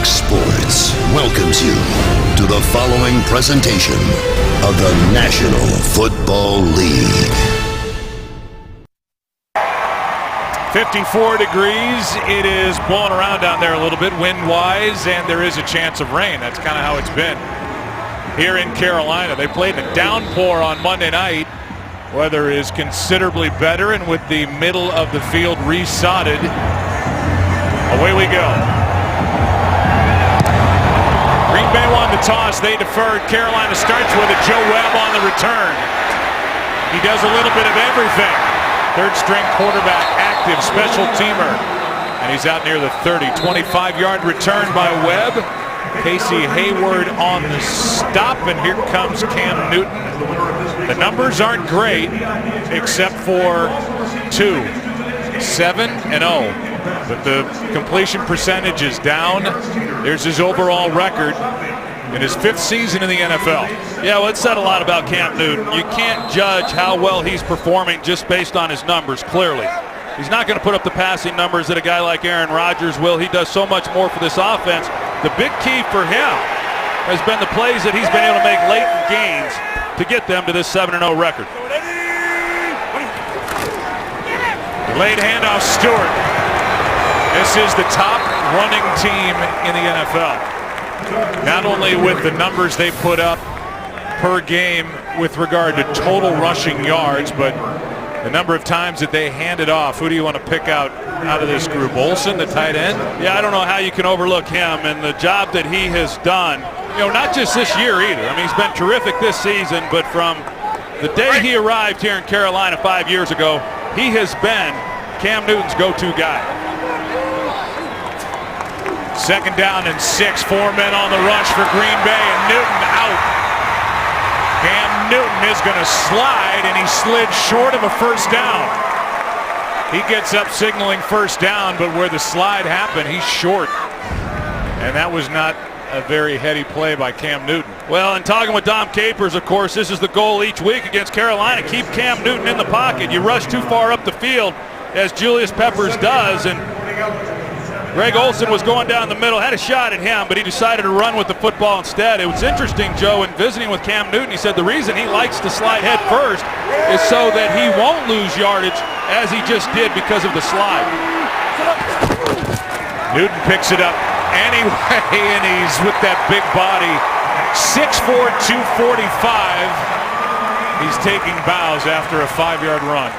Fox Sports welcomes you to the following presentation of the National Football League. 54 degrees. It is blowing around down there a little bit wind-wise, and there is a chance of rain. That's kind of how it's been here in Carolina. They played in a downpour on Monday night. Weather is considerably better, and with the middle of the field resodded, away we go. Green Bay won the toss. They deferred. Carolina starts with it. Joe Webb on the return. He does a little bit of everything. Third string quarterback, active special teamer. And he's out near the 30. 25-yard return by Webb. Casey Hayward on the stop, and here comes Cam Newton. The numbers aren't great, except for 7-0. But the completion percentage is down. There's his overall record in his 5th season in the NFL. Yeah, well, it said a lot about Cam Newton. You can't judge how well he's performing just based on his numbers, clearly. He's not going to put up the passing numbers that a guy like Aaron Rodgers will. He does so much more for this offense. The big key for him has been the plays that he's been able to make late in games to get them to this 7-0 record. Delayed handoff, Stewart. This is the top running team in the NFL. Not only with the numbers they put up per game with regard to total rushing yards, but the number of times that they hand it off. Who do you want to pick out of this group? Olsen, the tight end? Yeah, I don't know how you can overlook him and the job that he has done. You know, not just this year either. I mean, he's been terrific this season, but from the day he arrived here in Carolina 5 years ago, he has been Cam Newton's go-to guy. 2nd down and 6. 4 men on the rush for Green Bay, and Newton out. Cam Newton is going to slide, and he slid short of a first down. He gets up signaling first down, but where the slide happened, he's short. And that was not a very heady play by Cam Newton. Well, and talking with Dom Capers, of course, this is the goal each week against Carolina. Keep Cam Newton in the pocket. You rush too far up the field, as Julius Peppers does, and Greg Olsen was going down the middle, had a shot at him, but he decided to run with the football instead. It was interesting, Joe, in visiting with Cam Newton, he said the reason he likes to slide head first is so that he won't lose yardage as he just did because of the slide. Newton picks it up anyway, and he's with that big body. 6'4", 245. He's taking bows after a 5-yard run.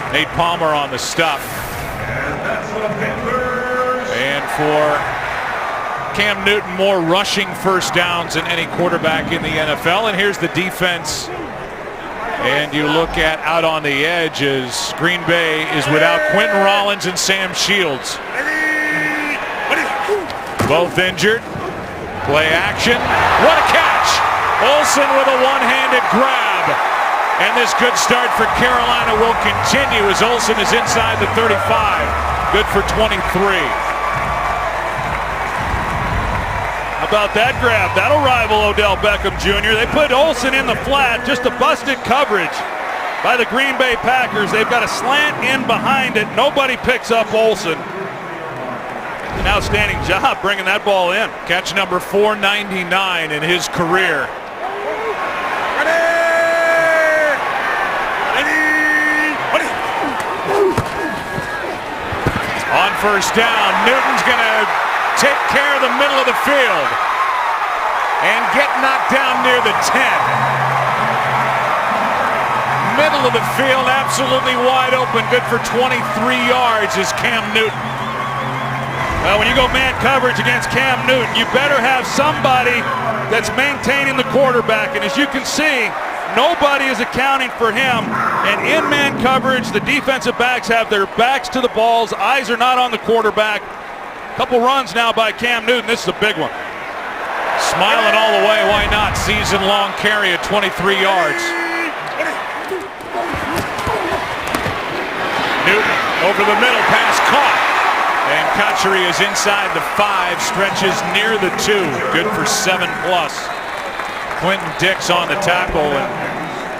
Nate Palmer on the stop. And for Cam Newton, more rushing first downs than any quarterback in the NFL. And here's the defense. And you look at out on the edge as Green Bay is without Quentin Rollins and Sam Shields. Both injured. Play action. What a catch! Olsen with a one-handed grab. And this good start for Carolina will continue as Olsen is inside the 35. Good for 23. How about that grab? That'll rival Odell Beckham Jr. They put Olsen in the flat, just a busted coverage by the Green Bay Packers. They've got a slant in behind it. Nobody picks up Olsen. An outstanding job bringing that ball in. Catch number 499 in his career. On first down, Newton's going to take care of the middle of the field and get knocked down near the 10. Middle of the field, absolutely wide open. Good for 23 yards is Cam Newton. Well, when you go man coverage against Cam Newton, you better have somebody that's maintaining the quarterback. And as you can see, nobody is accounting for him. And in man coverage, the defensive backs have their backs to the balls. Eyes are not on the quarterback. Couple runs now by Cam Newton. This is a big one. Smiling all the way. Why not? Season-long carry at 23 yards. Newton over the middle. Pass caught. And Kachary is inside the 5. Stretches near the 2. Good for 7+. Quentin Dix on the tackle. And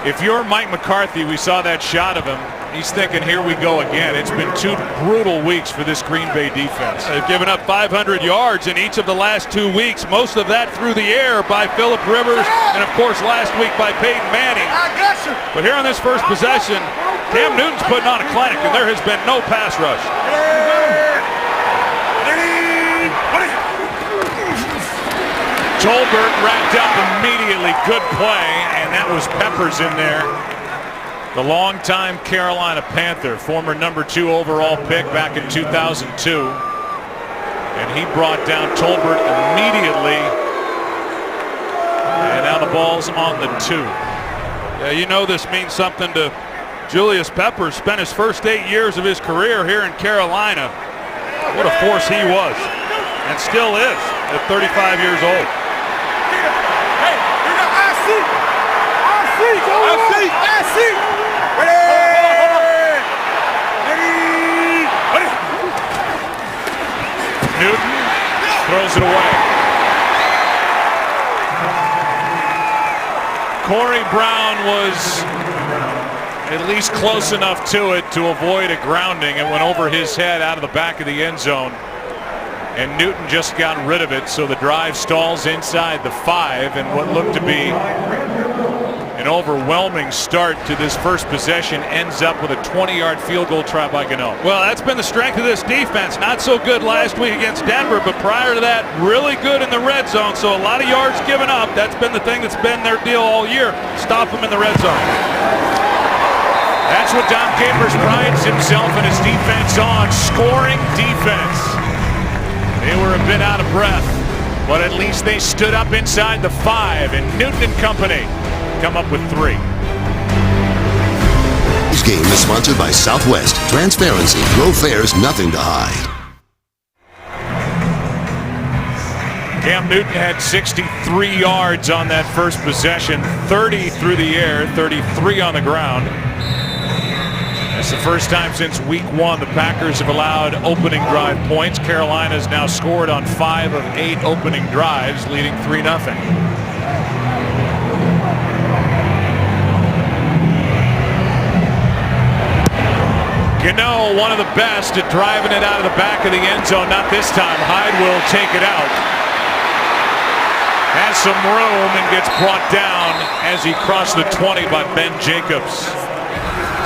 if you're Mike McCarthy, we saw that shot of him. He's thinking, here we go again. It's been 2 brutal weeks for this Green Bay defense. They've given up 500 yards in each of the last 2 weeks, most of that through the air by Phillip Rivers, and of course last week by Peyton Manning. But here on this first possession, Cam Newton's putting on a clinic, and there has been no pass rush. Tolbert wrapped up immediately. Good play, and that was Peppers in there. The longtime Carolina Panther, former number 2 overall pick back in 2002. And he brought down Tolbert immediately. And now the ball's on the 2. Yeah, you know this means something to Julius Peppers. Spent his first 8 years of his career here in Carolina. What a force he was, and still is at 35 years old. Newton throws it away. Corey Brown was at least close enough to it to avoid a grounding. It went over his head out of the back of the end zone, and Newton just got rid of it, so the drive stalls inside the 5, and what looked to be an overwhelming start to this first possession ends up with a 20-yard field goal try by Gano. Well, that's been the strength of this defense. Not so good last week against Denver, but prior to that, really good in the red zone. So a lot of yards given up. That's been the thing that's been their deal all year. Stop them in the red zone. That's what Dom Capers prides himself and his defense on, scoring defense. They were a bit out of breath, but at least they stood up inside the 5, and Newton and company come up with 3. This game is sponsored by Southwest. Transparency. Low fares, nothing to hide. Cam Newton had 63 yards on that first possession, 30 through the air, 33 on the ground. It's the first time since week 1 the Packers have allowed opening drive points. Carolina's now scored on 5 of 8 opening drives, leading 3-0. Gano, one of the best at driving it out of the back of the end zone. Not this time. Hyde will take it out. Has some room and gets brought down as he crossed the 20 by Ben Jacobs.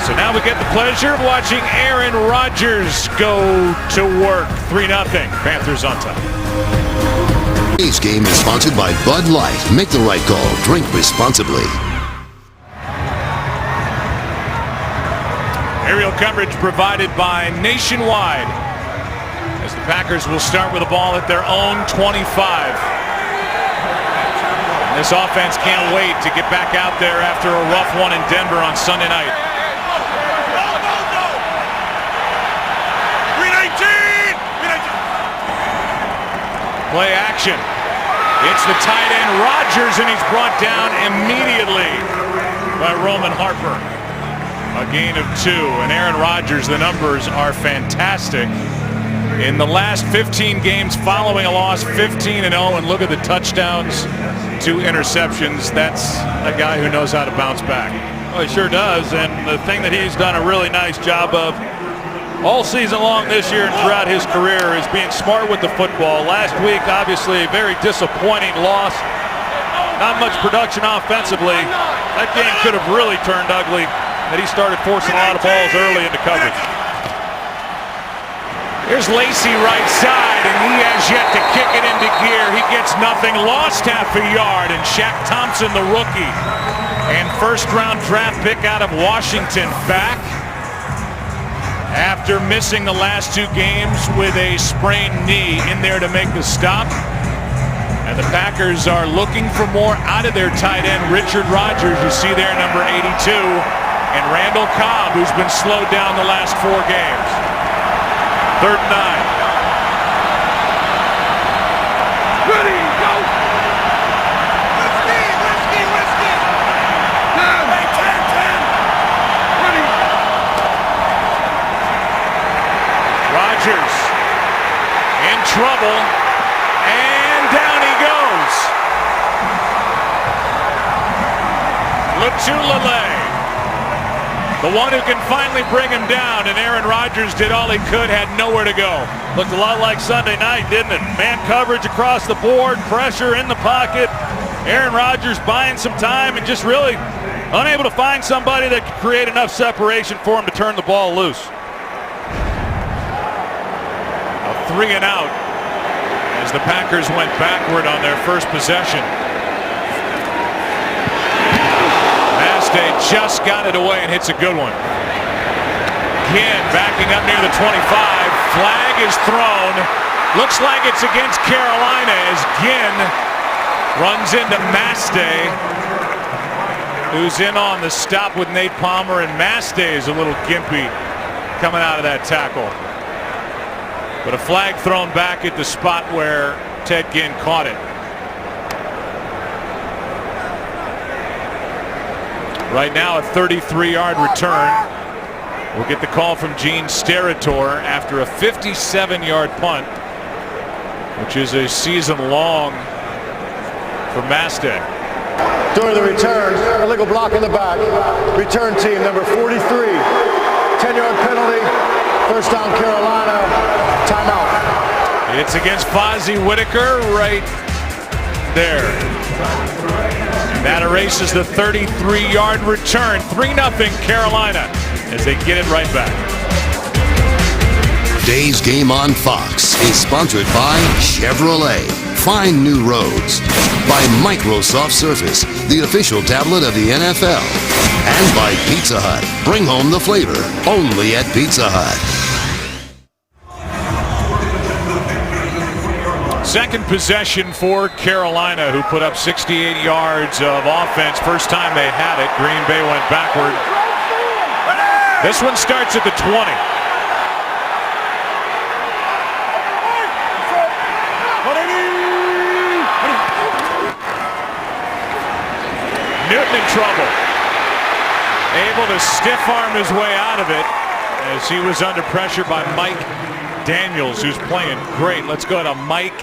So now we get the pleasure of watching Aaron Rodgers go to work. 3-0. Panthers on top. Today's game is sponsored by Bud Light. Make the right call. Drink responsibly. Aerial coverage provided by Nationwide, as the Packers will start with the ball at their own 25. And this offense can't wait to get back out there after a rough one in Denver on Sunday night. Play action. It's the tight end Rodgers, and he's brought down immediately by Roman Harper. A gain of 2, and Aaron Rodgers, the numbers are fantastic. In the last 15 games following a loss, 15-0, and look at the touchdowns, 2 interceptions. That's a guy who knows how to bounce back. Oh, he sure does, and the thing that he's done a really nice job of all season long this year and throughout his career is being smart with the football. Last week, obviously, a very disappointing loss. Not much production offensively. That game could have really turned ugly, that he started forcing a lot of balls early into coverage. Here's Lacy right side, and he has yet to kick it into gear. He gets nothing, lost half a yard, and Shaq Thompson, the rookie, and first-round draft pick out of Washington, back after missing the last 2 games with a sprained knee, in there to make the stop. And the Packers are looking for more out of their tight end, Richard Rodgers, you see there, number 82, and Randall Cobb, who's been slowed down the last 4 games. 3rd and 9. Ready, go! Whiskey! Now! Hey, 10! Ready! Rodgers in trouble, and down he goes. Lotulelei The one who can finally bring him down, and Aaron Rodgers did all he could, had nowhere to go. Looked a lot like Sunday night, didn't it? Man coverage across the board, pressure in the pocket. Aaron Rodgers buying some time and just really unable to find somebody that could create enough separation for him to turn the ball loose. A 3 and out as the Packers went backward on their first possession. They just got it away and hits a good one. Ginn backing up near the 25. Flag is thrown. Looks like it's against Carolina as Ginn runs into Mastay, who's in on the stop with Nate Palmer, and Mastay is a little gimpy coming out of that tackle. But a flag thrown back at the spot where Ted Ginn caught it. Right now, a 33-yard return. We'll get the call from Gene Steratore after a 57-yard punt, which is a season long for Mastay. During the return, illegal block in the back. Return team number 43. 10-yard penalty. First down, Carolina. Timeout. It's against Fozzie Whitaker right there. That erases the 33-yard return. 3-0 Carolina as they get it right back. Today's game on Fox is sponsored by Chevrolet. Find new roads. By Microsoft Surface, the official tablet of the NFL. And by Pizza Hut. Bring home the flavor. Only at Pizza Hut. Second possession for Carolina, who put up 68 yards of offense. First time they had it, Green Bay went backward. This one starts at the 20. Newton in trouble. Able to stiff arm his way out of it as he was under pressure by Mike Daniels, who's playing great. Let's go to Mike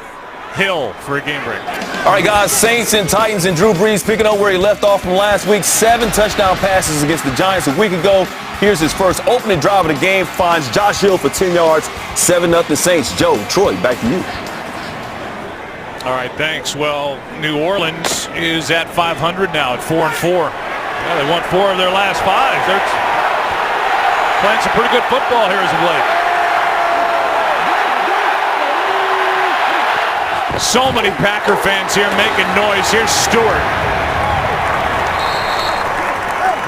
Hill for a game break. All right, guys, Saints and Titans, and Drew Brees picking up where he left off from last week. 7 touchdown passes against the Giants a week ago. Here's his first opening drive of the game. Finds Josh Hill for 10 yards. 7-0 Saints. Joe, Troy, back to you. All right, thanks. Well, New Orleans is at 500 now at 4-4. Yeah, they won 4 of their last 5. They're playing some pretty good football here as of late. So many Packer fans here making noise. Here's Stewart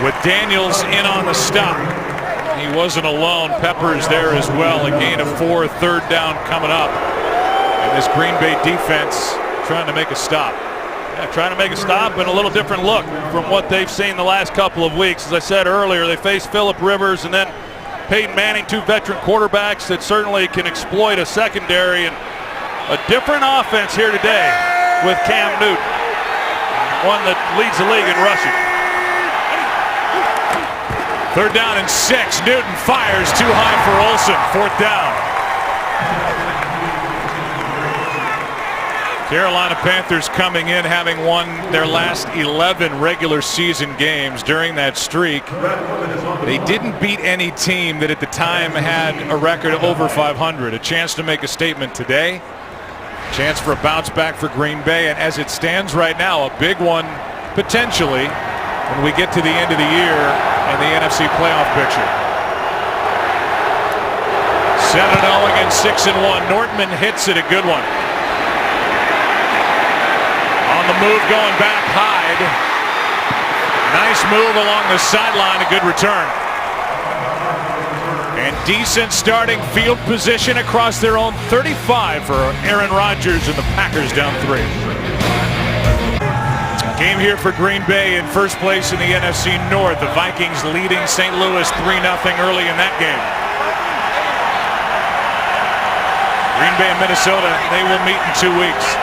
with Daniels in on the stop. He wasn't alone. Peppers there as well. A gain of 4, third down coming up. And this Green Bay defense trying to make a stop. Yeah, trying to make a stop and a little different look from what they've seen the last couple of weeks. As I said earlier, they face Phillip Rivers and then Peyton Manning, 2 veteran quarterbacks that certainly can exploit a secondary, and a different offense here today with Cam Newton, one that leads the league in rushing. Third down and 6. Newton fires too high for Olsen. 4th down. Carolina Panthers coming in having won their last 11 regular season games. During that streak, they didn't beat any team that at the time had a record over 500. A chance to make a statement today. Chance for a bounce back for Green Bay, and as it stands right now, a big one potentially when we get to the end of the year and the NFC playoff picture. 7-0 against 6-1. Nortman hits it, a good one. On the move, going back, Hyde. Nice move along the sideline, a good return. And decent starting field position across their own 35 for Aaron Rodgers and the Packers down 3. Game here for Green Bay in first place in the NFC North. The Vikings leading St. Louis 3-0 early in that game. Green Bay and Minnesota, they will meet in 2 weeks.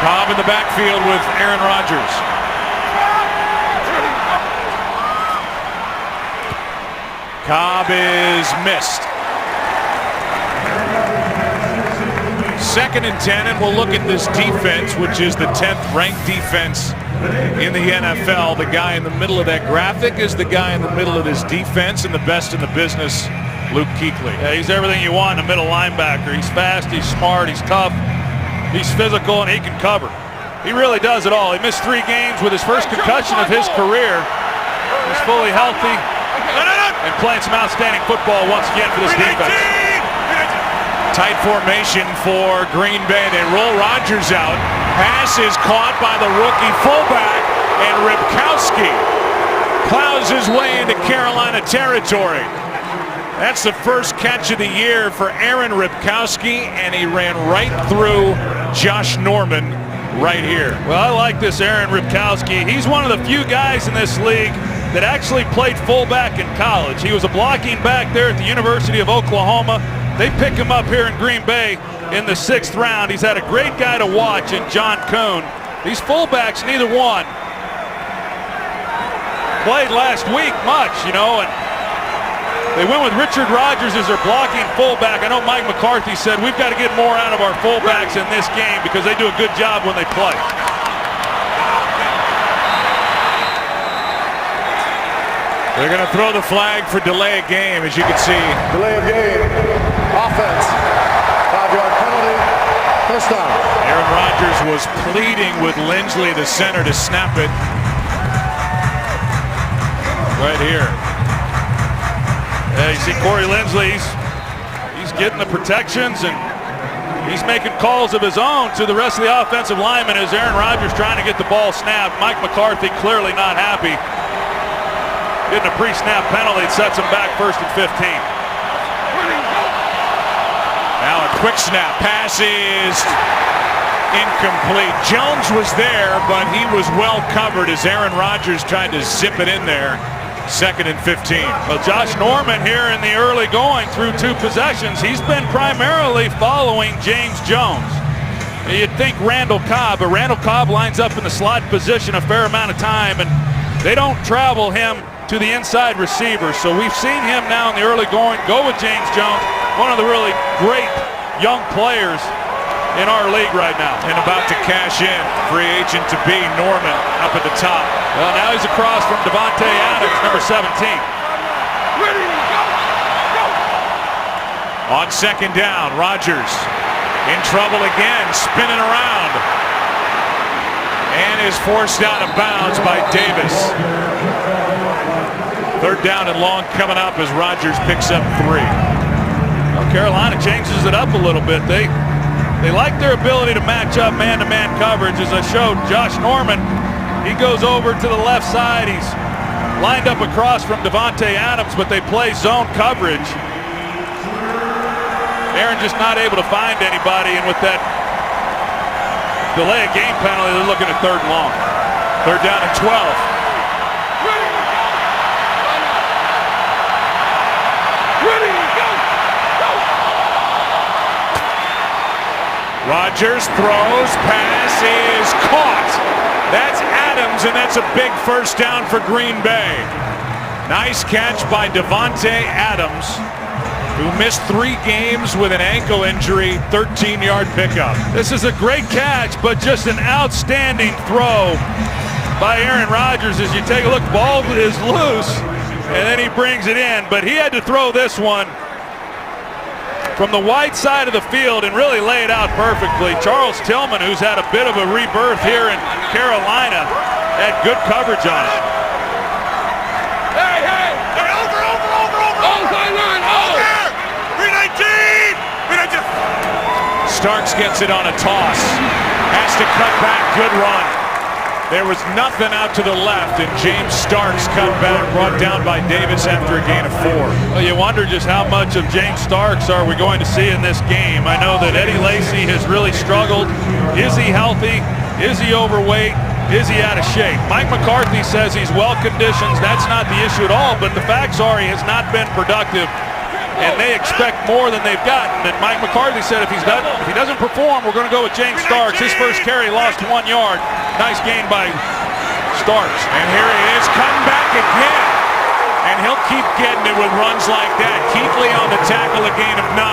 Cobb in the backfield with Aaron Rodgers. Cobb is missed. 2nd and 10, and we'll look at this defense, which is the 10th ranked defense in the NFL. The guy in the middle of that graphic is the guy in the middle of this defense, and the best in the business, Luke Kuechly. Yeah, he's everything you want in a middle linebacker. He's fast, he's smart, he's tough, he's physical, and he can cover. He really does it all. He missed 3 games with his first concussion of his career. He's fully healthy and playing some outstanding football once again for this defense. Tight formation for Green Bay. They roll Rodgers out. Pass is caught by the rookie fullback, and Ripkowski plows his way into Carolina territory. That's the first catch of the year for Aaron Ripkowski, and he ran right through Josh Norman right here. Well, I like this Aaron Ripkowski. He's one of the few guys in this league that actually played fullback in college. He was a blocking back there at the University of Oklahoma. They pick him up here in Green Bay in the 6th round. He's had a great guy to watch in John Kuhn. These fullbacks, neither one played last week much, you know, and they went with Richard Rodgers as their blocking fullback. I know Mike McCarthy said we've got to get more out of our fullbacks in this game because they do a good job when they play. They're going to throw the flag for delay of game, as you can see. Delay of game. Offense. 5-yard penalty. First down. Aaron Rodgers was pleading with Lindsley, the center, to snap it. Right here. Yeah, you see Corey Lindsley, he's getting the protections and he's making calls of his own to the rest of the offensive linemen as Aaron Rodgers trying to get the ball snapped. Mike McCarthy clearly not happy. Getting a pre-snap penalty, it sets him back 1st and 15. Now a quick snap. Pass is incomplete. Jones was there, but he was well covered as Aaron Rodgers tried to zip it in there. 2nd and 15. Well, Josh Norman here in the early going through 2 possessions. He's been primarily following James Jones. You'd think Randall Cobb, but Randall Cobb lines up in the slot position a fair amount of time, and they don't travel him to the inside receiver. So we've seen him now in the early going go with James Jones, one of the really great young players in our league right now. And about to cash in, free agent to be Norman up at the top. Well, now he's across from Davante Adams, number 17. On 2nd down, Rodgers in trouble again, spinning around, and is forced out of bounds by Davis. 3rd down and long coming up as Rodgers picks up 3. Well, Carolina changes it up a little bit. They like their ability to match up man-to-man coverage. As I showed Josh Norman, he goes over to the left side. He's lined up across from Davante Adams, but they play zone coverage. Aaron just not able to find anybody, and with that delay of game penalty, they're looking at 3rd and long. 3rd down and 12. Rodgers throws, pass is caught. That's Adams, and that's a big 1st down for Green Bay. Nice catch by Davante Adams, who missed 3 games with an ankle injury, 13-yard pickup. This is a great catch, but just an outstanding throw by Aaron Rodgers. As you take a look, ball is loose, and then he brings it in, but he had to throw this one from the wide side of the field and really lay it out perfectly. Charles Tillman, who's had a bit of a rebirth here in Carolina, had good coverage on it. Hey, over! Outside line, over! 319! Starks gets it on a toss. Has to cut back, good run. There was nothing out to the left, and James Starks cut back, brought down by Davis after a gain of 4. Well, you wonder just how much of James Starks are we going to see in this game. I know that Eddie Lacy has really struggled. Is he healthy? Is he overweight? Is he out of shape? Mike McCarthy says he's well-conditioned. That's not the issue at all, but the facts are he has not been productive, and they expect more than they've gotten. And Mike McCarthy said if he doesn't perform, we're going to go with James Starks. His first carry lost 1 yard. Nice gain by Starks. And here he is, cutting back again. And he'll keep getting it with runs like that. Kuechly on the tackle, a gain of 9.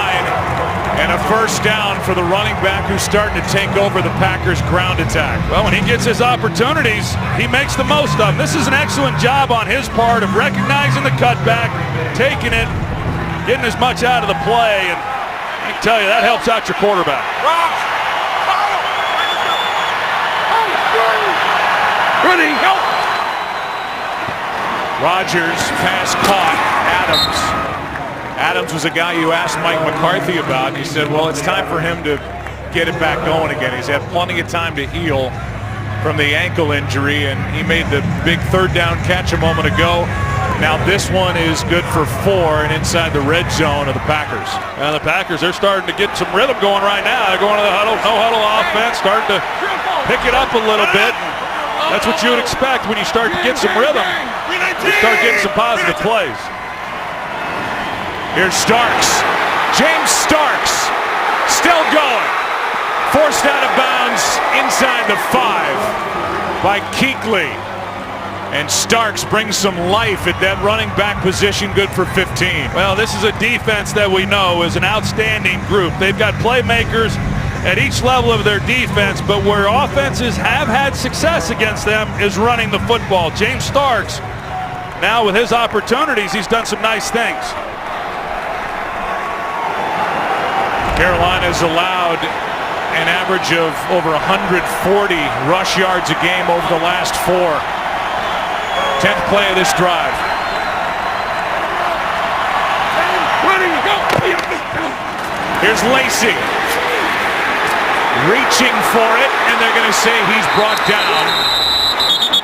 And a first down for the running back who's starting to take over the Packers' ground attack. Well, when he gets his opportunities, he makes the most of them. This is an excellent job on his part of recognizing the cutback, taking it, getting as much out of the play, and I can tell you that helps out your quarterback. Ready, help! Rodgers, pass caught, Adams was a guy you asked Mike McCarthy about. He said, well, it's time for him to get it back going again. He's had plenty of time to heal from the ankle injury, and he made the big third down catch a moment ago. Now this one is good for 4 and inside the red zone of the Packers. And the Packers, they're starting to get some rhythm going right now. They're going to the huddle, no huddle offense, starting to pick it up a little bit. That's what you would expect when you start to get some rhythm. You start getting some positive plays. Here's Starks. James Starks still going. Forced out of bounds inside the 5 by Kuechly. And Starks brings some life at that running back position, good for 15. Well, this is a defense that we know is an outstanding group. They've got playmakers at each level of their defense, but where offenses have had success against them is running the football. James Starks, now with his opportunities, he's done some nice things. Carolina's allowed an average of over 140 rush yards a game over the last 4. 10th play of this drive. Here's Lacy. Reaching for it, and they're going to say he's brought down.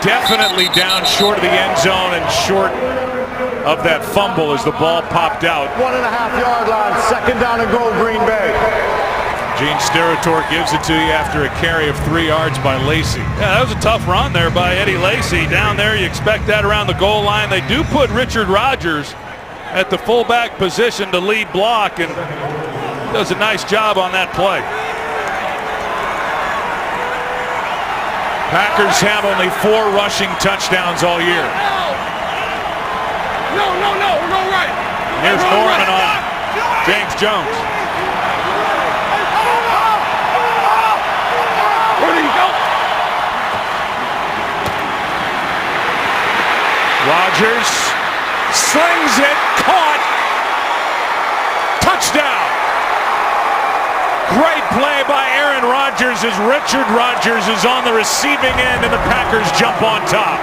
Definitely down short of the end zone and short of that fumble as the ball popped out. 1.5-yard line, second down and goal, Green Bay. Gene Steratore gives it to you after a carry of 3 yards by Lacy. Yeah, that was a tough run there by Eddie Lacy. Down there, you expect that around the goal line. They do put Richard Rodgers at the fullback position to lead block, and does a nice job on that play. Packers have only 4 rushing touchdowns all year. No, we're going right. Here's Norman on James Jones. Where did he go? Rodgers slings it, caught, touchdown. Great play by Aaron Rodgers as Richard Rodgers is on the receiving end and the Packers jump on top.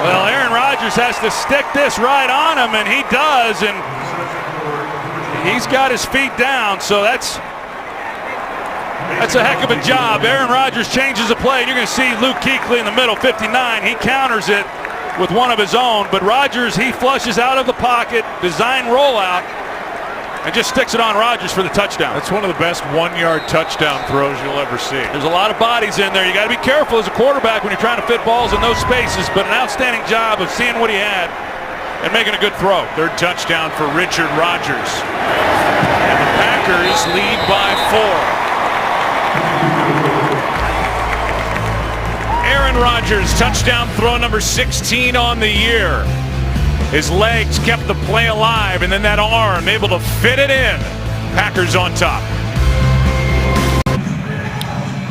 Well, Aaron Rodgers has to stick this right on him, and he does, and he's got his feet down, so that's a heck of a job. Aaron Rodgers changes the play, and you're going to see Luke Kuechly in the middle, 59. He counters it with one of his own, but Rodgers, he flushes out of the pocket, design rollout, and just sticks it on Rodgers for the touchdown. That's one of the best 1-yard touchdown throws you'll ever see. There's a lot of bodies in there. You got to be careful as a quarterback when you're trying to fit balls in those spaces, but an outstanding job of seeing what he had and making a good throw. Third touchdown for Richard Rodgers. And the Packers lead by 4. Aaron Rodgers, touchdown throw number 16 on the year. His legs kept the play alive, and then that arm able to fit it in. Packers on top.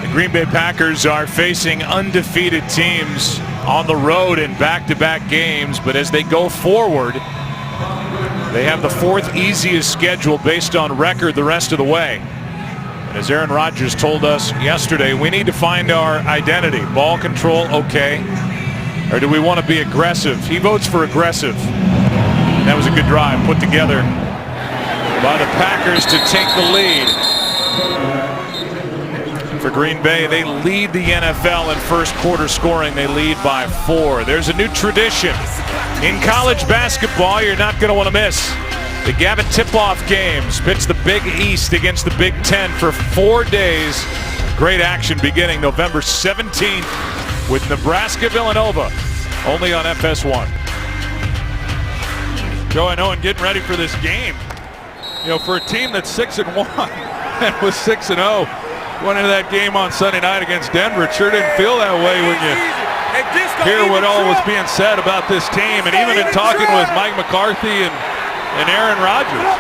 The Green Bay Packers are facing undefeated teams on the road in back-to-back games, but as they go forward, they have the 4th easiest schedule based on record the rest of the way. And as Aaron Rodgers told us yesterday, we need to find our identity. Ball control, okay. Or do we want to be aggressive? He votes for aggressive. That was a good drive put together by the Packers to take the lead. For Green Bay, they lead the NFL in first quarter scoring. They lead by 4. There's a new tradition in college basketball you're not going to want to miss. The Gavin tip-off games pitch the Big East against the Big Ten for 4 days. Great action beginning November 17th with Nebraska-Villanova, only on FS1. Joe, I know in getting ready for this game, you know, for a team that's 6-1 and was 6-0, went into that game on Sunday night against Denver, it sure didn't feel that way when you hear what all was being said about this team, and even in talking with Mike McCarthy and Aaron Rodgers.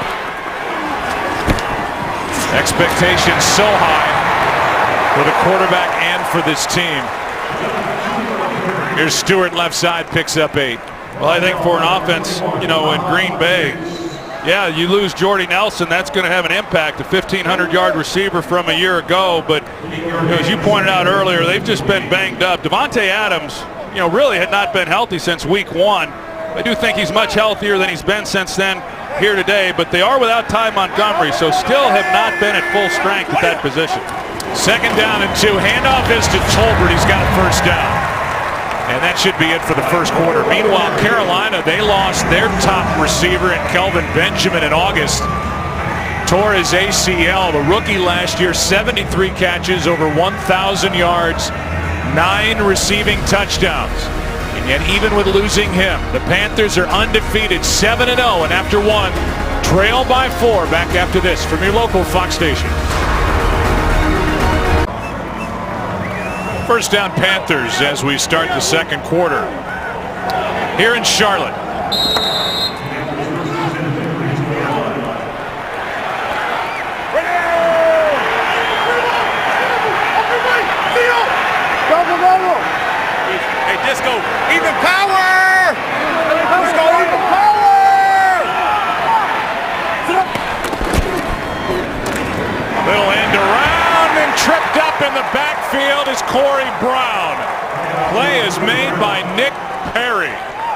Expectations so high for the quarterback and for this team. Here's Stewart left side, picks up 8. Well, I think for an offense, in Green Bay, yeah, you lose Jordy Nelson, that's going to have an impact. A 1,500-yard receiver from a year ago, but as you pointed out earlier, they've just been banged up. Devontae Adams, really had not been healthy since week 1. I do think he's much healthier than he's been since then here today, but they are without Ty Montgomery, so still have not been at full strength at that position. 2nd down and 2. Handoff is to Tolbert. He's got a first down. And that should be it for the first quarter. Meanwhile, Carolina, they lost their top receiver in Kelvin Benjamin in August. Tore his ACL. The rookie last year, 73 catches, over 1,000 yards, 9 receiving touchdowns. And yet, even with losing him, the Panthers are undefeated, 7-0, and after 1, trail by 4. Back after this from your local Fox station. First down Panthers as we start the second quarter here in Charlotte. Hey, Disco, even power! Disco, even power! Little end around and tripped up in the backfield is Corey Brown. Play is made by Nick Perry,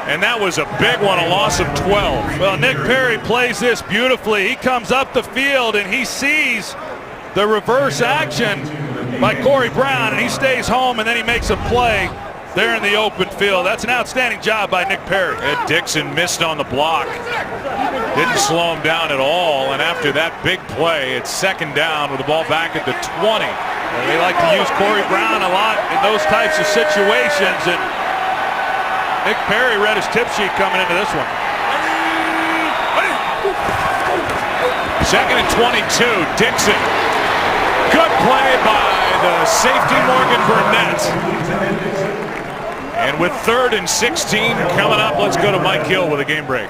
and that was a big one, a loss of 12. Well, Nick Perry plays this beautifully. He comes up the field and he sees the reverse action by Corey Brown, and he stays home, and then he makes a play there in the open field. That's an outstanding job by Nick Perry. Ed Dixon missed on the block. Didn't slow him down at all, and after that big play, it's 2nd down with the ball back at the 20. They like to use Corey Brown a lot in those types of situations, and Nick Perry read his tip sheet coming into this one. 2nd and 22, Dixon. Good play by the safety Morgan Burnett. And with 3rd and 16 coming up, let's go to Mike Hill with a game break.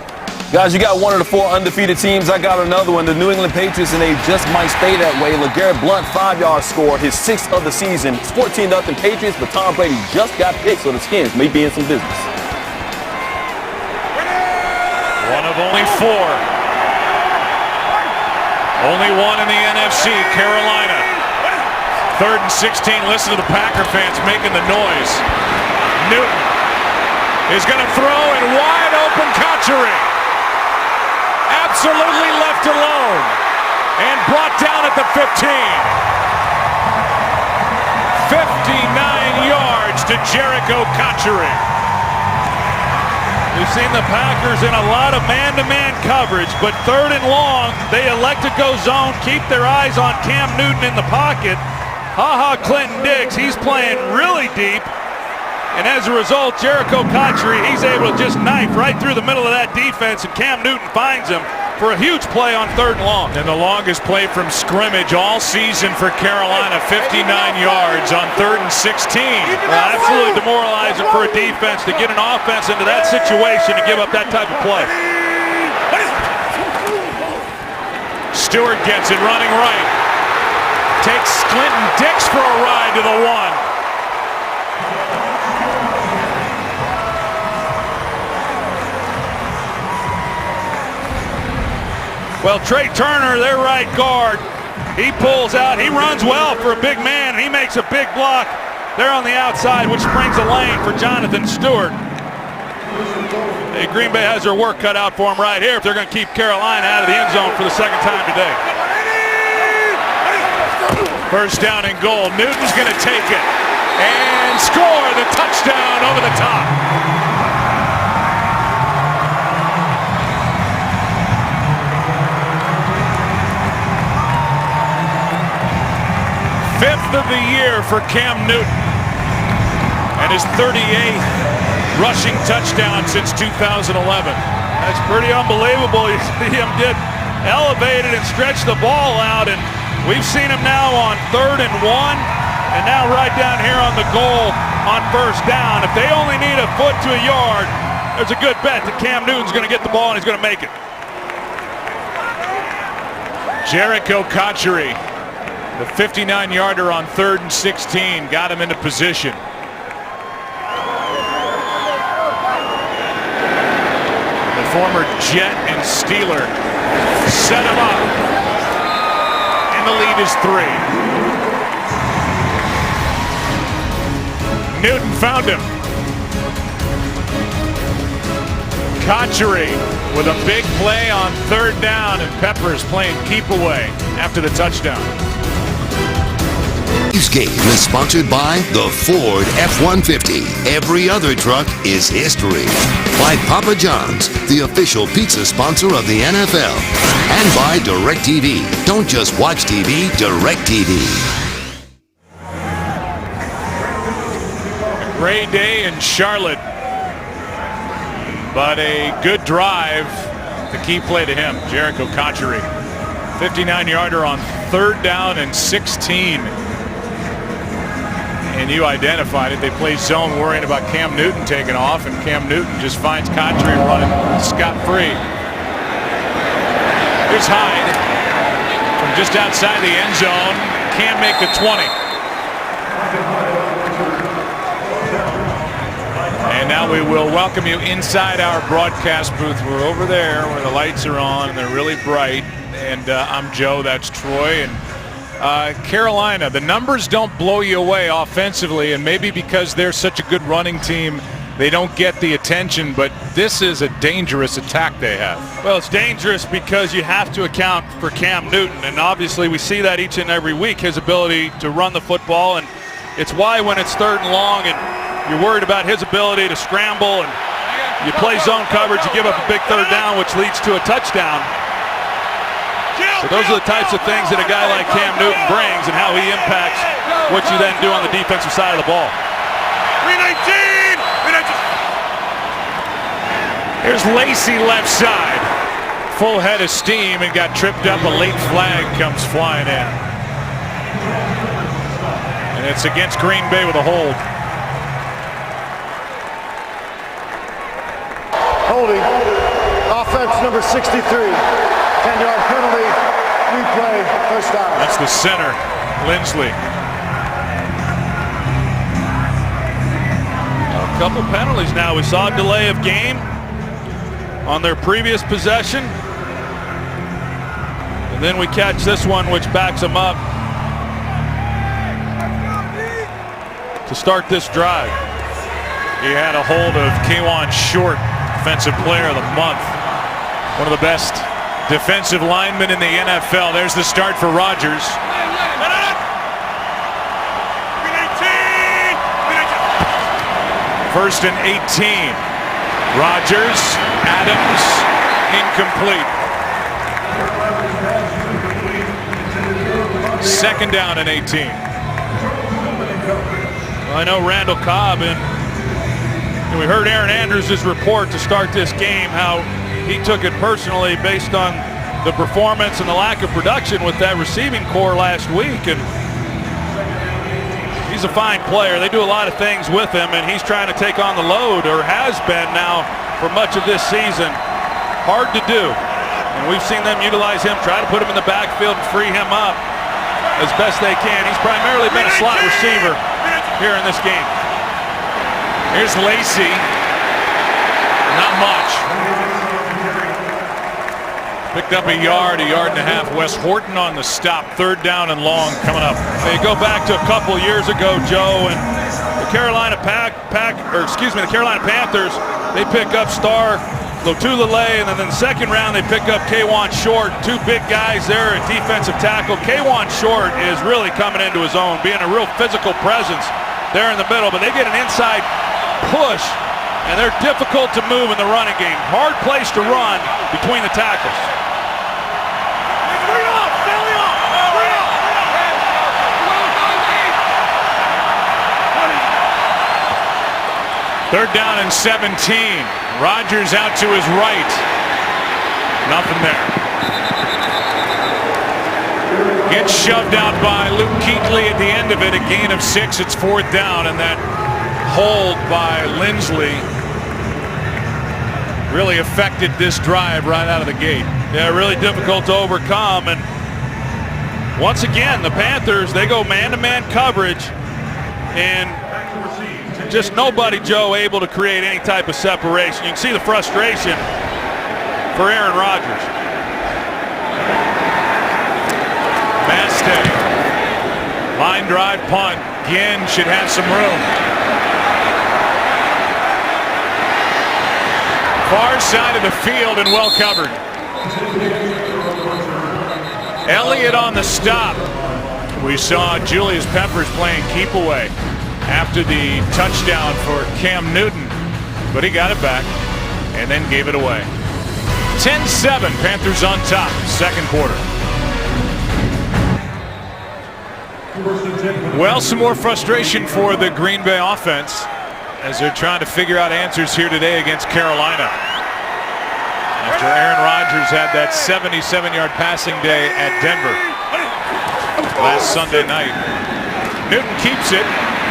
Guys, you got one of the 4 undefeated teams. I got another one, the New England Patriots, and they just might stay that way. LeGarrette Blount, 5-yard score, his 6th of the season. It's 14-0 Patriots, but Tom Brady just got picked, so the Skins may be in some business. One of only 4. Only one in the NFC, Carolina. 3rd and 16, listen to the Packer fans making the noise. Newton is going to throw and wide open Cotchery. Absolutely left alone and brought down at the 15. 59 yards to Jericho Cotchery. We've seen the Packers in a lot of man-to-man coverage, but 3rd and long, they elect to go zone, keep their eyes on Cam Newton in the pocket. Clinton Diggs, he's playing really deep. And as a result, Jericho Cotchery, he's able to just knife right through the middle of that defense, and Cam Newton finds him for a huge play on 3rd and long. And the longest play from scrimmage all season for Carolina, 59 yards on 3rd and 16. Well, absolutely demoralizing for a defense to get an offense into that situation and give up that type of play. Stewart gets it running right. Takes Clinton Dix for a ride to the 1. Well, Trey Turner, their right guard, he pulls out. He runs well for a big man, and he makes a big block there on the outside, which springs a lane for Jonathan Stewart. Hey, Green Bay has their work cut out for them right here if they're going to keep Carolina out of the end zone for the 2nd time today. First down and goal. Newton's going to take it and score the touchdown over the top. Fifth of the year for Cam Newton, and his 38th rushing touchdown since 2011. That's pretty unbelievable. You see him get elevated and stretch the ball out, and we've seen him now on 3rd and 1, and now right down here on the goal on 1st down. If they only need a foot to a yard, there's a good bet that Cam Newton's going to get the ball and he's going to make it. Jericho Cotchery, the 59-yarder on 3rd and 16, got him into position. The former Jet and Steeler set him up, and the lead is 3. Newton found him. Cotchery with a big play on 3rd down, and Peppers playing keep away after the touchdown. This game is sponsored by the Ford F-150. Every other truck is history. By Papa John's, the official pizza sponsor of the NFL. And by DirecTV. Don't just watch TV, DirecTV. A gray day in Charlotte, but a good drive. The key play to him, Jericho Cotchery. 59-yarder on 3rd down and 16. And you identified it. They play zone worrying about Cam Newton taking off, and Cam Newton just finds Cotchery running scot-free. Here's Hyde from just outside the end zone. Can't make the 20. And now we will welcome you inside our broadcast booth. We're over there where the lights are on and they're really bright. And I'm Joe, that's Troy. And Carolina, the numbers don't blow you away offensively, and maybe because they're such a good running team, they don't get the attention, but this is a dangerous attack they have. Well, it's dangerous because you have to account for Cam Newton, and obviously we see that each and every week, his ability to run the football, and it's why when it's 3rd and long and you're worried about his ability to scramble and you play zone coverage, you give up a big 3rd down, which leads to a touchdown. So those are the types of things that a guy like Cam Newton brings and how he impacts what you then do on the defensive side of the ball. 319! Here's Lacey left side. Full head of steam and got tripped up. A late flag comes flying in. And it's against Green Bay with a hold. Holding. Offense number 63. 10-yard penalty. Replay. First down. That's the center, Lindsley. A couple penalties now. We saw a delay of game on their previous possession. And then we catch this one, which backs them up to start this drive. He had a hold of Kawan Short, Defensive Player of the Month. One of the best defensive linemen in the NFL. There's the start for Rodgers. First and 18. Rodgers, Adams, incomplete. 2nd down and 18. Well, I know Randall Cobb, and we heard Aaron Andrews' report to start this game, how he took it personally based on the performance and the lack of production with that receiving core last week. And he's a fine player. They do a lot of things with him, and he's trying to take on the load, or has been now for much of this season. Hard to do. And we've seen them utilize him, try to put him in the backfield and free him up as best they can. He's primarily been a slot receiver here in this game. Here's Lacey. Not much. Picked up a yard and a half. Wes Horton on the stop. 3rd down and long coming up. They go back to a couple years ago, Joe, and the Carolina the Carolina Panthers, they pick up star Lotulelei, and then in the 2nd round they pick up Kawan Short. 2 big guys there at defensive tackle. Kawan Short is really coming into his own, being a real physical presence there in the middle, but they get an inside push, and they're difficult to move in the running game. Hard place to run between the tackles. Third down and 17. Rodgers out to his right. Nothing there. Gets shoved out by Luke Kuechly at the end of it. A gain of 6. It's 4th down, and that hold by Lindsley really affected this drive right out of the gate. Yeah, really difficult to overcome, and Once again, the Panthers, they go man-to-man coverage, and just nobody, Joe, able to create any type of separation. You can see the frustration for Aaron Rodgers. Mastay. Line drive punt. Ginn should have some room. Far side of the field and well covered. Elliott on the stop. We saw Julius Peppers playing keep away after the touchdown for Cam Newton, but he got it back and then gave it away. 10-7, Panthers on top, second quarter. Well, some more frustration for the Green Bay offense as they're trying to figure out answers here today against Carolina. After Aaron Rodgers had that 77-yard passing day at Denver last Sunday night. Newton keeps it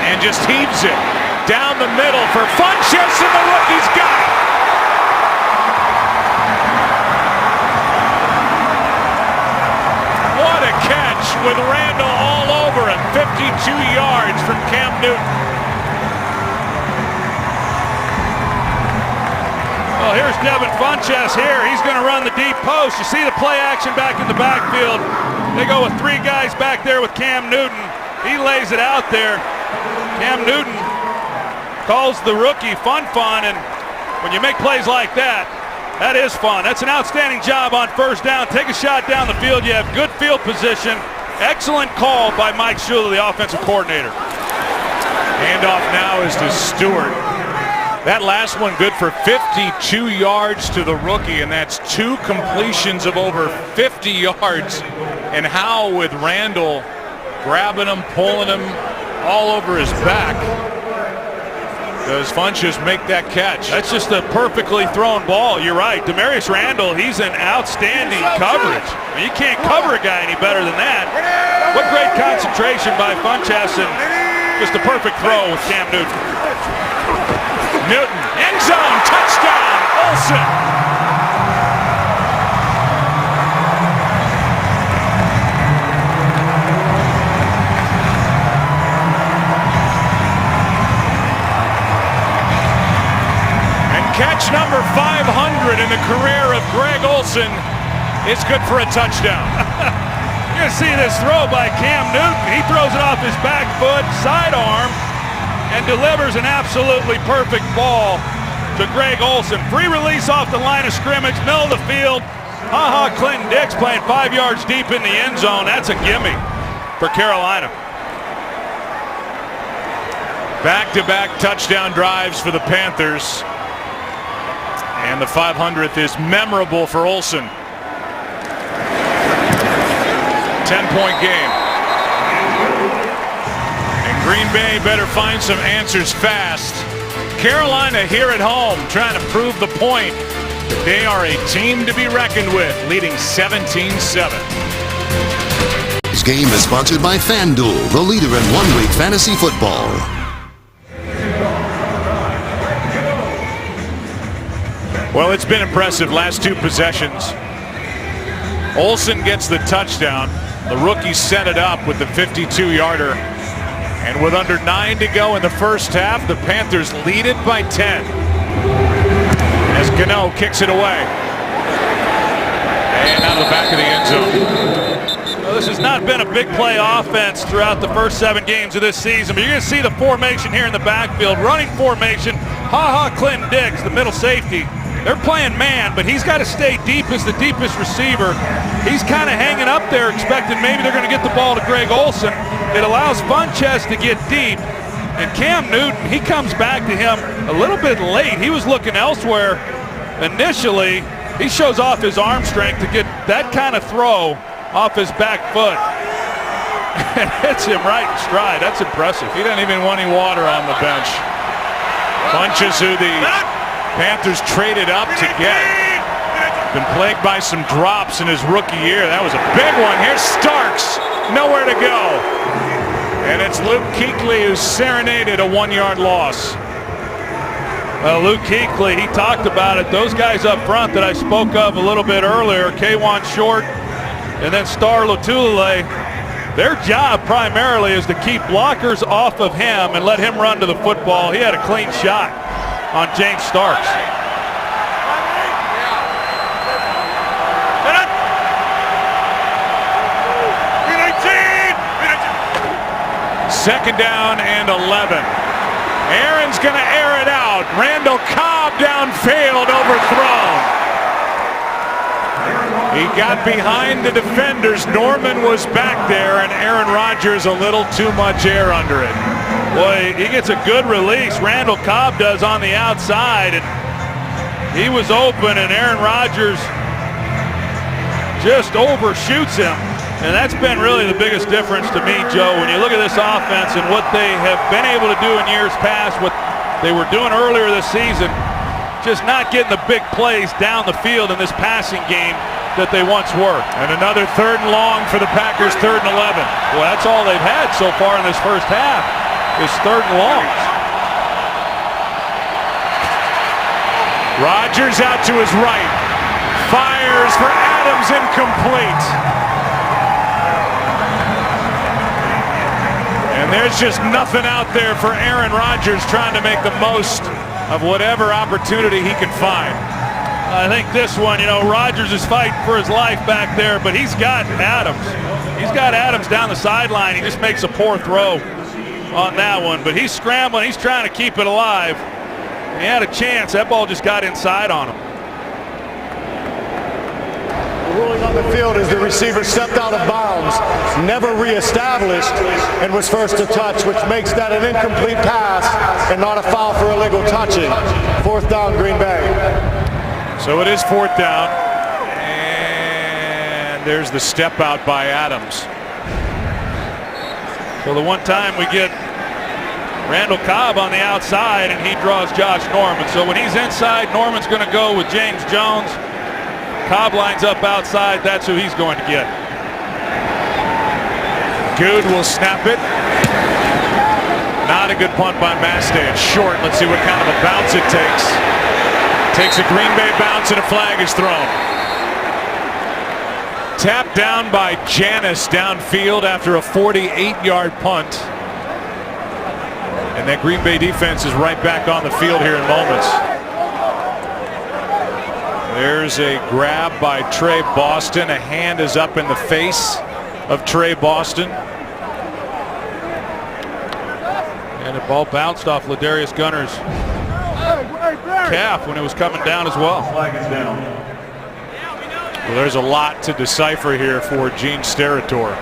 and just heaves it down the middle for Funchess, and the rookie's got it. What a catch with Randall all over it. 52 yards from Cam Newton. Well, here's Devin Funchess here. He's going to run the deep post. You see the play action back in the backfield. They go with three guys back there with Cam Newton. He lays it out there. Cam Newton calls the rookie fun, and when you make plays like that, that is fun. That's an outstanding job on first down. Take a shot down the field. You have good field position. Excellent call by Mike Shula, the offensive coordinator. Handoff now is to Stewart. That last one good for 52 yards to the rookie, and that's two completions of over 50 yards. And how with Randall grabbing him, pulling him all over his back, does Funchess make that catch? That's just a perfectly thrown ball. You're right. Demarius Randall, he's in outstanding coverage. I mean, you can't cover a guy any better than that. What great concentration by Funchess, and just a perfect throw with Cam Newton. Newton, end zone, touchdown, Olsen. And catch number 500 in the career of Greg Olsen is good for a touchdown. You're going to see this throw by Cam Newton. He throws it off his back foot, sidearm, and delivers an absolutely perfect ball to Greg Olsen. Free release off the line of scrimmage, middle of the field. Clinton Dix playing 5 yards deep in the end zone. That's a gimme for Carolina. Back-to-back touchdown drives for the Panthers. And the 500th is memorable for Olsen. 10-point game. Green Bay better find some answers fast. Carolina here at home trying to prove the point that they are a team to be reckoned with, leading 17-7. This game is sponsored by FanDuel, the leader in one-week fantasy football. Well, it's been impressive last two possessions. Olsen gets the touchdown. The rookie set it up with the 52-yarder. And with under 9 to go in the first half, the Panthers lead it by 10. As Gano kicks it away. And out of the back of the end zone. Well, this has not been a big play offense throughout the first 7 games of this season, but you're going to see the formation here in the backfield. Running formation, Clinton Dix, the middle safety. They're playing man, but he's got to stay deep as the deepest receiver. He's kind of hanging up there, expecting maybe they're going to get the ball to Greg Olsen. It allows Funchess to get deep. And Cam Newton, he comes back to him a little bit late. He was looking elsewhere initially. He shows off his arm strength to get that kind of throw off his back foot. And hits him right in stride. That's impressive. He doesn't even want any water on the bench. Funchess, who the Panthers traded up to get. Been plagued by some drops in his rookie year. That was a big one. Here's Starks. Nowhere to go. And it's Luke Kuechly who serenaded a 1-yard loss. Luke Kuechly, he talked about it. Those guys up front that I spoke of a little bit earlier, K'Wan Short and then Star Lotulelei, Their job primarily is to keep blockers off of him and let him run to the football. He had a clean shot on James Starks. Second down and 11. Aaron's going to air it out. Randall Cobb downfield, overthrown. He got behind the defenders. Norman was back there, and Aaron Rodgers a little too much air under it. Boy, he gets a good release. Randall Cobb does on the outside, and he was open, and Aaron Rodgers just overshoots him. And that's been really the biggest difference to me, Joe, when you look at this offense and what they have been able to do in years past, what they were doing earlier this season, just not getting the big plays down the field in this passing game that they once were. And another 3rd and long for the Packers, 3rd and 11. Well, that's all they've had so far in this first half is 3rd and longs. Rodgers out to his right. Fires for Adams, incomplete. And there's just nothing out there for Aaron Rodgers trying to make the most of whatever opportunity he can find. I think this one, Rodgers is fighting for his life back there, but he's got Adams. He's got Adams down the sideline. He just makes a poor throw on that one, but he's scrambling. He's trying to keep it alive. And he had a chance. That ball just got inside on him. Ruling on the field as the receiver stepped out of bounds, never reestablished, and was first to touch, which makes that an incomplete pass and not a foul for illegal touching. 4th down, Green Bay. So it is 4th down, and there's the step out by Adams. So the one time we get Randall Cobb on the outside, and he draws Josh Norman. So when he's inside, Norman's going to go with James Jones. Cobb lines up outside. That's who he's going to get. Good will snap it. Not a good punt by Mastay. It's short. Let's see what kind of a bounce it takes. Takes a Green Bay bounce and a flag is thrown. Tapped down by Janis downfield after a 48-yard punt. And that Green Bay defense is right back on the field here in moments. There's a grab by Trey Boston. A hand is up in the face of Trey Boston. And the ball bounced off Ladarius Gunner's calf when it was coming down as well. Well, there's a lot to decipher here for Gene Steratore.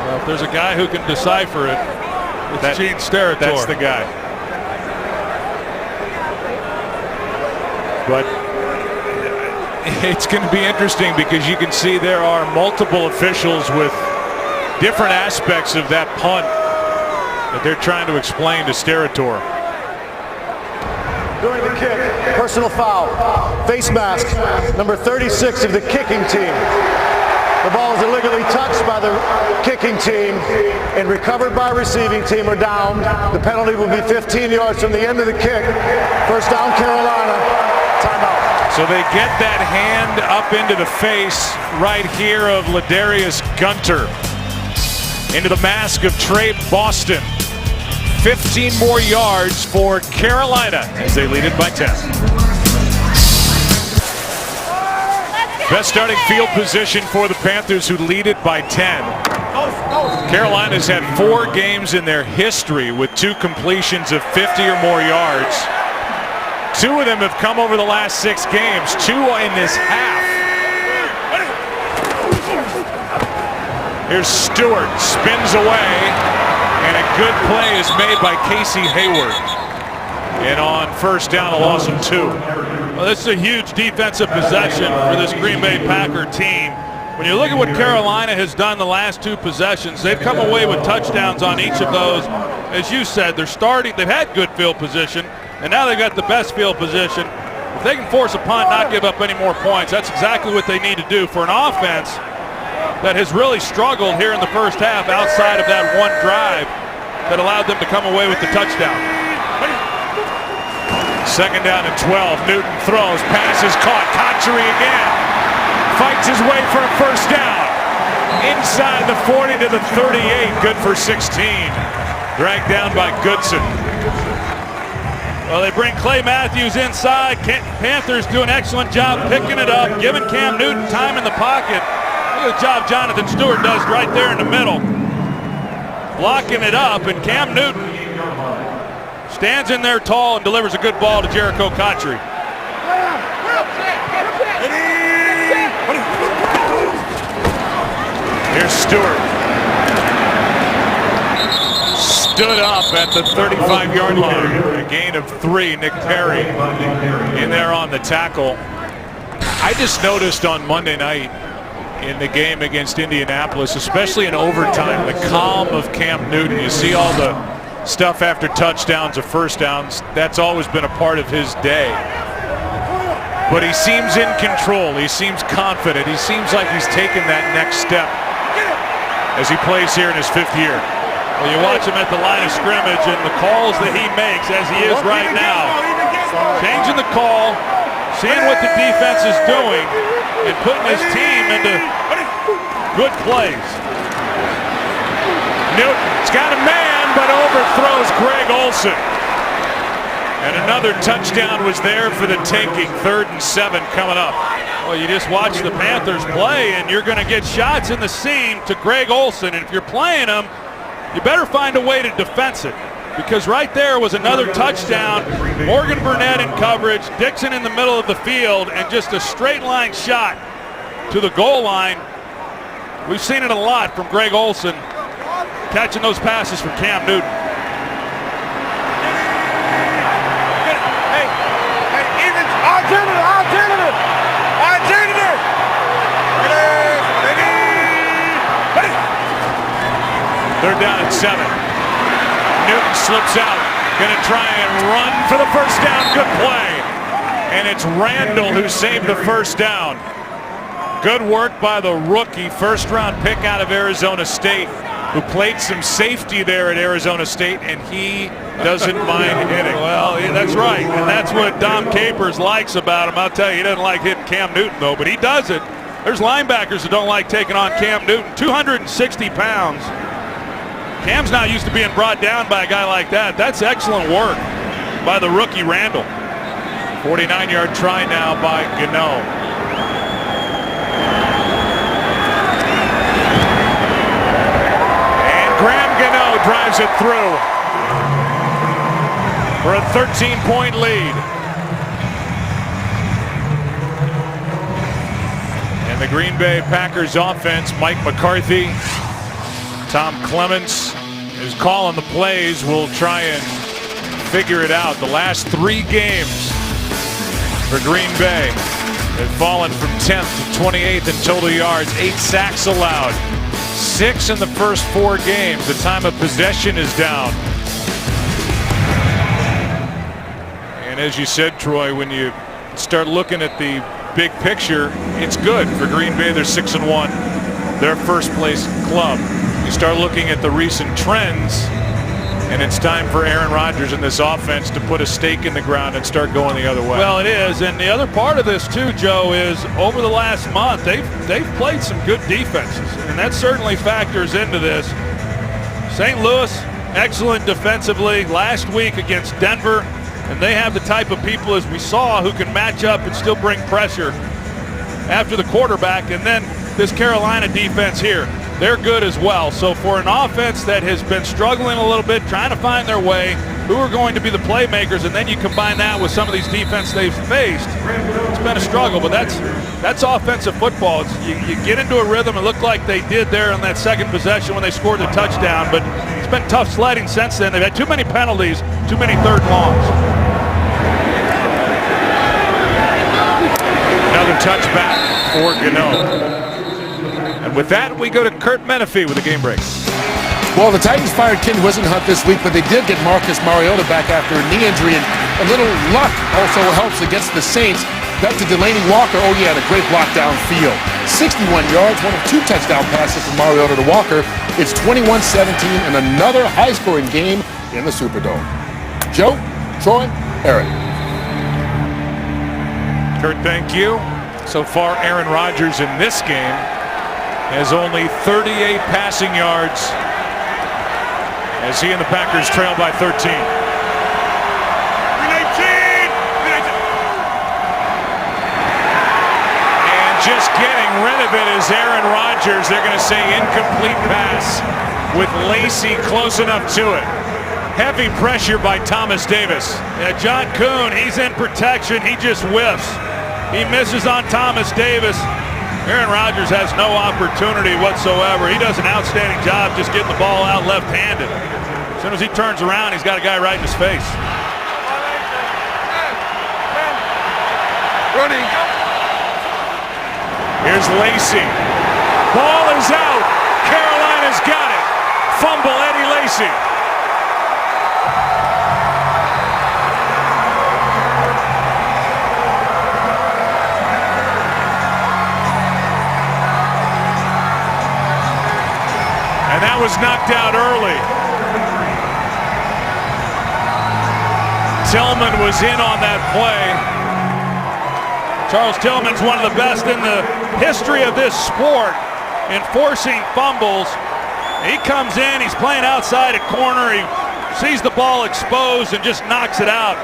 Well, if there's a guy who can decipher it, it's Gene Steratore. That's the guy. But it's going to be interesting because you can see there are multiple officials with different aspects of that punt that they're trying to explain to Steratore. During the kick, personal foul, face mask, number 36 of the kicking team. The ball is illegally touched by the kicking team and recovered by receiving team or down. The penalty will be 15 yards from the end of the kick. First down, Carolina. Timeout. So they get that hand up into the face right here of Ladarius Gunter. Into the mask of Trey Boston. 15 more yards for Carolina as they lead it by 10. Best starting field position for the Panthers, who lead it by 10. Carolina's had 4 games in their history with 2 completions of 50 or more yards. 2 of them have come over the last 6 games, 2 in this half. Here's Stewart, spins away, and a good play is made by Casey Hayward. And on first down, a loss of 2. Well, this is a huge defensive possession for this Green Bay Packer team. When you look at what Carolina has done the last 2 possessions, they've come away with touchdowns on each of those. As you said, they've had good field position, and now they've got the best field position. If they can force a punt, not give up any more points, that's exactly what they need to do for an offense that has really struggled here in the first half outside of that one drive that allowed them to come away with the touchdown. Second down and 12. Newton throws. Pass is caught. Kotchery again. Fights his way for a first down. Inside the 40 to the 38. Good for 16. Dragged down by Goodson. Well, they bring Clay Matthews inside. Panthers do an excellent job picking it up, giving Cam Newton time in the pocket. Look at the job Jonathan Stewart does right there in the middle. Blocking it up, and Cam Newton stands in there tall and delivers a good ball to Jericho Cotchery. Here's Stewart. Stood up at the 35-yard line. A gain of 3. Nick Perry in there on the tackle. I just noticed on Monday night in the game against Indianapolis, especially in overtime, the calm of Cam Newton. You see all the stuff after touchdowns or first downs. That's always been a part of his day. But he seems in control. He seems confident. He seems like he's taken that next step as he plays here in his 5th year. Well, you watch him at the line of scrimmage and the calls that he makes, as he is right now, changing the call, seeing what the defense is doing, and putting his team into good plays. Newton's got a man, but overthrows Greg Olsen. And another touchdown was there for the taking. 3rd and 7 coming up. Well, you just watch the Panthers play, and you're going to get shots in the seam to Greg Olsen. And if you're playing him, you better find a way to defense it. Because right there was another touchdown. Morgan Burnett in coverage, Dixon in the middle of the field, and just a straight line shot to the goal line. We've seen it a lot from Greg Olsen, catching those passes from Cam Newton. They're down at 7. Newton slips out. Going to try and run for the first down. Good play. And it's Randall who saved the first down. Good work by the rookie, first-round pick out of Arizona State, who played some safety there at Arizona State, and he doesn't mind hitting. Well, that's right, and that's what Dom Capers likes about him. I'll tell you, he doesn't like hitting Cam Newton, though, but he does it. There's linebackers that don't like taking on Cam Newton. 260 pounds. Cam's not used to being brought down by a guy like that. That's excellent work by the rookie Randall. 49-yard try now by Gano. And Graham Gano drives it through for a 13-point lead. And the Green Bay Packers offense, Mike McCarthy, Tom Clements is calling the plays. We'll try and figure it out. The last 3 games for Green Bay have fallen from 10th to 28th in total yards. 8 sacks allowed. 6 in the first 4 games. The time of possession is down. And as you said, Troy, when you start looking at the big picture, it's good for Green Bay. They're 6-1. Their first place club. You start looking at the recent trends, and it's time for Aaron Rodgers and this offense to put a stake in the ground and start going the other way. Well, it is, and the other part of this too, Joe, is over the last month they've played some good defenses, and that certainly factors into this. St. Louis, excellent defensively last week against Denver, and they have the type of people, as we saw, who can match up and still bring pressure after the quarterback. And then this Carolina defense here, they're good as well. So for an offense that has been struggling a little bit, trying to find their way, who are going to be the playmakers, and then you combine that with some of these defenses they've faced, it's been a struggle. But that's offensive football. You get into a rhythm. It looked like they did there on that second possession when they scored the touchdown, but it's been tough sledding since then. They've had too many penalties, too many third longs. Another touchback for Gano. And with that, we go to Kurt Menefee with a game break. Well, the Titans fired Ken Wisenhunt this week, but they did get Marcus Mariota back after a knee injury, and a little luck also helps against the Saints. Back to Delaney Walker. Oh, yeah, a great block downfield. 61 yards, one of 2 touchdown passes from Mariota to Walker. It's 21-17 and another high-scoring game in the Superdome. Joe, Troy, Eric. Kurt, thank you. So far, Aaron Rodgers in this game has only 38 passing yards as he and the Packers trail by 13. And just getting rid of it is Aaron Rodgers. They're going to say incomplete pass with Lacy close enough to it. Heavy pressure by Thomas Davis. Yeah, John Kuhn, he's in protection. He just whiffs. He misses on Thomas Davis. Aaron Rodgers has no opportunity whatsoever. He does an outstanding job just getting the ball out left-handed. As soon as he turns around, he's got a guy right in his face. Running. Here's Lacy. Ball is out. Carolina's got it. Fumble, Eddie Lacy. And that was knocked out early. Tillman was in on that play. Charles Tillman's one of the best in the history of this sport in forcing fumbles. He comes in, he's playing outside at corner, he sees the ball exposed and just knocks it out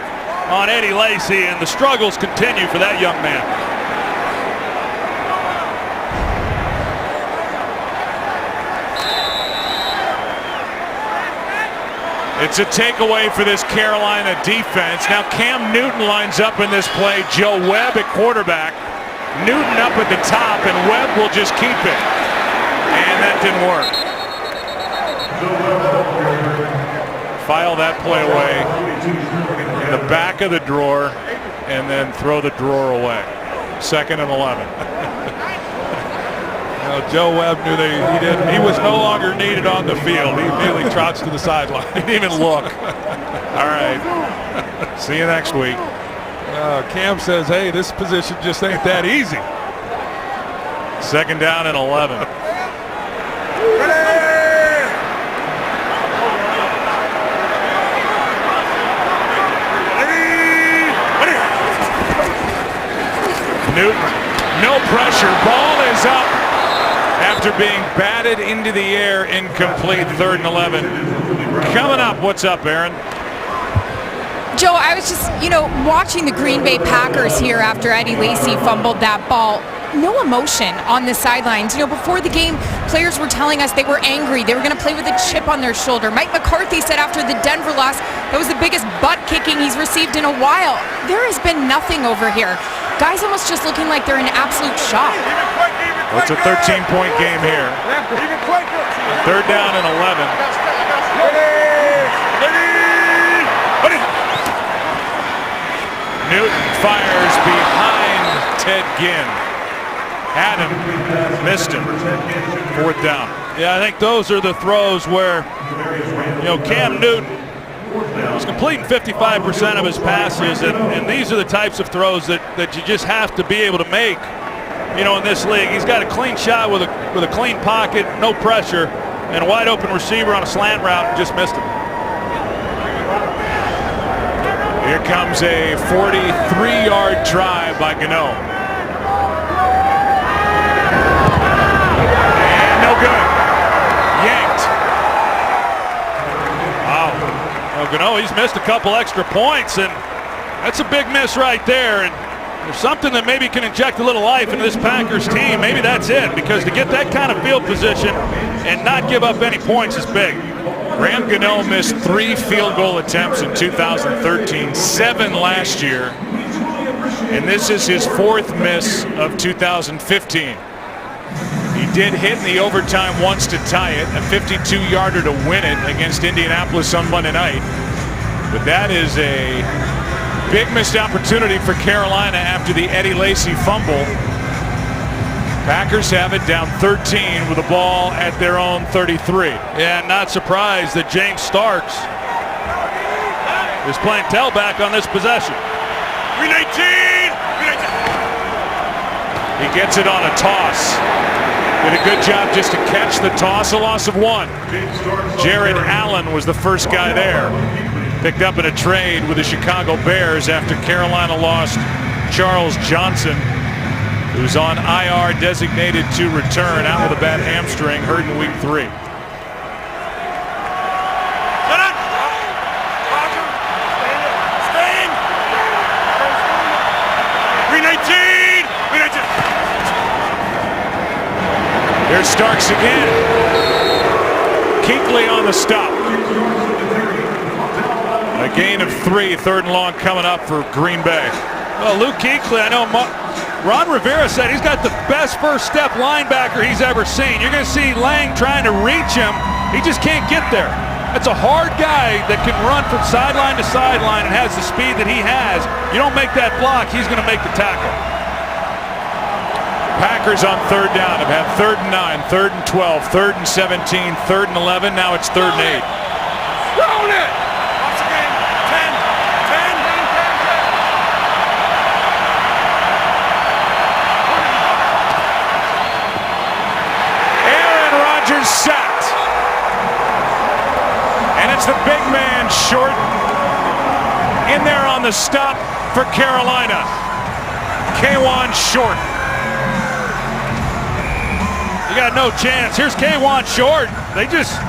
on Eddie Lacy, and the struggles continue for that young man. It's a takeaway for this Carolina defense. Now Cam Newton lines up in this play. Joe Webb at quarterback. Newton up at the top, and Webb will just keep it. And that didn't work. File that play away in the back of the drawer, and then throw the drawer away. 2nd and 11. Joe Webb knew that he was no longer needed on the field. He immediately trots to the sideline. He didn't even look. All right. See you next week. Cam says, hey, this position just ain't that easy. 2nd down and 11. Newton, no pressure. Ball is up. After being batted into the air, incomplete. 3rd and 11. Coming up, what's up, Aaron? Joe, I was just, watching the Green Bay Packers here after Eddie Lacy fumbled that ball. No emotion on the sidelines. Before the game, players were telling us they were angry. They were going to play with a chip on their shoulder. Mike McCarthy said after the Denver loss, that was the biggest butt kicking he's received in a while. There has been nothing over here. Guys almost just looking like they're in absolute shock. Well, it's a 13-point game here. 3rd down and 11. Newton fires behind Ted Ginn. Had him, missed him. 4th down. Yeah, I think those are the throws where, Cam Newton was completing 55% of his passes, and these are the types of throws that you just have to be able to make, in this league. He's got a clean shot with a clean pocket, no pressure, and a wide open receiver on a slant route and just missed him. Here comes a 43-yard drive by Gano. And no good. Yanked. Wow. Gano, he's missed a couple extra points, and that's a big miss right there. And there's something that maybe can inject a little life into this Packers team. Maybe that's it, because to get that kind of field position and not give up any points is big. Graham Gano missed 3 field goal attempts in 2013, 7 last year, and this is his 4th miss of 2015. He did hit in the overtime once to tie it, a 52-yarder to win it against Indianapolis on Monday night. But that is a big missed opportunity for Carolina after the Eddie Lacy fumble. Packers have it down 13 with the ball at their own 33. Yeah, not surprised that James Starks is playing tailback on this possession. 319! He gets it on a toss. Did a good job just to catch the toss, a loss of 1. Jared Allen was the first guy there. Picked up in a trade with the Chicago Bears after Carolina lost Charles Johnson who's on IR, designated to return, out with a bad hamstring, hurt in week 3. Here's Starks again. Kuechly on the stop. A gain of 3, 3rd and long coming up for Green Bay. Well, Luke Kuechly, I know Ron Rivera said he's got the best first step linebacker he's ever seen. You're going to see Lang trying to reach him. He just can't get there. That's a hard guy that can run from sideline to sideline and has the speed that he has. You don't make that block, he's going to make the tackle. Packers on 3rd down have had 3rd and 9, 3rd and 12, 3rd and 17, 3rd and 11. Now it's 3rd and 8. Thrown it! Once again, 10. Aaron Rodgers sacked. And it's the big man Short in there on the stop for Carolina. K'Wan Short. You got no chance. Here's K'Wan Short. They just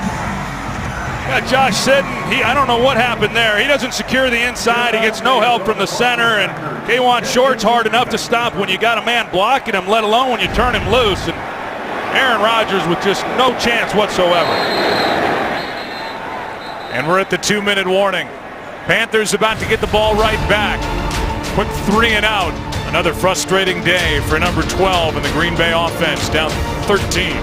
got Josh Sitton. I don't know what happened there. He doesn't secure the inside. He gets no help from the center. And K'Wan Short's hard enough to stop when you got a man blocking him, let alone when you turn him loose. And Aaron Rodgers with just no chance whatsoever. And we're at the 2-minute warning. Panthers about to get the ball right back. Quick 3 and out. Another frustrating day for number 12 in the Green Bay offense, down 13.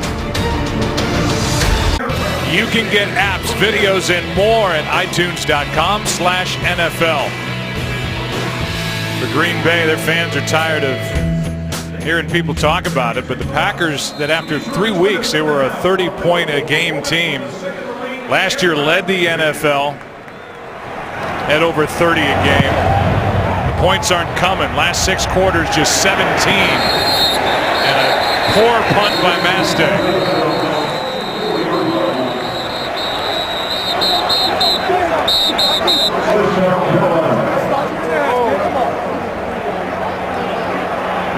You can get apps, videos, and more at itunes.com/NFL. For Green Bay, their fans are tired of hearing people talk about it, but the Packers, that after 3 weeks, they were a 30-point-a-game team. Last year led the NFL at over 30 a game. Points aren't coming. Last 6 quarters, just 17. And a poor punt by Mastay.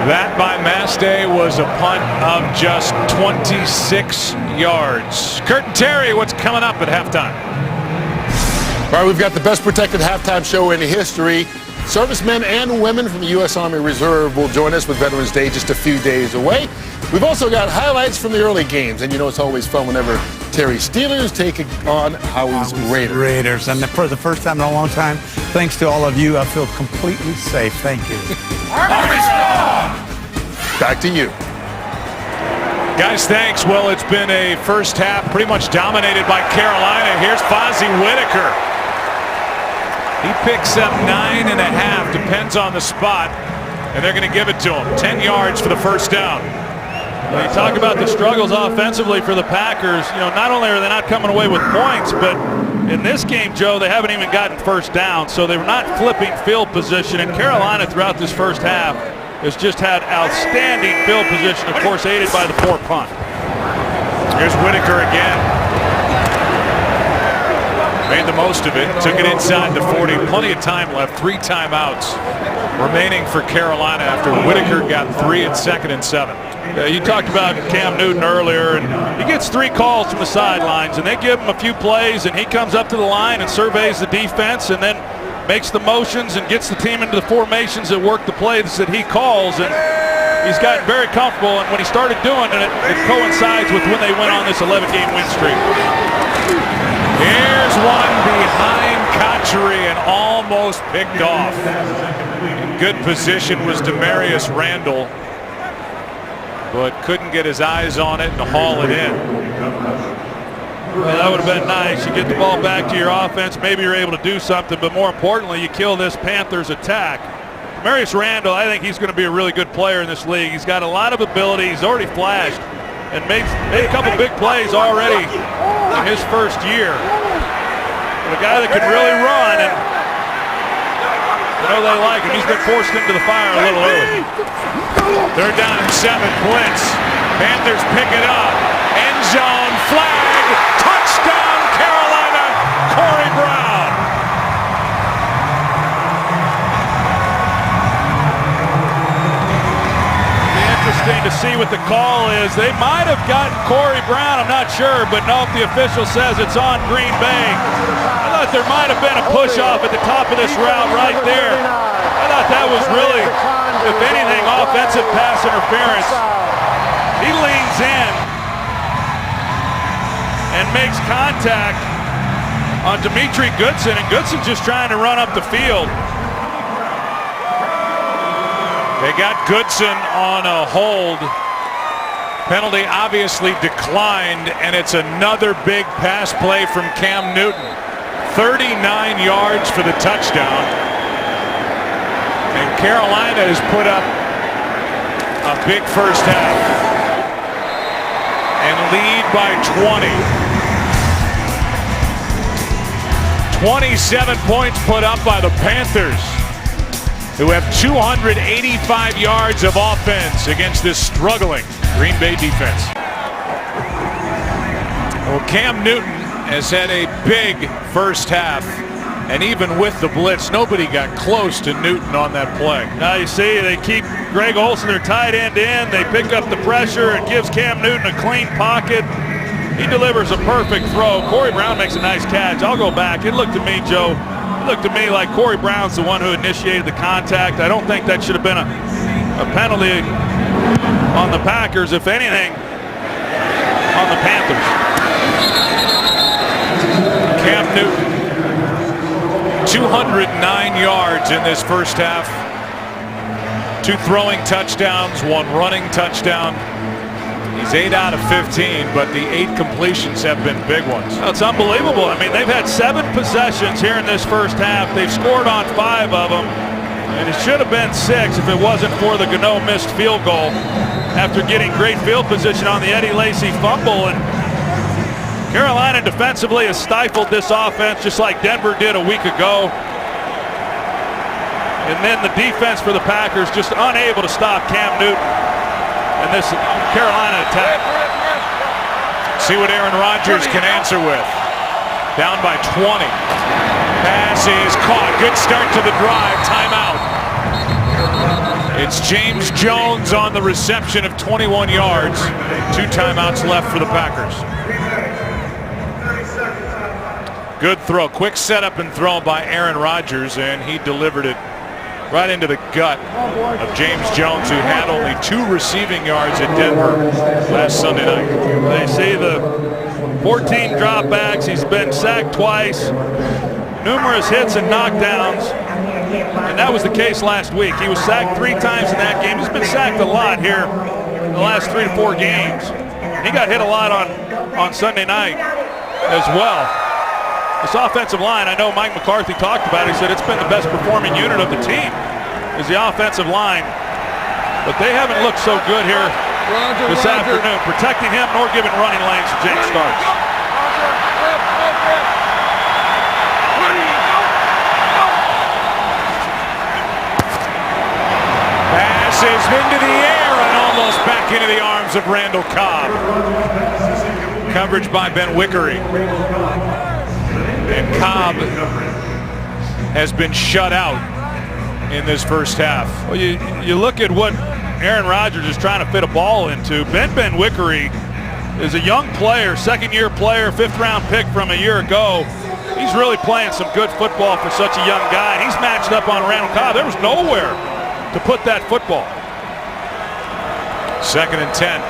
That by Mastay was a punt of just 26 yards. Kurt and Terry, what's coming up at halftime? All right, we've got the best protected halftime show in history. Servicemen and women from the U.S. Army Reserve will join us with Veterans Day just a few days away. We've also got highlights from the early games, and you know it's always fun whenever Terry Steelers take on Howie's Raiders. And for the first time in a long time, thanks to all of you, I feel completely safe. Thank you. Back to you. Guys, thanks. Well, it's been a first half pretty much dominated by Carolina. Here's Fozzie Whitaker. He picks up 9.5, depends on the spot, and they're going to give it to him. 10 yards for the first down. When you talk about the struggles offensively for the Packers, you know, not only are they not coming away with points, but in this game, Joe, they haven't even gotten first down, so they're not flipping field position. And Carolina throughout this first half has just had outstanding field position, of course, aided by the poor punt. Here's Whitaker again. Made the most of it, took it inside the 40. Plenty of time left, 3 timeouts remaining for Carolina after Whitaker got 3 at 2nd and 7. You talked about Cam Newton earlier, and he gets 3 calls from the sidelines, and they give him a few plays, and he comes up to the line and surveys the defense and then makes the motions and gets the team into the formations that work the plays that he calls. And he's gotten very comfortable, and when he started doing it, it coincides with when they went on this 11-game win streak. Here's one behind Cotchery and almost picked off. In good position was Demarius Randall, but couldn't get his eyes on it and haul it in. Well, that would have been nice. You get the ball back to your offense, maybe you're able to do something, but more importantly, you kill this Panthers attack. Demarius Randall, I think he's going to be a really good player in this league. He's got a lot of ability. He's already flashed and made a couple big plays already in his first year. But a guy that can really run, and you know they like him. He's been forced into the fire a little early. 3rd down and 7, blitz. Panthers pick it up. End zone flag. Touchdown Carolina. Corey Brown. The end the call is. They might have gotten Corey Brown, I'm not sure, but no, the official says it's on Green Bay. I thought there might have been a push-off at the top of this route right there. I thought that was really, if anything, offensive pass interference. He leans in and makes contact on Dimitri Goodson, and Goodson's just trying to run up the field. They got Goodson on a hold. Penalty obviously declined, and it's another big pass play from Cam Newton. 39 yards for the touchdown. And Carolina has put up a big first half and lead by 20. 27 points put up by the Panthers, who have 285 yards of offense against this struggling Green Bay defense. Well, Cam Newton has had a big first half, and even with the blitz, nobody got close to Newton on that play. Now you see they keep Greg Olsen, their tight end, in. They pick up the pressure. It gives Cam Newton a clean pocket. He delivers a perfect throw. Corey Brown makes a nice catch. I'll go back. It looked to me, Joe, it looked to me like Corey Brown's the one who initiated the contact. I don't think that should have been a penalty on the Packers, if anything, on the Panthers. Cam Newton, 209 yards in this first half. 2 throwing touchdowns, 1 running touchdown. He's 8 out of 15, but the 8 completions have been big ones. It's unbelievable. I mean, they've had 7 possessions here in this first half. They've scored on 5 of them, and it should have been 6 if it wasn't for the Gano missed field goal after getting great field position on the Eddie Lacy fumble. And Carolina defensively has stifled this offense just like Denver did a week ago. And then the defense for the Packers just unable to stop Cam Newton and this Carolina attack. See what Aaron Rodgers can answer with. Down by 20. Pass is caught. Good start to the drive. Timeout. It's James Jones on the reception of 21 yards. 2 timeouts left for the Packers. Good throw. Quick setup and throw by Aaron Rodgers, and he delivered it right into the gut of James Jones, who had only 2 receiving yards at Denver last Sunday night. They see the 14 dropbacks. He's been sacked twice, numerous hits and knockdowns, and that was the case last week. He was sacked 3 times in that game. He's been sacked a lot here in the last 3 to 4 games. He got hit a lot on Sunday night as well. This offensive line, I know Mike McCarthy talked about it. He said it's been the best performing unit of the team is the offensive line. But they haven't looked so good here this afternoon, protecting him nor giving running lanes to Jake Starks. Pass is into the air and almost back into the arms of Randall Cobb. Coverage by Ben Wickery. And Cobb has been shut out in this first half. Well, you look at what Aaron Rodgers is trying to fit a ball into. Ben Wickery is a young player, 2nd-year player, 5th-round pick from a year ago. He's really playing some good football for such a young guy. He's matched up on Randall Cobb. There was nowhere to put that football. 2nd and 10.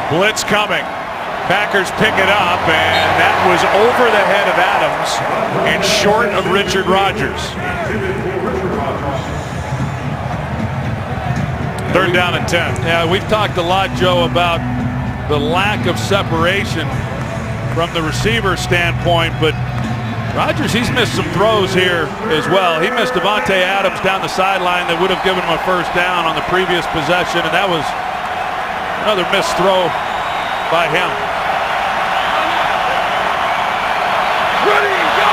Blitz coming. Packers pick it up, and that was over the head of Adams and short of Richard Rodgers. 3rd down and 10. Yeah, we've talked a lot, Joe, about the lack of separation from the receiver standpoint, but Rodgers, he's missed some throws here as well. He missed Devontae Adams down the sideline that would have given him a first down on the previous possession, and that was another missed throw by him. Ready, go!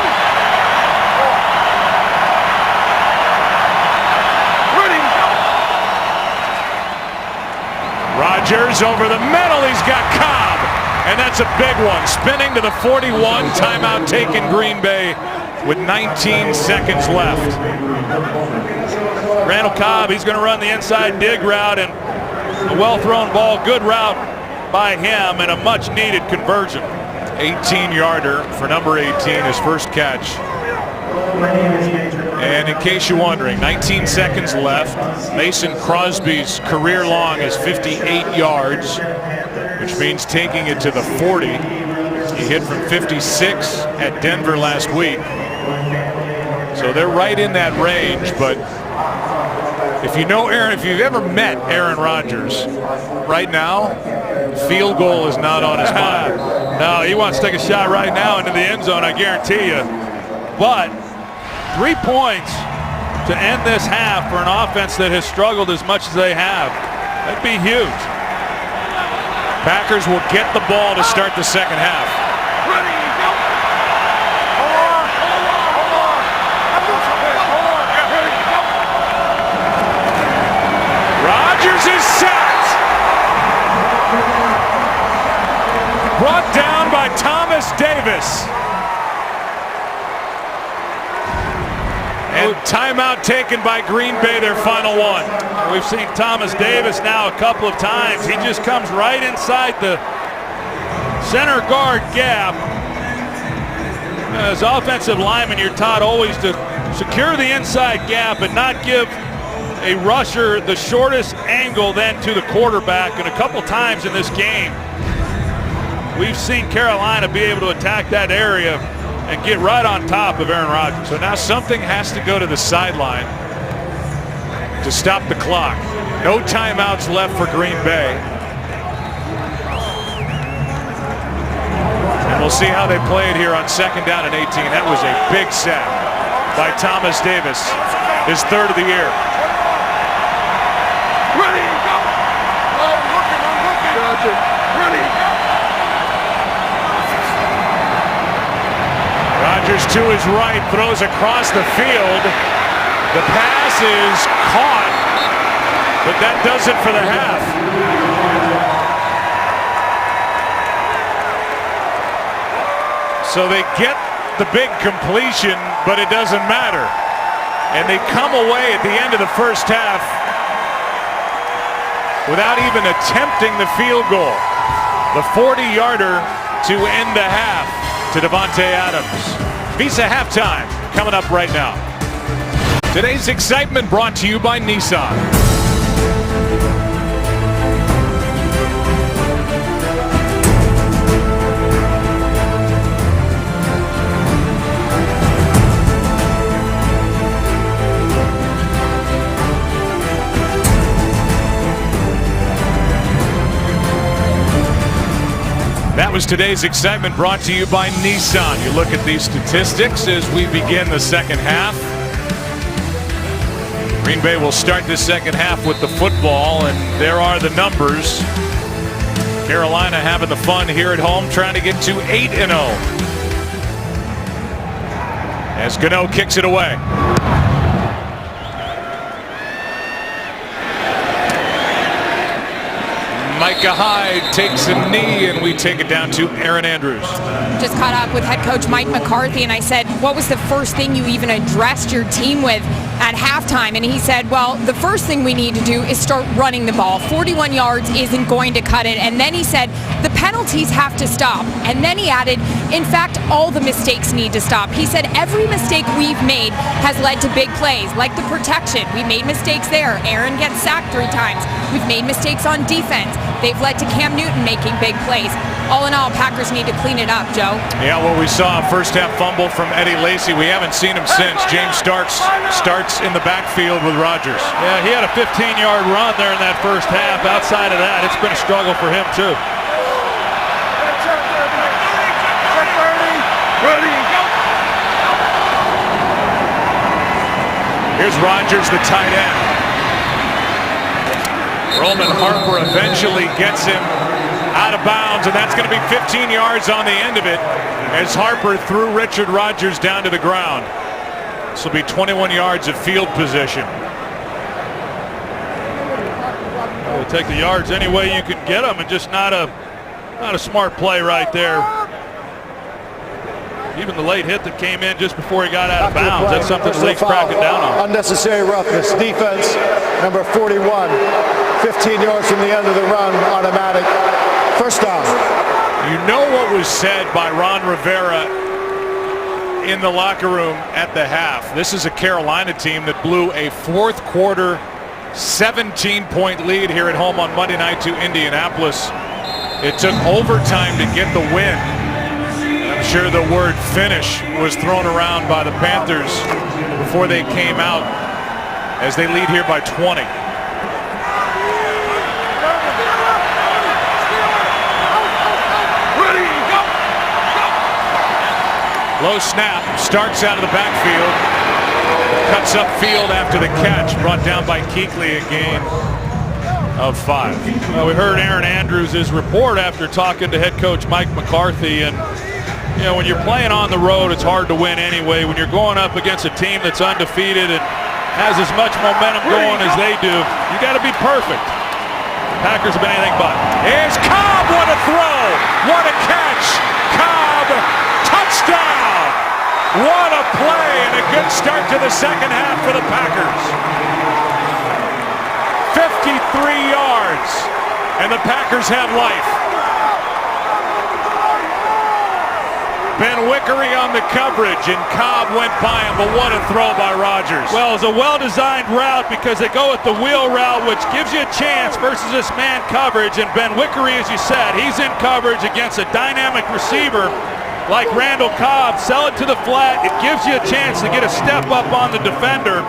Ready, go! Rodgers over the middle. He's got Cobb. And that's a big one. Spinning to the 41. Timeout taken, Green Bay, with 19 seconds left. Randall Cobb, he's going to run the inside dig route, and a well-thrown ball, good route by him, and a much-needed conversion. 18-yarder for number 18, his first catch. And in case you're wondering, 19 seconds left. Mason Crosby's career long is 58 yards, which means taking it to the 40. He hit from 56 at Denver last week. So they're right in that range, but if you know Aaron, if you've ever met Aaron Rodgers, right now, field goal is not on his mind. No, he wants to take a shot right now into the end zone, I guarantee you. But 3 points to end this half for an offense that has struggled as much as they have. That'd be huge. Packers will get the ball to start the second half. Ready, go! Hold on! Ready, go! Rodgers is sacked. Brought down by Thomas Davis. And timeout taken by Green Bay, their final one. We've seen Thomas Davis now a couple of times. He just comes right inside the center guard gap. As offensive lineman, you're taught always to secure the inside gap and not give a rusher the shortest angle then to the quarterback. And a couple times in this game, we've seen Carolina be able to attack that area and get right on top of Aaron Rodgers. So now something has to go to the sideline to stop the clock. No timeouts left for Green Bay. And we'll see how they play it here on second down and 18. That was a big sack by Thomas Davis, his third of the year. Ready, go! Oh, I'm looking. Ready, go! Rodgers to his right, throws across the field. The pass is caught, but that does it for the half. So they get the big completion, but it doesn't matter. And they come away at the end of the first half without even attempting the field goal. The 40-yarder to end the half to Davante Adams. Visa halftime coming up right now. Today's excitement brought to you by Nissan. That was today's excitement brought to you by Nissan. You look at these statistics as we begin the second half. Green Bay will start this second half with the football, and there are the numbers. Carolina having the fun here at home, trying to get to 8-0. As Gano kicks it away. Micah Hyde takes a knee, and we take it down to Aaron Andrews. Just caught up with head coach Mike McCarthy, and I said, what was the first thing you even addressed your team with at halftime? And he said, well, the first thing we need to do is start running the ball. 41 yards isn't going to cut it. And then he said, the penalties have to stop. And then he added, in fact, all the mistakes need to stop. He said, every mistake we've made has led to big plays, like the protection. We made mistakes there. Aaron gets sacked 3 times. We've made mistakes on defense. They've led to Cam Newton making big plays. All in all, Packers need to clean it up, Joe. Yeah, well, we saw a first half fumble from Eddie Lacy. We haven't seen him since. James Starks starts in the backfield with Rodgers. Yeah, he had a 15-yard run there in that first half. Outside of that, it's been a struggle for him, too. Ready, go! Here's Rodgers, the tight end. Roman Harper eventually gets him out of bounds, and that's going to be 15 yards on the end of it as Harper threw Richard Rodgers down to the ground. This will be 21 yards of field position. We'll take the yards any way you can get them, and just not a Not a smart play right there. Even the late hit that came in just before he got out of bounds, that's something the league's cracking down on. Unnecessary roughness. Defense, number 41. 15 yards from the end of the run, automatic. First down. You know what was said by Ron Rivera in the locker room at the half. This is a Carolina team that blew a fourth quarter 17-point lead here at home on Monday night to Indianapolis. It took overtime to get the win. I'm sure the word finish was thrown around by the Panthers before they came out as they lead here by 20. Low snap, starts out of the backfield, cuts upfield after the catch, brought down by Kuechly, a gain of 5. Well, we heard Aaron Andrews' report after talking to head coach Mike McCarthy, and you know, when you're playing on the road, it's hard to win anyway. When you're going up against a team that's undefeated and has as much momentum going as they do, you got to be perfect. Packers have been anything but. Here's Cobb, what a throw, what a catch, Cobb, touchdown! What a play and a good start to the second half for the Packers. 53 yards, and the Packers have life. Ben Wickery on the coverage, and Cobb went by him, but what a throw by Rodgers. Well, it's a well-designed route because they go with the wheel route, which gives you a chance versus this man coverage, and Ben Wickery, as you said, he's in coverage against a dynamic receiver like Randall Cobb. Sell it to the flat. It gives you a chance to get a step up on the defender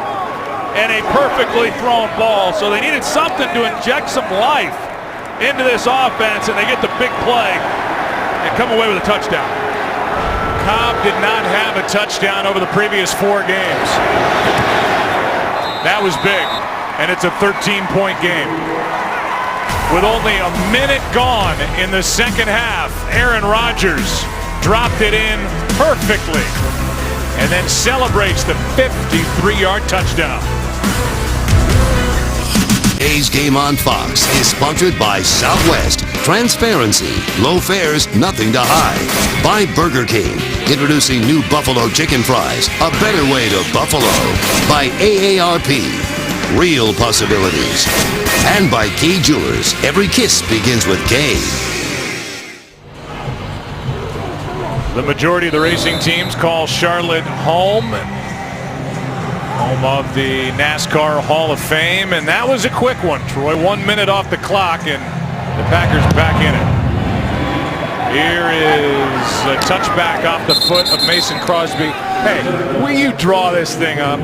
and a perfectly thrown ball. So they needed something to inject some life into this offense, and they get the big play and come away with a touchdown. Cobb did not have a touchdown over the previous 4 games. That was big, and it's a 13-point game. With only a minute gone in the second half, Aaron Rodgers dropped it in perfectly and then celebrates the 53-yard touchdown. A's Game on Fox is sponsored by Southwest. Transparency, low fares, nothing to hide. By Burger King, introducing new Buffalo chicken fries, a better way to Buffalo. By AARP, real possibilities. And by Key Jewelers, every kiss begins with K. The majority of the racing teams call Charlotte home of the NASCAR Hall of Fame, and that was a quick one, Troy. 1 minute off the clock, and the Packers back in it. Here is a touchback off the foot of Mason Crosby. Hey, will you draw this thing up?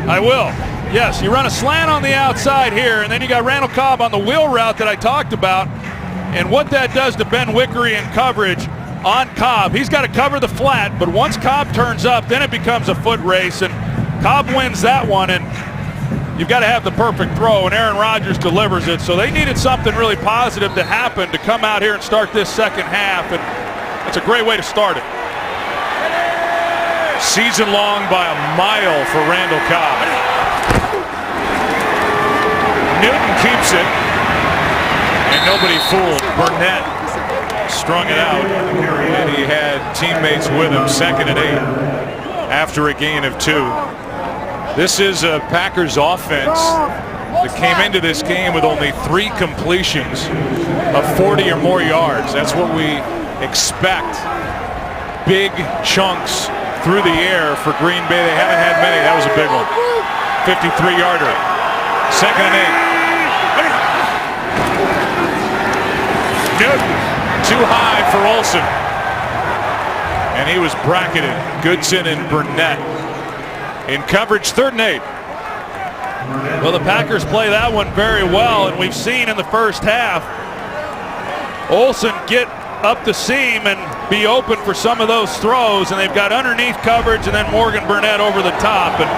I will. Yes, you run a slant on the outside here, and then you got Randall Cobb on the wheel route that I talked about, and what that does to Ben Wickery in coverage on Cobb. He's got to cover the flat, but once Cobb turns up, then it becomes a foot race, and Cobb wins that one, and you've got to have the perfect throw, and Aaron Rodgers delivers it. So they needed something really positive to happen to come out here and start this second half, and that's a great way to start it. Season long by a mile for Randall Cobb. Newton keeps it, and nobody fooled. Burnett strung it out, and he had teammates with him. 2nd and 8 after a gain of 2. This is a Packers offense that came into this game with only 3 completions of 40 or more yards. That's what we expect. Big chunks through the air for Green Bay. They haven't had many. That was a big one. 53-yarder. 2nd and 8. Newton too high for Olsen. And he was bracketed. Goodson and Burnett in coverage. 3rd and 8. Well, the Packers play that one very well, and we've seen in the first half Olsen get up the seam and be open for some of those throws, and they've got underneath coverage and then Morgan Burnett over the top, and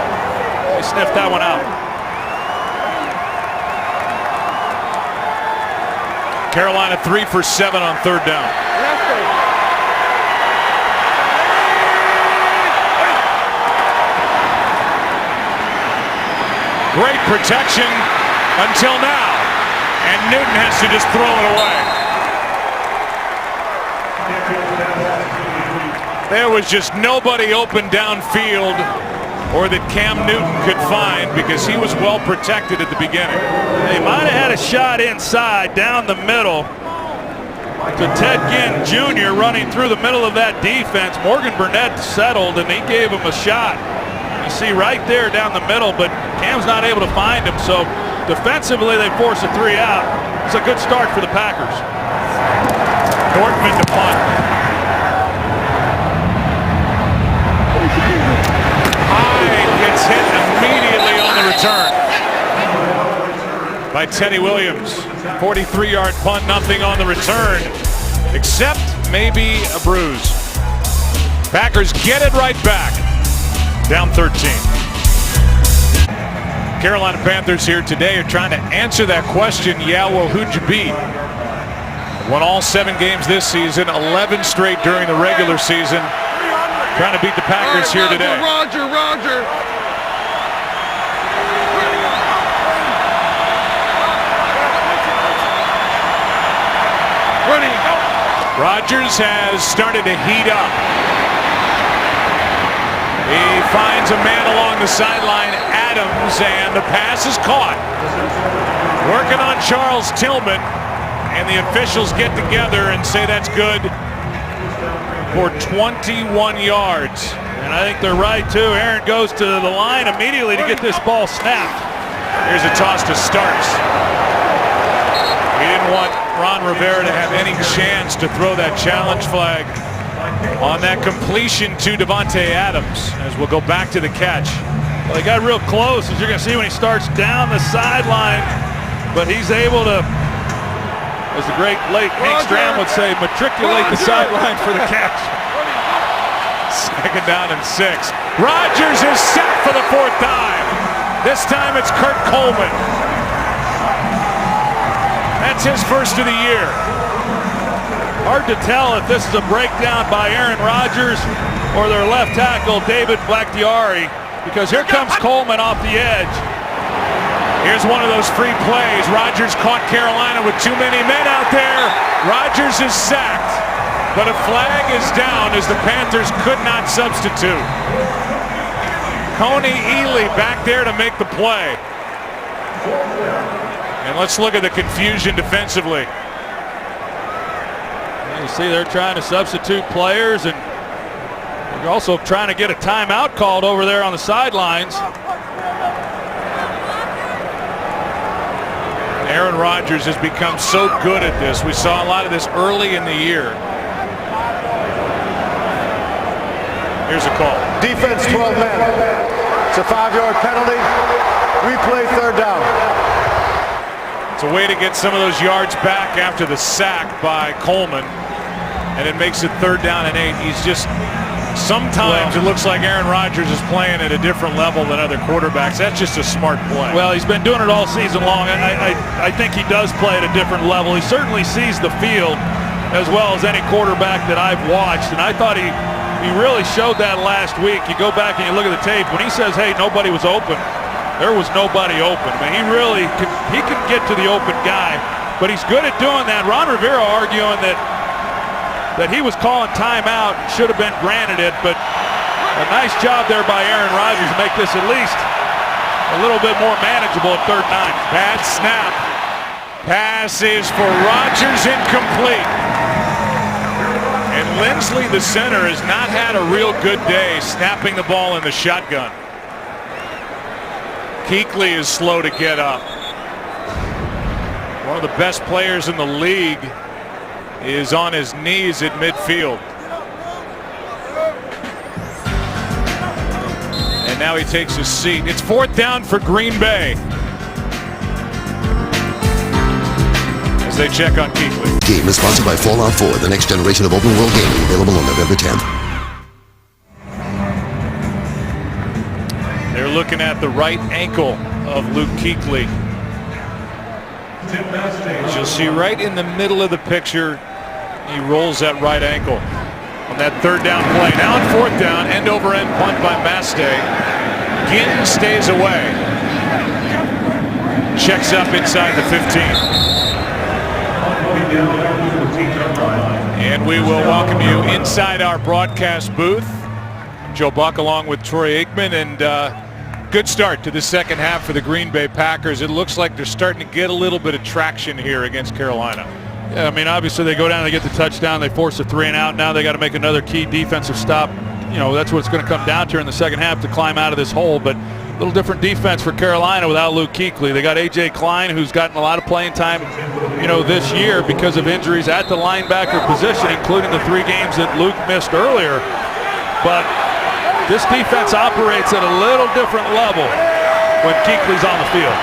they sniffed that one out. Carolina 3 for 7 on 3rd down. Great protection until now, and Newton has to just throw it away. There was just nobody open downfield or that Cam Newton could find because he was well protected at the beginning. They might have had a shot inside down the middle to Ted Ginn Jr. running through the middle of that defense. Morgan Burnett settled and he gave him a shot. You see right there down the middle, but Cam's not able to find him. So defensively they force a 3 out. It's a good start for the Packers. Nortman to punt. Gets hit immediately on the return by Teddy Williams. 43-yard punt, nothing on the return, except maybe a bruise. Packers get it right back, down 13. Carolina Panthers here today are trying to answer that question. Yeah, well, who'd you beat? Won all 7 games this season, 11 straight during the regular season. Trying to beat the Packers here today. Roger. Rodgers has started to heat up. He finds a man along the sideline, Adams, and the pass is caught. Working on Charles Tillman, and the officials get together and say that's good for 21 yards. And I think they're right too. Aaron goes to the line immediately to get this ball snapped. Here's a toss to Starks. He didn't want Ron Rivera to have any chance to throw that challenge flag on that completion to Davante Adams, as we'll go back to the catch. Well, they got real close, as you're going to see when he starts down the sideline, but he's able to, as the great late Hank Stram would say, matriculate the sideline for the catch. 2nd down and 6. Rodgers is set for the 4th time. This time it's Kurt Coleman. That's his first of the year. Hard to tell if this is a breakdown by Aaron Rodgers or their left tackle, David Bakhtiari, because here comes Coleman off the edge. Here's one of those free plays. Rodgers caught Carolina with too many men out there. Rodgers is sacked, but a flag is down as the Panthers could not substitute. Coney Ely back there to make the play. And let's look at the confusion defensively. You see they're trying to substitute players, and they're also trying to get a timeout called over there on the sidelines. Aaron Rodgers has become so good at this. We saw a lot of this early in the year. Here's a call. Defense 12 men. It's a 5-yard penalty. Replay 3rd down. It's a way to get some of those yards back after the sack by Coleman. And it makes it 3rd down and 8. He's just, sometimes it looks like Aaron Rodgers is playing at a different level than other quarterbacks. That's just a smart play. Well, he's been doing it all season long. I think he does play at a different level. He certainly sees the field as well as any quarterback that I've watched. And I thought he really showed that last week. You go back and you look at the tape. When he says, hey, nobody was open, there was nobody open. I mean, he can get to the open guy, but he's good at doing that. Ron Rivera arguing that he was calling timeout, should have been granted it, but a nice job there by Aaron Rodgers to make this at least a little bit more manageable at 3rd and 9. Bad snap. Pass is for Rodgers, incomplete. And Lindsley, the center, has not had a real good day snapping the ball in the shotgun. Kuechly is slow to get up. One of the best players in the league is on his knees at midfield. And now he takes his seat. It's 4th down for Green Bay as they check on Kuechly. Game is sponsored by Fallout 4, the next generation of open world gaming, available on November 10th. They're looking at the right ankle of Luke Kuechly. As you'll see right in the middle of the picture, he rolls that right ankle on that 3rd down play. Now on 4th down, end over end punt by Mastay. Ginn stays away. Checks up inside the 15. And we will welcome you inside our broadcast booth. Joe Buck along with Troy Aikman, and good start to the second half for the Green Bay Packers. It looks like they're starting to get a little bit of traction here against Carolina. Yeah, I mean, obviously they go down, they get the touchdown, they force a 3 and out. Now they got to make another key defensive stop. You know, that's what it's going to come down to in the second half to climb out of this hole. But a little different defense for Carolina without Luke Kuechly. They got A.J. Klein, who's gotten a lot of playing time, you know, this year because of injuries at the linebacker position, including the 3 games that Luke missed earlier. But this defense operates at a little different level when Kuechly's on the field.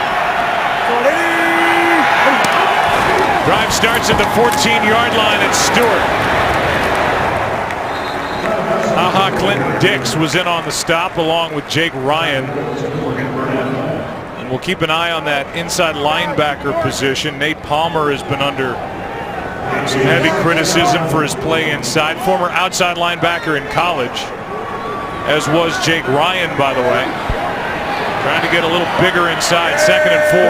Drive starts at the 14-yard line at Stewart. Clinton Dix was in on the stop along with Jake Ryan. And we'll keep an eye on that inside linebacker position. Nate Palmer has been under some heavy criticism for his play inside. Former outside linebacker in college, as was Jake Ryan, by the way. Trying to get a little bigger inside, 2nd and 4.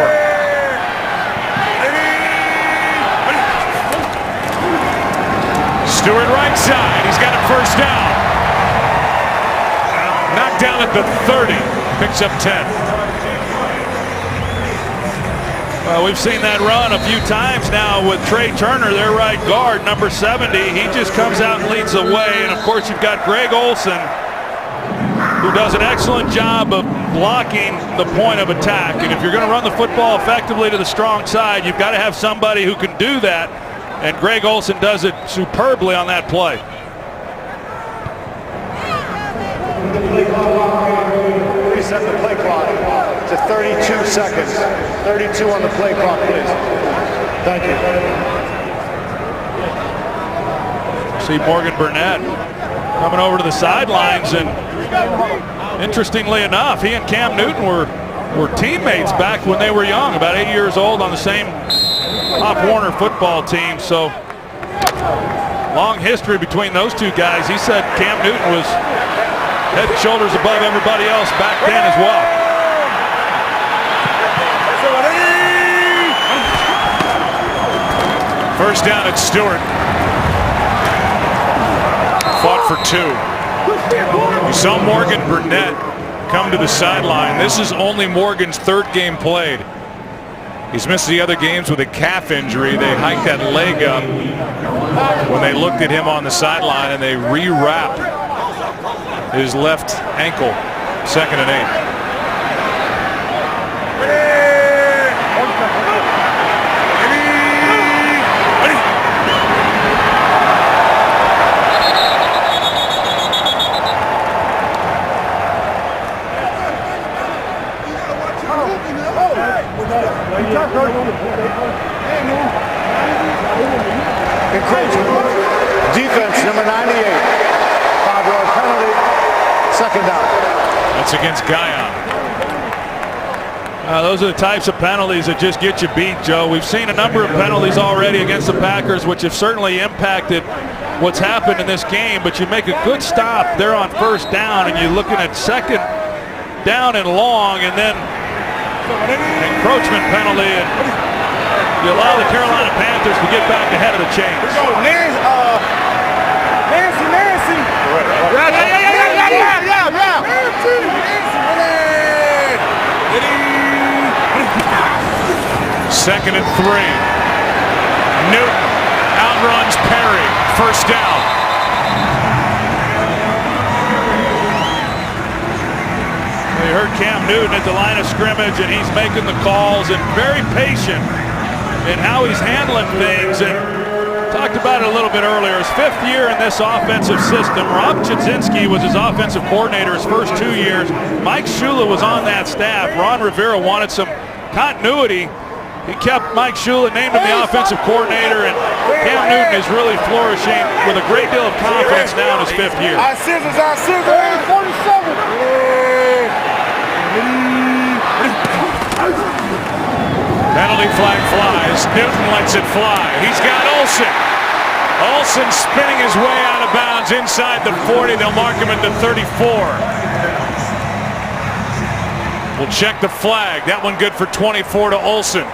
Stewart right side, he's got a first down. Knocked down at the 30, picks up 10. Well, we've seen that run a few times now with Trey Turner, their right guard, number 70. He just comes out and leads the way. And, of course, you've got Greg Olsen, who does an excellent job of blocking the point of attack. And if you're going to run the football effectively to the strong side, you've got to have somebody who can do that. And Greg Olsen does it superbly on that play. Reset the play clock to 32 seconds. 32 on the play clock, please. Thank you. See Morgan Burnett coming over to the sidelines, and interestingly enough, he and Cam Newton were teammates back when they were young, about 8 years old, on the same Pop Warner football team. So long history between those two guys. He said Cam Newton was head and shoulders above everybody else back then as well. First down at Stewart. Fought for 2. We saw Morgan Burnett come to the sideline. This is only Morgan's 3rd game played. He's missed the other games with a calf injury. They hiked that leg up when they looked at him on the sideline, and they rewrapped his left ankle. 2nd and 8. Encroachment. Defense, number 98. 5-yard penalty. 2nd down. That's against Guyon. Those are the types of penalties that just get you beat, Joe. We've seen a number of penalties already against the Packers, which have certainly impacted what's happened in this game. But you make a good stop there on 1st down, and you're looking at 2nd down and long, and then encroachment penalty, and you allow the Carolina Panthers to get back ahead of the chains. Nancy. Second and 3. Newton outruns Perry. First down. You heard Cam Newton at the line of scrimmage, and he's making the calls and very patient in how he's handling things. And talked about it a little bit earlier. His 5th year in this offensive system. Rob Chudzinski was his offensive coordinator his first 2 years. Mike Shula was on that staff. Ron Rivera wanted some continuity. He kept Mike Shula, named him the offensive coordinator, and Cam Newton is really flourishing with a great deal of confidence now in his 5th year. Our scissors, 47. Penalty flag flies. Newton lets it fly. He's got Olsen. Olsen spinning his way out of bounds inside the 40. They'll mark him at the 34. We'll check the flag. That one good for 24 to Olsen.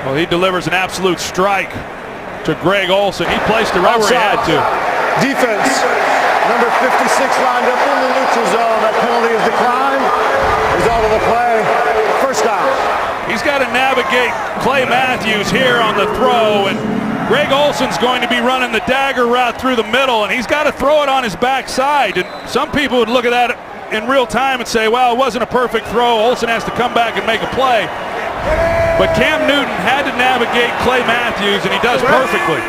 Well, he delivers an absolute strike to Greg Olson. He placed it right where he had to. Defense, number 56 lined up in the neutral zone. That penalty is declined. Result of the play, first down. He's got to navigate Clay Matthews here on the throw, and Greg Olson's going to be running the dagger route through the middle, and he's got to throw it on his backside. And some people would look at that in real time and say, well, it wasn't a perfect throw. Olson has to come back and make a play. But Cam Newton had to navigate Clay Matthews, and he does perfectly.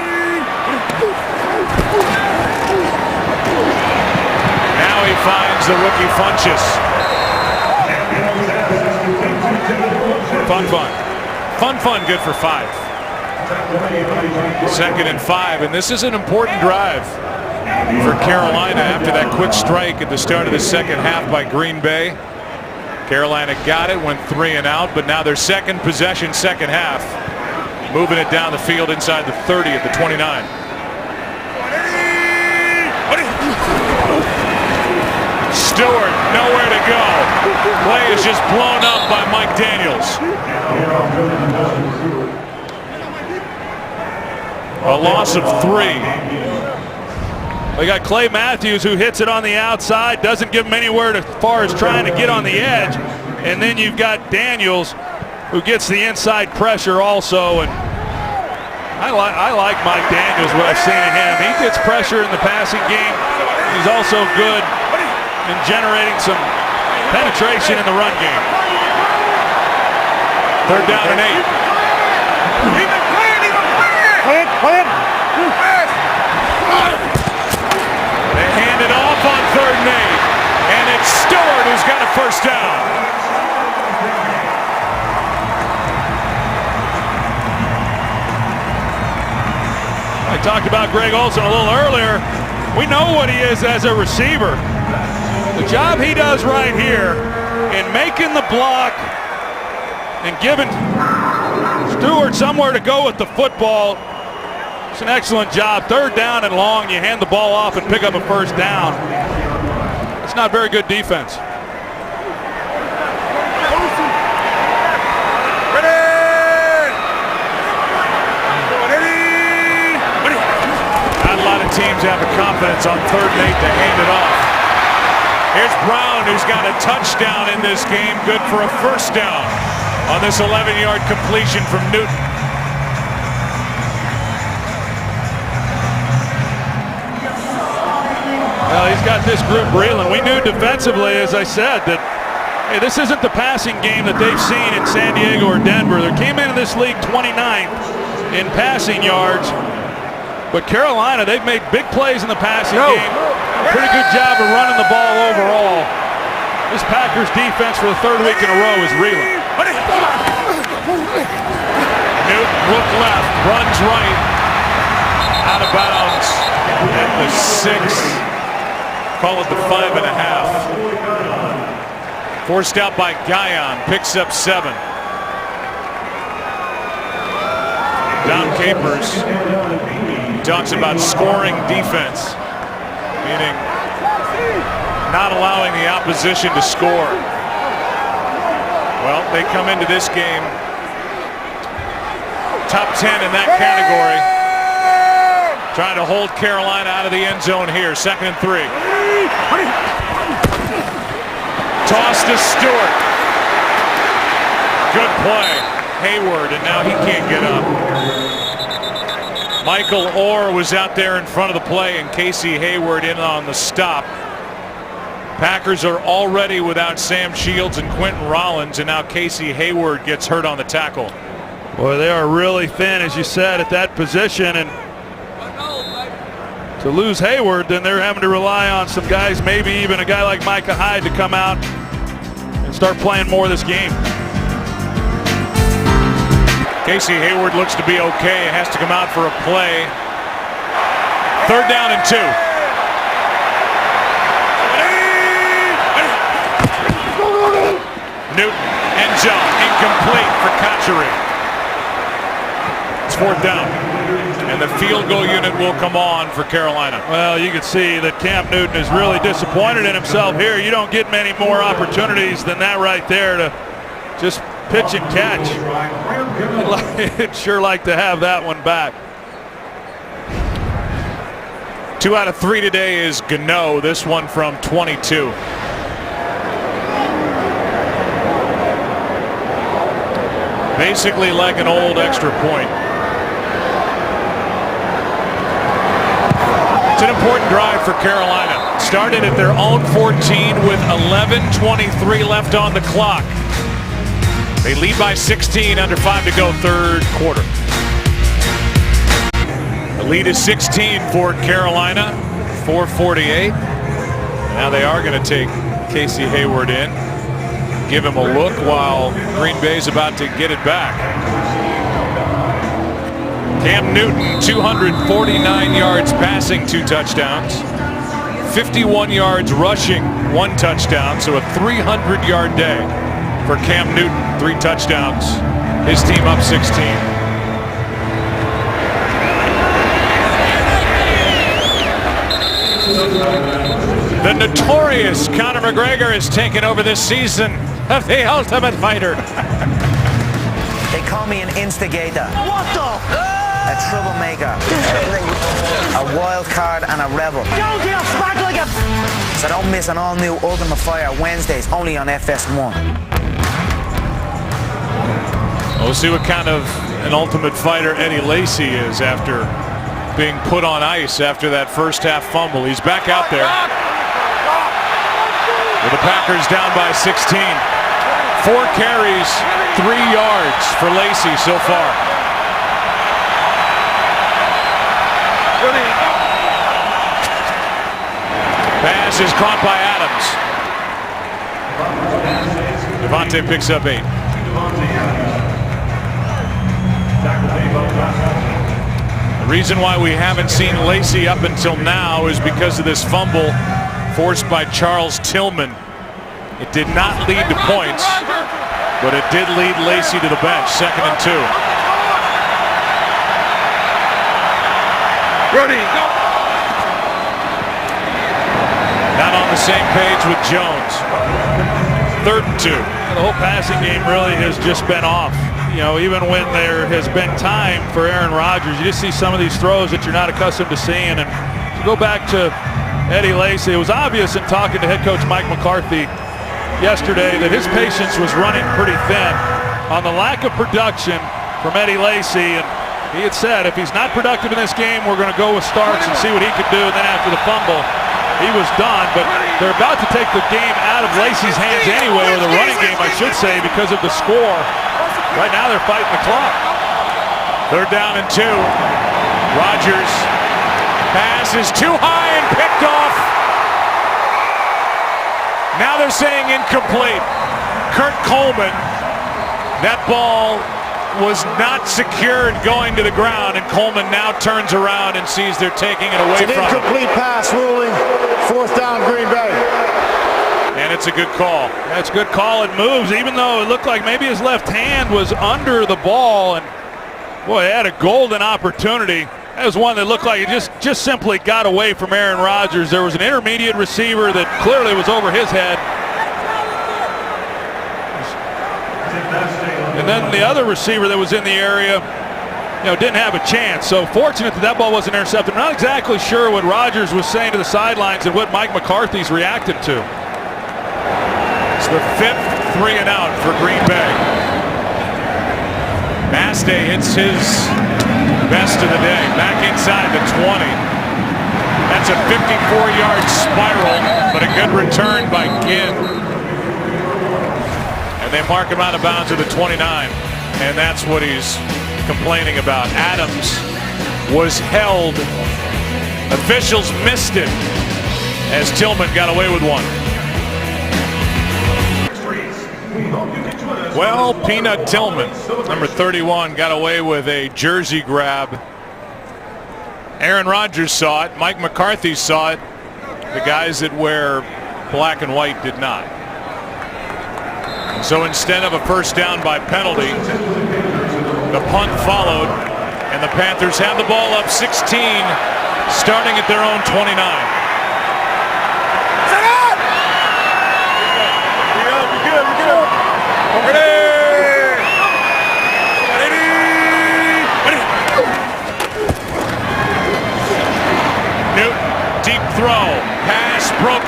Now he finds the rookie Funchess. Fun, good for 5. 2nd and 5, and this is an important drive for Carolina after that quick strike at the start of the second half by Green Bay. Carolina got it, went 3 and out, but now their second possession, second half, moving it down the field inside the 30 at the 29. Stewart, nowhere to go. Play is just blown up by Mike Daniels. A loss of 3. We got Clay Matthews who hits it on the outside, doesn't give him anywhere as far as trying to get on the edge. And then you've got Daniels who gets the inside pressure also. And I like Mike Daniels, what I've seen of him. He gets pressure in the passing game. He's also good in generating some penetration in the run game. 3rd down and 8. They hand it off on 3rd and 8, and it's Stewart who's got a first down. I talked about Greg Olson a little earlier. We know what he is as a receiver. The job he does right here in making the block and giving Stewart somewhere to go with the football. It's an excellent job. 3rd down and long, you hand the ball off and pick up a first down. It's not very good defense. Not a lot of teams have the confidence on 3rd and 8 to hand it off. Here's Brown, who's got a touchdown in this game, good for a first down on this 11-yard completion from Newton. Well, he's got this group reeling. We knew defensively, as I said, that hey, this isn't the passing game that they've seen in San Diego or Denver. They came into this league 29th in passing yards. But Carolina, they've made big plays in the passing game. A pretty good job of running the ball overall. This Packers defense for the 3rd week in a row is reeling. Newton look left, runs right, out of bounds at the 6. Call it the 5.5. Forced out by Guyon, picks up 7. Dom Capers talks about scoring defense, meaning not allowing the opposition to score. Well, they come into this game top 10 in that category. Trying to hold Carolina out of the end zone here. 2nd and 3. Toss to Stewart. Good play. Hayward, and now he can't get up. Michael Orr was out there in front of the play, and Casey Hayward in on the stop. Packers are already without Sam Shields and Quentin Rollins, and now Casey Hayward gets hurt on the tackle. Boy, they are really thin, as you said, at that position. And to lose Hayward, then they're having to rely on some guys, maybe even a guy like Micah Hyde, to come out and start playing more of this game. Casey Hayward looks to be okay. Has to come out for a play. 3rd down and 2. Newton, end zone, incomplete for Cotchery. It's 4th down, and the field goal unit will come on for Carolina. Well, you can see that Cam Newton is really disappointed in himself here. You don't get many more opportunities than that right there to just pitch and catch. I'd sure like to have that one back. 2 out of 3 today is Gano. This one from 22. Basically like an old extra point. It's an important drive for Carolina. Started at their own 14 with 11:23 left on the clock. They lead by 16, under 5 to go, third quarter. The lead is 16 for Carolina, 4:48. Now they are going to take Casey Hayward in. Give him a look while Green Bay's about to get it back. Cam Newton, 249 yards passing, 2 touchdowns. 51 yards rushing, 1 touchdown. So a 300-yard day for Cam Newton, 3 touchdowns. His team up 16. The notorious Conor McGregor has taken over this season of The Ultimate Fighter. They call me an instigator. What the? A troublemaker. A wild card and a rebel. So don't miss an all-new Ultimate Fighter Wednesdays, only on FS1. We'll see what kind of an Ultimate Fighter Eddie Lacy is after being put on ice after that first half fumble. He's back out there. With the Packers down by 16. 4 carries, 3 yards for Lacy so far. Pass is caught by Adams. Devontae picks up 8. The reason why we haven't seen Lacy up until now is because of this fumble forced by Charles Tillman. It did not lead to points, but it did lead Lacy to the bench. 2nd and 2. Ready. Not on the same page with Jones. 3rd and 2. The whole passing game really has just been off. You know, even when there has been time for Aaron Rodgers, you just see some of these throws that you're not accustomed to seeing. And to go back to Eddie Lacy, it was obvious in talking to head coach Mike McCarthy yesterday that his patience was running pretty thin on the lack of production from Eddie Lacy. And he had said if he's not productive in this game, we're going to go with Starks and see what he could do. And then after the fumble, he was done. But they're about to take the game out of Lacy's hands anyway, or the running game, I should say, because of the score. Right now they're fighting the clock. 3rd down and 2. Rodgers. Pass is too high and picked off. Now they're saying incomplete. Kurt Coleman. That ball was not secured going to the ground, and Coleman now turns around and sees they're taking it away from him. It's an incomplete pass ruling. 4th down, Green Bay. And it's a good call. That's a good call. It moves, even though it looked like maybe his left hand was under the ball. And boy, he had a golden opportunity. That was one that looked like it just simply got away from Aaron Rodgers. There was an intermediate receiver that clearly was over his head. And then the other receiver that was in the area, didn't have a chance. So fortunate that ball wasn't intercepted. I'm not exactly sure what Rodgers was saying to the sidelines and what Mike McCarthy's reacted to. It's the 5th 3 and out for Green Bay. Maste hits his best of the day. Back inside the 20. That's a 54-yard spiral, but a good return by Ginn. And they mark him out of bounds at the 29. And that's what he's complaining about. Adams was held. Officials missed it as Tillman got away with one. Well, Peanut Tillman, number 31, got away with a jersey grab. Aaron Rodgers saw it. Mike McCarthy saw it. The guys that wear black and white did not. So instead of a first down by penalty, the punt followed, and the Panthers have the ball up 16, starting at their own 29. Ready.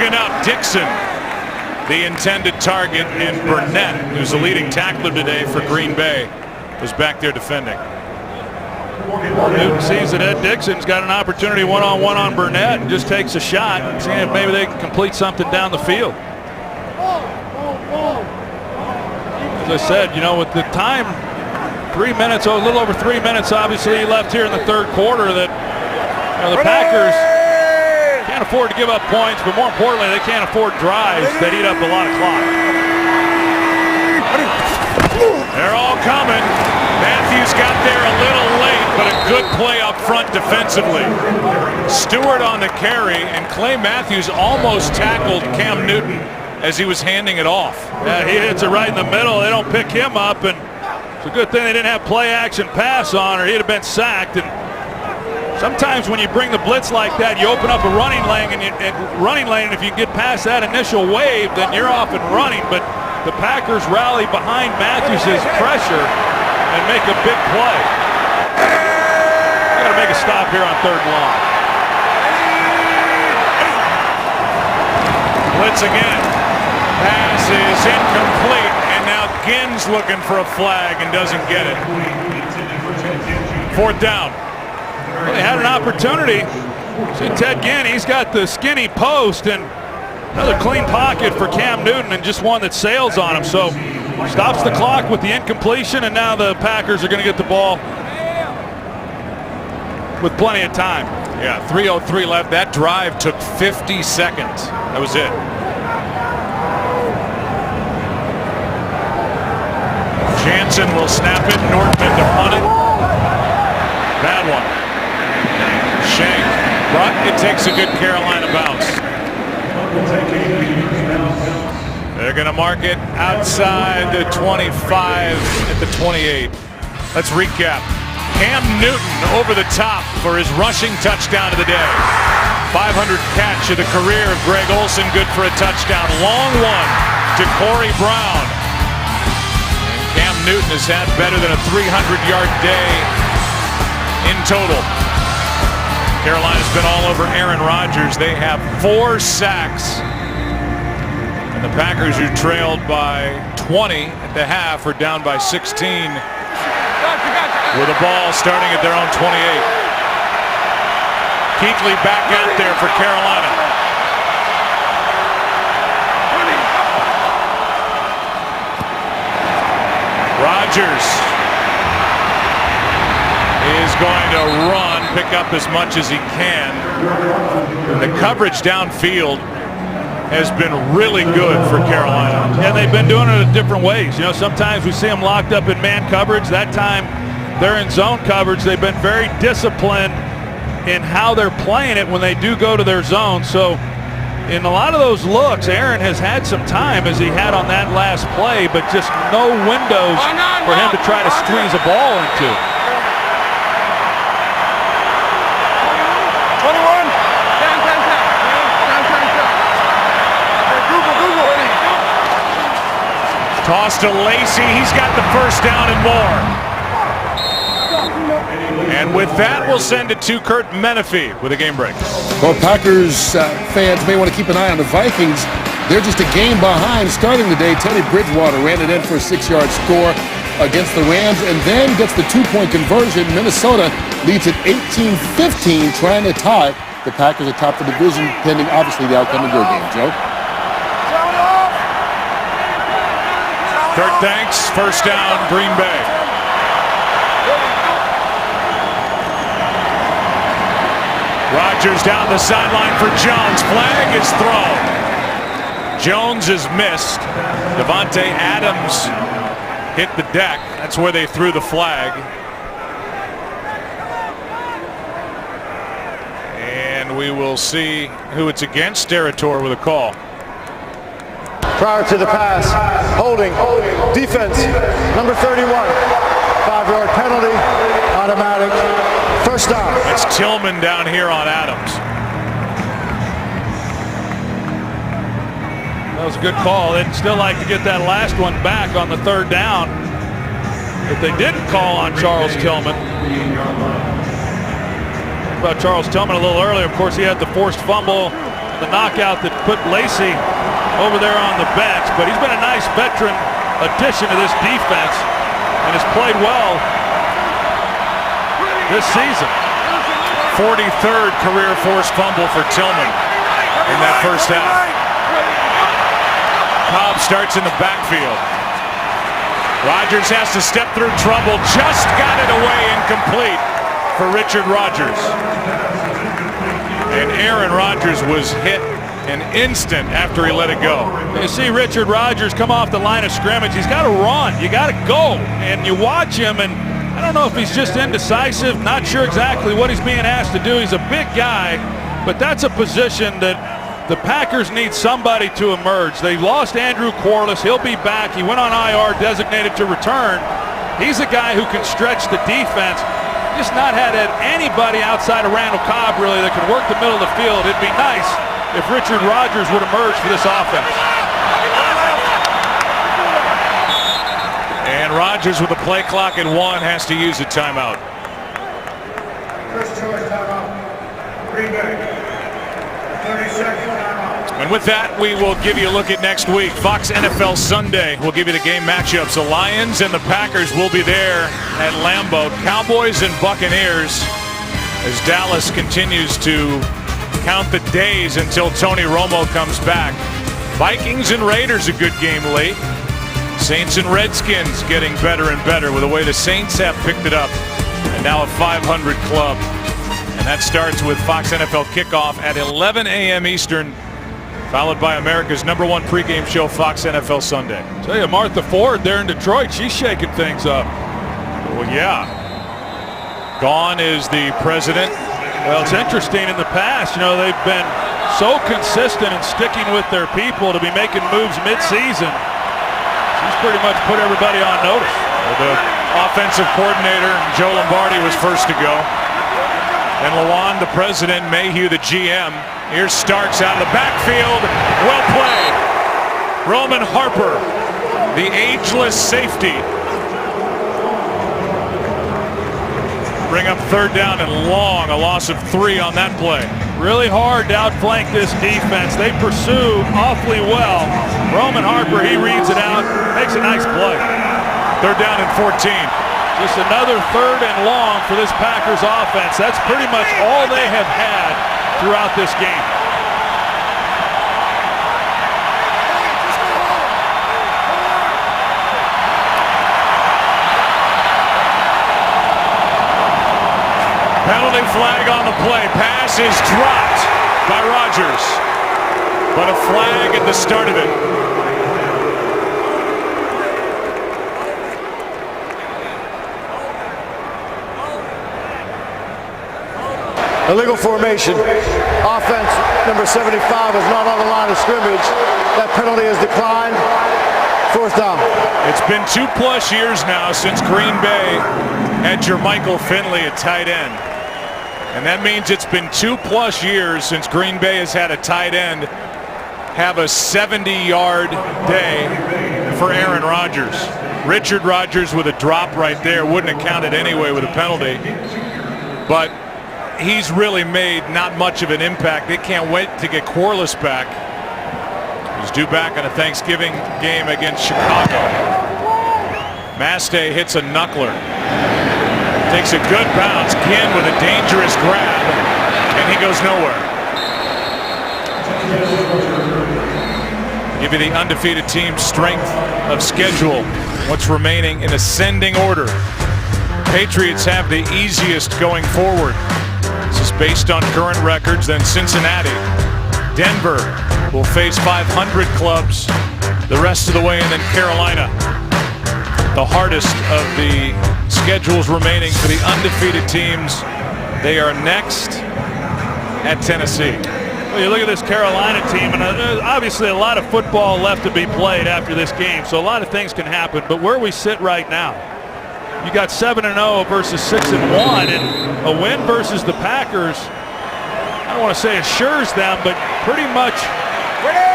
Moving up, Dixon, the intended target, and Burnett, who's the leading tackler today for Green Bay, was back there defending. Newton sees that Ed Dixon's got an opportunity one-on-one on Burnett and just takes a shot, seeing if maybe they can complete something down the field. As I said, you know, with the time, 3 minutes, a little over 3 minutes, obviously left here in the third quarter, that the Packers can't afford to give up points, but more importantly, they can't afford drives that eat up a lot of clock. They're all coming. Matthews got there a little late, but a good play up front defensively. Stewart on the carry, and Clay Matthews almost tackled Cam Newton as he was handing it off. Yeah, he hits it right in the middle. They don't pick him up, and it's a good thing they didn't have play action pass on, or he'd have been sacked. And sometimes when you bring the blitz like that, you open up a running lane, and if you get past that initial wave, then you're off and running. But the Packers rally behind Matthews' pressure and make a big play. Got to make a stop here on third and long. Blitz again. Pass is incomplete, and now Ginn's looking for a flag and doesn't get it. Fourth down. Well, they had an opportunity. See Ted Ginn, he's got the skinny post, and another clean pocket for Cam Newton, and just one that sails on him. So stops the clock with the incompletion, and now the Packers are going to get the ball with plenty of time. Yeah, 3:03 left. That drive took 50 seconds. That was it. Jansen will snap it. Nordman to punt it. Bad one. Shank. But it takes a good Carolina bounce. They're going to mark it outside the 25 at the 28. Let's recap. Cam Newton over the top for his rushing touchdown of the day. 500 catch of the career of Greg Olsen, good for a touchdown. Long one to Corey Brown. And Cam Newton has had better than a 300-yard day in total. Carolina's been all over Aaron Rodgers. They have 4 sacks. And the Packers, who trailed by 20 at the half, are down by 16 with a ball starting at their own 28. Kuechly back out there for Carolina. Rodgers is going to run, pick up as much as he can. The coverage downfield has been really good for Carolina. And they've been doing it in different ways. You know, sometimes we see them locked up in man coverage. That time they're in zone coverage. They've been very disciplined in how they're playing it when they do go to their zone. So in a lot of those looks, Aaron has had some time, as he had on that last play, but just no windows for him to try to squeeze a ball into. 21. Toss to Lacey. He's got the first down and more. And with that, we'll send it to Kurt Menefee with a game break. Well, Packers fans may want to keep an eye on the Vikings. They're just a game behind starting the day. Teddy Bridgewater ran it in for a 6-yard score against the Rams and then gets the 2-point conversion. Minnesota leads at 18-15, trying to tie the Packers atop the division, pending obviously the outcome of your game, Joe. Kurt, thanks. First down, Green Bay. Rodgers down the sideline for Jones. Flag is thrown. Jones is missed. Devontae Adams hit the deck. That's where they threw the flag. And we will see who it's against. Steratore with a call. Prior to the pass, holding, defense, number 31, 5-yard penalty, automatic, first down. It's Tillman down here on Adams. That was a good call. They'd still like to get that last one back on the third down. If they didn't call on Charles Tillman. About Charles Tillman a little earlier, of course, he had the forced fumble, the knockout that put Lacey over there on the bench, but he's been a nice veteran addition to this defense and has played well this season. 43rd career forced fumble for Tillman in that first half. Cobb starts in the backfield. Rodgers has to step through trouble. Just got it away, incomplete for Richard Rodgers. And Aaron Rodgers was hit an instant after he let it go. You see Richard Rodgers come off the line of scrimmage. He's got to run. You got to go. And you watch him, and I don't know if he's just indecisive, not sure exactly what he's being asked to do. He's a big guy, but that's a position that the Packers need somebody to emerge. They lost Andrew Quarles. He'll be back. He went on IR, designated to return. He's a guy who can stretch the defense. Just not had anybody outside of Randall Cobb, really, that can work the middle of the field. It'd be nice if Richard Rodgers would emerge for this offense. And Rodgers with the play clock at 1 has to use a timeout. First choice timeout. Green Bay. 30-second timeout. And with that, we will give you a look at next week. Fox NFL Sunday. We'll give you the game matchups. The Lions and the Packers will be there at Lambeau. Cowboys and Buccaneers as Dallas continues to count the days until Tony Romo comes back. Vikings and Raiders, a good game late. Saints and Redskins getting better and better with the way the Saints have picked it up. And now a 500 club. And that starts with Fox NFL Kickoff at 11 a.m. Eastern, followed by America's #1 pregame show, Fox NFL Sunday. Tell you, Martha Ford there in Detroit, she's shaking things up. Well, yeah. Gone is the president. Well, it's interesting in the past, you know, they've been so consistent in sticking with their people to be making moves mid-season. She's pretty much put everybody on notice. Well, the offensive coordinator, Joe Lombardi, was first to go. And Lawan, the president, Mayhew, the GM. Here's Starks out of the backfield. Well played. Roman Harper, the ageless safety. Bring up 3rd down and long, a loss of 3 on that play. Really hard to outflank this defense. They pursue awfully well. Roman Harper, he reads it out, makes a nice play. 3rd down and 14. Just another 3rd and long for this Packers offense. That's pretty much all they have had throughout this game. Penalty flag on the play. Pass is dropped by Rodgers. But a flag at the start of it. Illegal formation. Offense number 75 is not on the line of scrimmage. That penalty is declined. 4th down. It's been 2+ years now since Green Bay had Jermichael Finley at tight end. And that means it's been 2+ years since Green Bay has had a tight end have a 70-yard day for Aaron Rodgers. Richard Rodgers with a drop right there wouldn't have counted anyway with a penalty. But he's really made not much of an impact. They can't wait to get Quarles back. He's due back on a Thanksgiving game against Chicago. Mastay hits a knuckler. Takes a good bounce. Ginn with a dangerous grab. And he goes nowhere. Give you the undefeated team's strength of schedule. What's remaining in ascending order. Patriots have the easiest going forward. This is based on current records. Then Cincinnati. Denver will face 500 clubs the rest of the way, and then Carolina. The hardest of the schedules remaining for the undefeated teams. They are next at Tennessee. Well, you look at this Carolina team, and obviously a lot of football left to be played after this game, so a lot of things can happen. But where we sit right now, you got 7-0 versus 6-1, and a win versus the Packers, I don't want to say assures them, but pretty much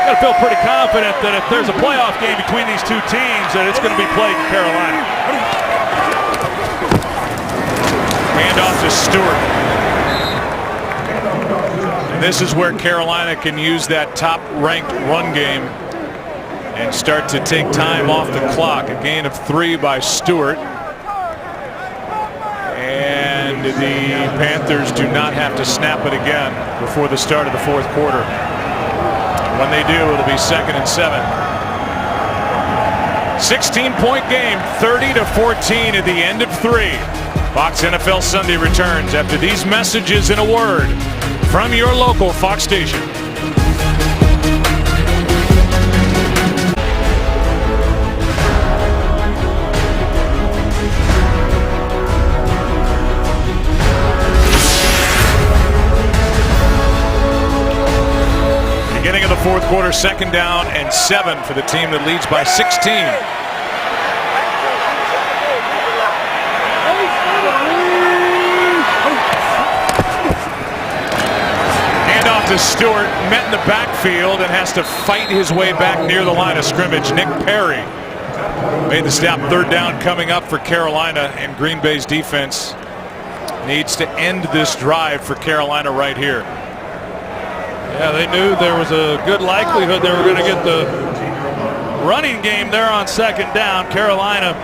got to feel pretty confident that if there's a playoff game between these two teams, that it's going to be played in Carolina. Hand off to Stewart. And this is where Carolina can use that top-ranked run game and start to take time off the clock. A gain of 3 by Stewart. And the Panthers do not have to snap it again before the start of the fourth quarter. When they do, it'll be 2nd and 7. 16-point game, 30-14 at the end of 3. Fox NFL Sunday returns after these messages in a word from your local Fox station. Beginning of the fourth quarter, 2nd down and 7 for the team that leads by 16. Handoff to Stewart, met in the backfield and has to fight his way back near the line of scrimmage. Nick Perry made the stop. 3rd down coming up for Carolina, and Green Bay's defense needs to end this drive for Carolina right here. Yeah, they knew there was a good likelihood they were going to get the running game there on 2nd down. Carolina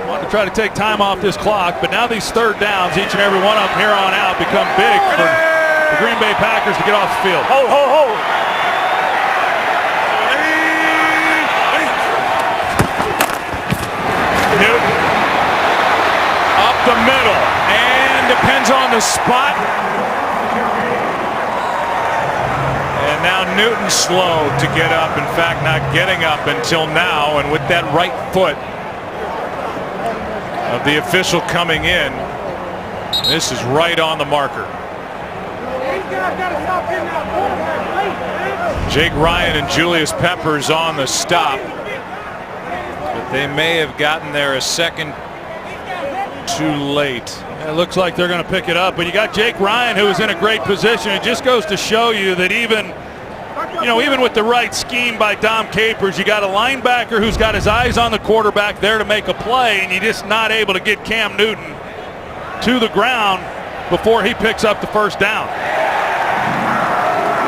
wanted to try to take time off this clock, but now these 3rd downs, each and every one of them here on out, become big for the Green Bay Packers to get off the field. Hold. Newton up the middle, and depends on the spot. And now Newton's slow to get up. In fact, not getting up until now. And with that right foot of the official coming in, this is right on the marker. Jake Ryan and Julius Peppers on the stop. But they may have gotten there a second too late. It looks like they're going to pick it up, but you got Jake Ryan, who is in a great position. It just goes to show you that even with the right scheme by Dom Capers, you got a linebacker who's got his eyes on the quarterback there to make a play, and you're just not able to get Cam Newton to the ground before he picks up the 1st down.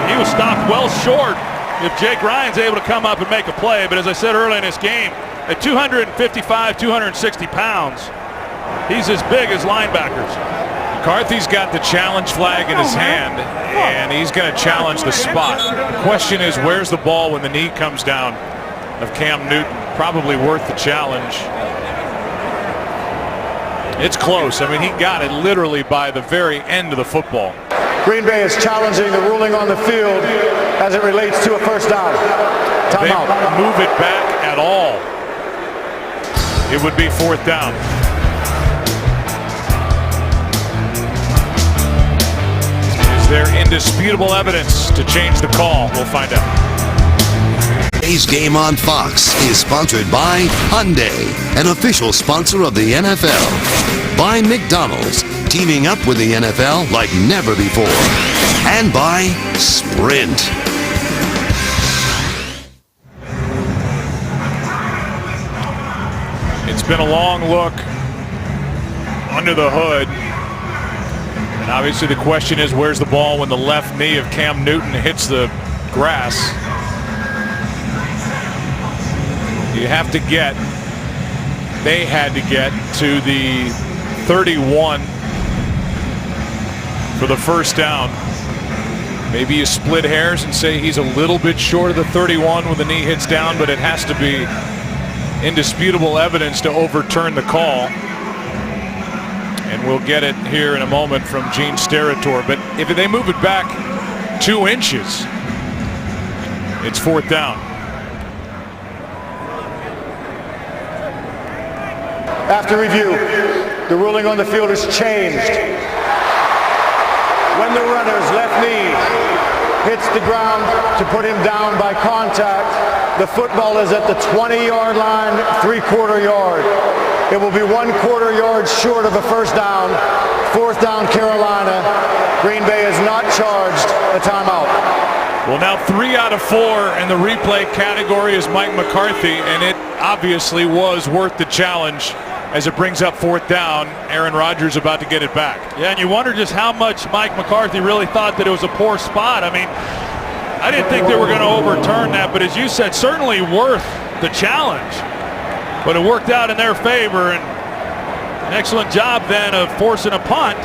He was stopped well short if Jake Ryan's able to come up and make a play, but as I said earlier in this game, at 255, 260 pounds, he's as big as linebackers. McCarthy's got the challenge flag in his hand, and he's going to challenge the spot. The question is, where's the ball when the knee comes down of Cam Newton? Probably worth the challenge. It's close. I mean, he got it literally by the very end of the football. Green Bay is challenging the ruling on the field as it relates to a 1st down. Timeout. If they move it back at all, it would be 4th down. Is there indisputable evidence to change the call? We'll find out. Today's game on Fox is sponsored by Hyundai, an official sponsor of the NFL. By McDonald's, teaming up with the NFL like never before. And by Sprint. It's been a long look under the hood. And obviously the question is, where's the ball when the left knee of Cam Newton hits the grass? You have to get, they had to get to the 31 for the 1st down. Maybe you split hairs and say he's a little bit short of the 31 when the knee hits down, but it has to be indisputable evidence to overturn the call. And we'll get it here in a moment from Gene Steratore. But if they move it back 2 inches, it's 4th down. After review, the ruling on the field is changed. When the runner's left knee hits the ground to put him down by contact, the football is at the 20-yard line, 3/4 yard. It will be 1/4 yard short of a 1st down. 4th down, Carolina. Green Bay is not charged a timeout. Well, now 3 out of 4 in the replay category is Mike McCarthy, and it obviously was worth the challenge as it brings up 4th down. Aaron Rodgers about to get it back. Yeah, and you wonder just how much Mike McCarthy really thought that it was a poor spot. I mean, I didn't think they were going to overturn that, but as you said, certainly worth the challenge. But it worked out in their favor, and an excellent job then of forcing a punt.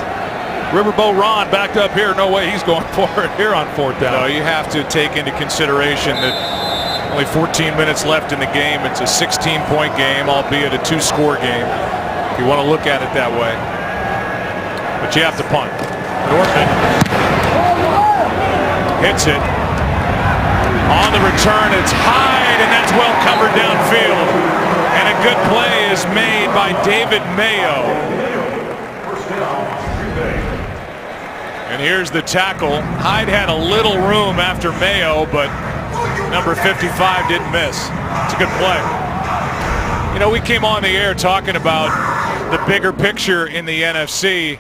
Riverboat Ron backed up here. No way he's going for it here on 4th down. No, you have to take into consideration that only 14 minutes left in the game. It's a 16-point game, albeit a 2-score game, if you want to look at it that way. But you have to punt. Norman hits it. On the return, it's Hyde, and that's well covered downfield. And a good play is made by David Mayo. And here's the tackle. Hyde had a little room after Mayo, but number 55 didn't miss. It's a good play. You know, we came on the air talking about the bigger picture in the NFC.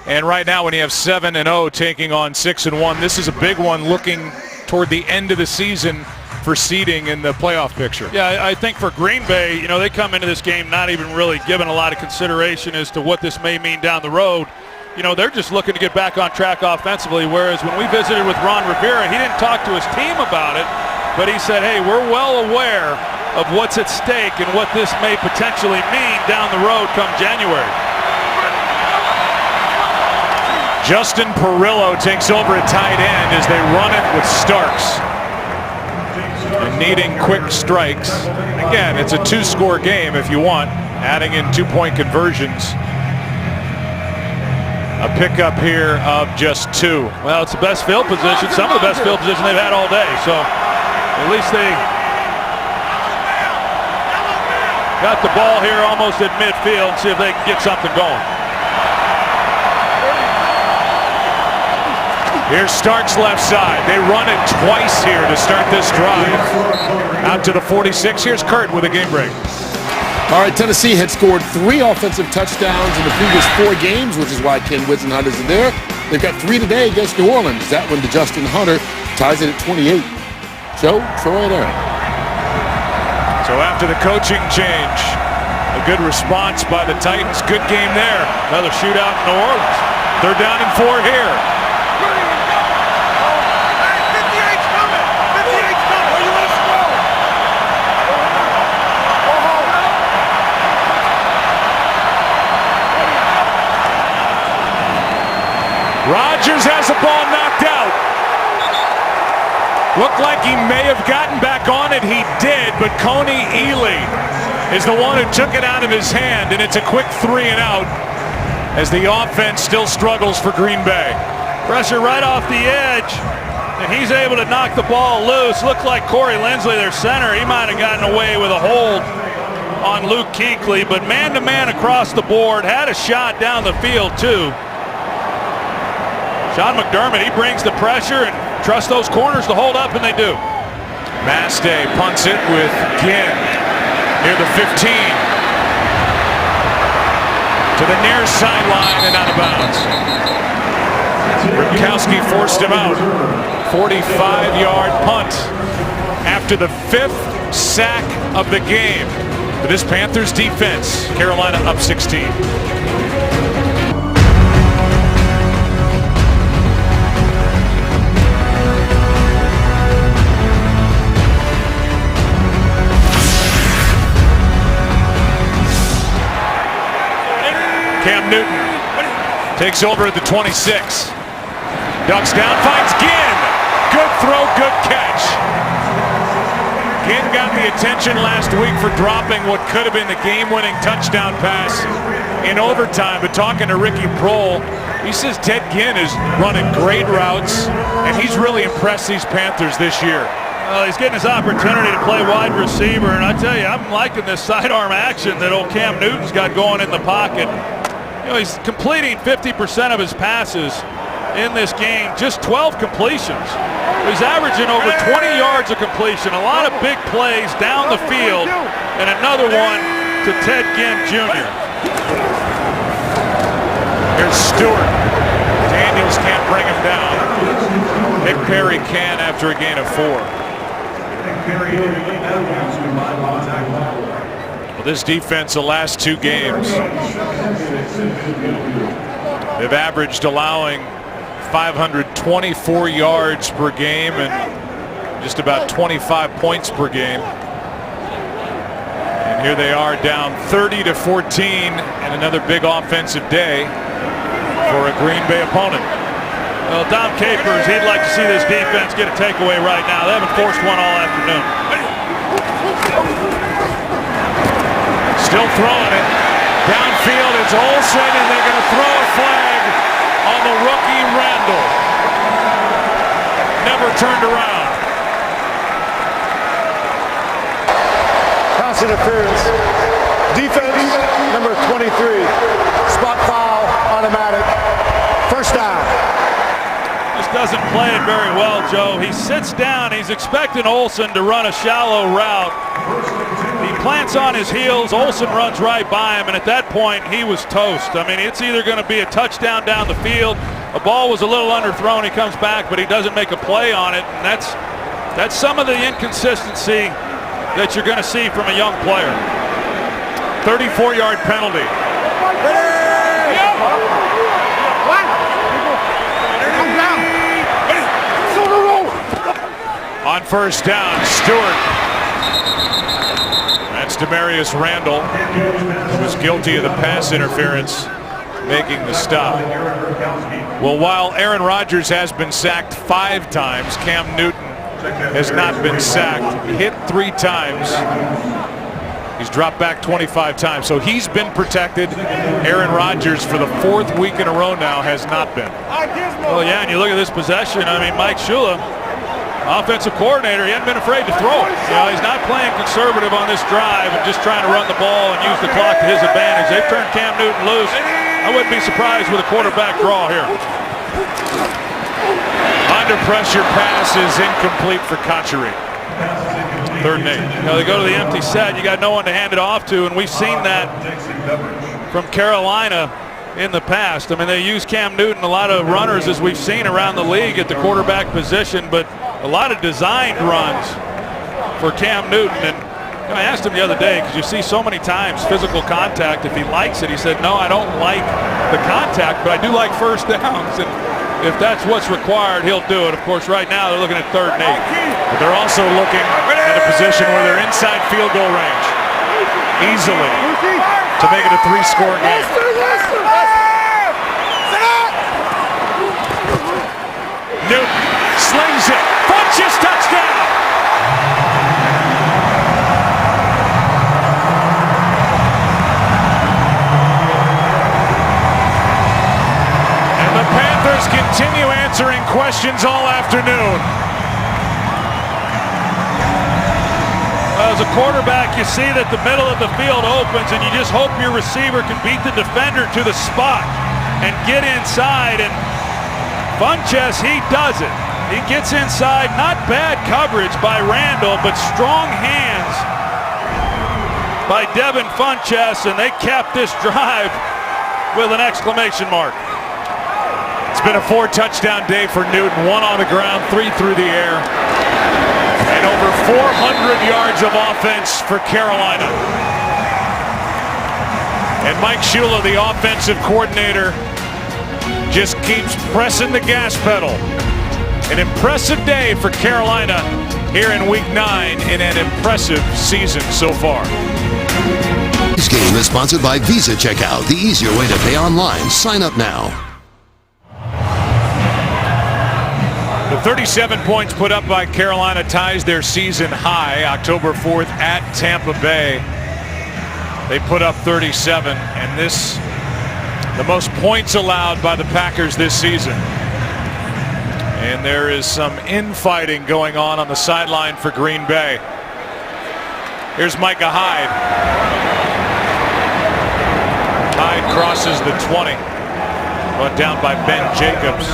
And right now when you have 7-0 taking on 6-1, this is a big one looking toward the end of the season for seeding in the playoff picture. Yeah, I think for Green Bay, you know, they come into this game not even really given a lot of consideration as to what this may mean down the road. You know, they're just looking to get back on track offensively, whereas when we visited with Ron Rivera, he didn't talk to his team about it, but he said, hey, we're well aware of what's at stake and what this may potentially mean down the road come January. Justin Perillo takes over at tight end as they run it with Starks. And needing quick strikes. Again, it's a 2-score game if you want, adding in 2-point conversions. A pickup here of just 2. Well, it's the best field position, some of the best field position they've had all day, so at least they got the ball here almost at midfield. See if they can get something going. Here's Starks left side. They run it twice here to start this drive. Out to the 46. Here's Kurt with a game break. All right, Tennessee had scored 3 offensive touchdowns in the previous 4 games, which is why Ken Whisenhunt isn't there. They've got 3 today against New Orleans. That one to Justin Hunter ties it at 28. Joe, Troy, there. So after the coaching change, a good response by the Titans. Good game there. Another shootout in New Orleans. 3rd down and 4 here. Rodgers has the ball knocked out. Looked like he may have gotten back on it. He did, but Coney Ely is the one who took it out of his hand, and it's a quick 3 and out as the offense still struggles for Green Bay. Pressure right off the edge, and he's able to knock the ball loose. Looked like Corey Linsley, their center, he might have gotten away with a hold on Luke Kuechly, but man-to-man across the board, had a shot down the field too. Sean McDermott, he brings the pressure and trusts those corners to hold up, and they do. Maste punts it with Ginn near the 15. To the near sideline and out of bounds. Ripkowski forced him out. 45-yard punt after the 5th sack of the game. For this Panthers defense, Carolina up 16. Cam Newton takes over at the 26. Ducks down, finds Ginn. Good throw, good catch. Ginn got the attention last week for dropping what could have been the game-winning touchdown pass in overtime. But talking to Ricky Prohl, he says Ted Ginn is running great routes, and he's really impressed these Panthers this year. Well, he's getting his opportunity to play wide receiver, and I tell you, I'm liking this sidearm action that old Cam Newton's got going in the pocket. You know, he's completing 50% of his passes in this game, just 12 completions. He's averaging over 20 yards of completion, a lot of big plays down the field, and another one to Ted Ginn Jr. Here's Stewart. Daniels can't bring him down. Nick Perry can after a gain of 4. This defense, the last 2 games, they've averaged allowing 524 yards per game and just about 25 points per game. And here they are down 30-14 and another big offensive day for a Green Bay opponent. Well, Dom Capers, he'd like to see this defense get a takeaway right now. They haven't forced one all afternoon. Still throwing it. Downfield, it's Olsen, and they're going to throw a flag on the rookie Randall. Never turned around. Pass interference. Defense, number 23. Spot foul, automatic. First down. Just doesn't play it very well, Joe. He sits down. He's expecting Olsen to run a shallow route. He plants on his heels. Olsen runs right by him, and at that point, he was toast. I mean, it's either going to be a touchdown down the field. A ball was a little underthrown. He comes back, but he doesn't make a play on it, and that's some of the inconsistency that you're going to see from a young player. 34-yard penalty. On first down, Stewart. That's Demarius Randall, who was guilty of the pass interference, making the stop. Well, while Aaron Rodgers has been sacked 5 times, Cam Newton has not been sacked. Hit 3 times. He's dropped back 25 times. So he's been protected. Aaron Rodgers, for the 4th week in a row now, has not been. Well, yeah, and you look at this possession. I mean, Mike Shula, offensive coordinator, he hadn't been afraid to throw it. You know, he's not playing conservative on this drive and just trying to run the ball and use the clock to his advantage. They've turned Cam Newton loose. I wouldn't be surprised with a quarterback draw here. Under pressure pass is incomplete for Conchery. 3rd and 8. You know, they go to the empty set. You got no one to hand it off to, and we've seen that from Carolina in the past. I mean, they use Cam Newton, a lot of runners, as we've seen around the league, at the quarterback position, but a lot of designed runs for Cam Newton. And you know, I asked him the other day, because you see so many times physical contact, if he likes it. He said, no, I don't like the contact, but I do like first downs. And if that's what's required, he'll do it. Of course, right now they're looking at 3rd and 8. But they're also looking at a position where they're inside field goal range easily to make it a 3-score game. Newton slings it. Funches touchdown. And the Panthers continue answering questions all afternoon. As a quarterback, you see that the middle of the field opens, and you just hope your receiver can beat the defender to the spot and get inside. And Funches, he does it. He gets inside. Not bad coverage by Randall, but strong hands by Devin Funches, and they capped this drive with an exclamation mark. It's been a 4-touchdown day for Newton. 1 on the ground, 3 through the air. And over 400 yards of offense for Carolina. And Mike Shula, the offensive coordinator, just keeps pressing the gas pedal. An impressive day for Carolina here in Week 9 in an impressive season so far. This game is sponsored by Visa Checkout, the easier way to pay online. Sign up now. The 37 points put up by Carolina ties their season high. October 4th at Tampa Bay, they put up 37, and this the most points allowed by the Packers this season. And there is some infighting going on the sideline for Green Bay. Here's Micah Hyde. Hyde crosses the 20, brought down by Ben Jacobs.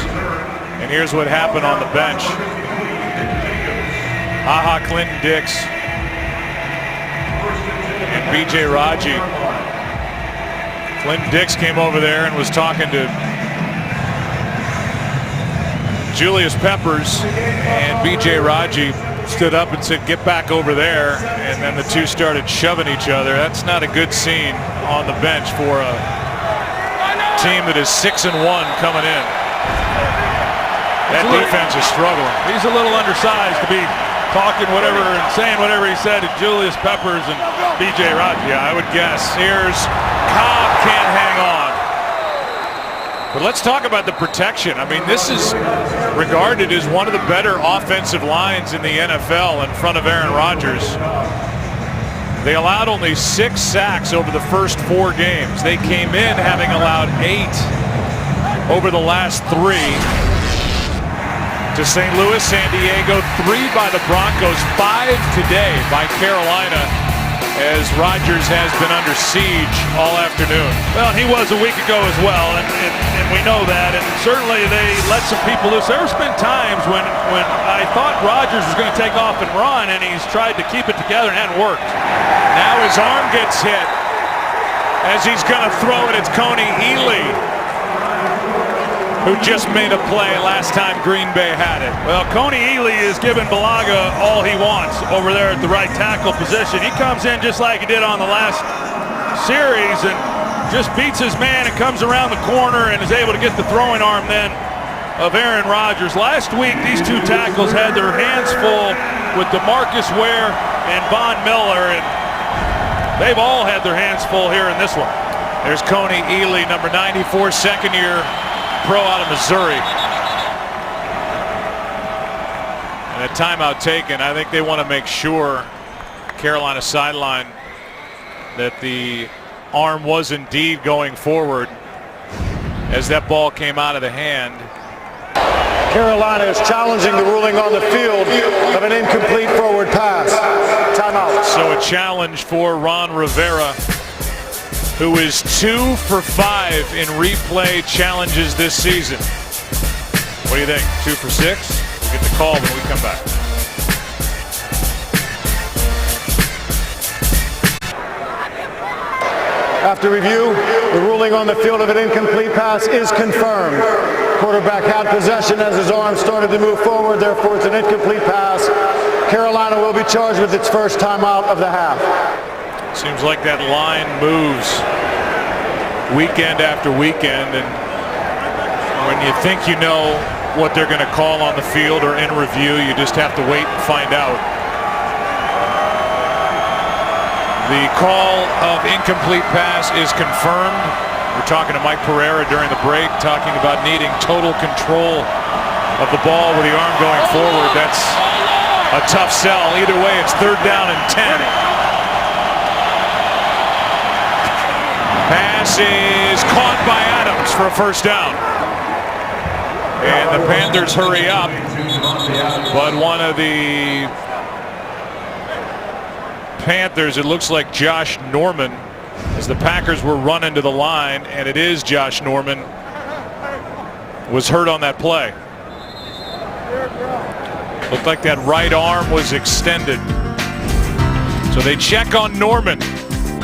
And here's what happened on the bench. Clinton Dix and B.J. Raji. Clinton Dix came over there and was talking to Julius Peppers, and B.J. Raji stood up and said, "Get back over there," and then the two started shoving each other. That's not a good scene on the bench for a team that is 6-1 coming in. That defense is struggling. He's a little undersized to be talking whatever and saying whatever he said to Julius Peppers and B.J. Rogers. Yeah, I would guess. Here's Cobb, can't hang on. But let's talk about the protection. I mean, this is regarded as one of the better offensive lines in the NFL in front of Aaron Rodgers. They allowed only 6 sacks over the first 4 games. They came in having allowed 8 over the last 3. To St. Louis, San Diego, 3 by the Broncos, 5 today by Carolina, as Rodgers has been under siege all afternoon. Well, he was a week ago as well, and we know that. And certainly they let some people loose. There's been times when I thought Rodgers was going to take off and run, and he's tried to keep it together and it hadn't worked. Now his arm gets hit as he's going to throw it. It's Coney Ely, who just made a play last time Green Bay had it. Well, Coney Ely is giving Balaga all he wants over there at the right tackle position. He comes in just like he did on the last series and just beats his man and comes around the corner and is able to get the throwing arm then of Aaron Rodgers. Last week, these two tackles had their hands full with DeMarcus Ware and Von Miller, and they've all had their hands full here in this one. There's Coney Ely, number 94, second-year pro out of Missouri. And a timeout taken. I think they want to make sure, Carolina sideline, that the arm was indeed going forward as that ball came out of the hand. Carolina is challenging the ruling on the field of an incomplete forward pass. Timeout. So a challenge for Ron Rivera, who is 2 for 5 in replay challenges this season. What do you think? 2 for 6? We'll get the call when we come back. After review, the ruling on the field of an incomplete pass is confirmed. Quarterback had possession as his arm started to move forward, therefore it's an incomplete pass. Carolina will be charged with its first timeout of the half. Seems like that line moves weekend after weekend, and when you think you know what they're going to call on the field or in review, you just have to wait and find out. The call of incomplete pass is confirmed. We're talking to Mike Pereira during the break, talking about needing total control of the ball with the arm going forward. That's a tough sell. Either way, it's 3rd down and 10. Pass is caught by Adams for a first down. And the Panthers hurry up. But one of the Panthers, it looks like Josh Norman, as the Packers were running to the line, and it is Josh Norman, was hurt on that play. Looked like that right arm was extended. So they check on Norman,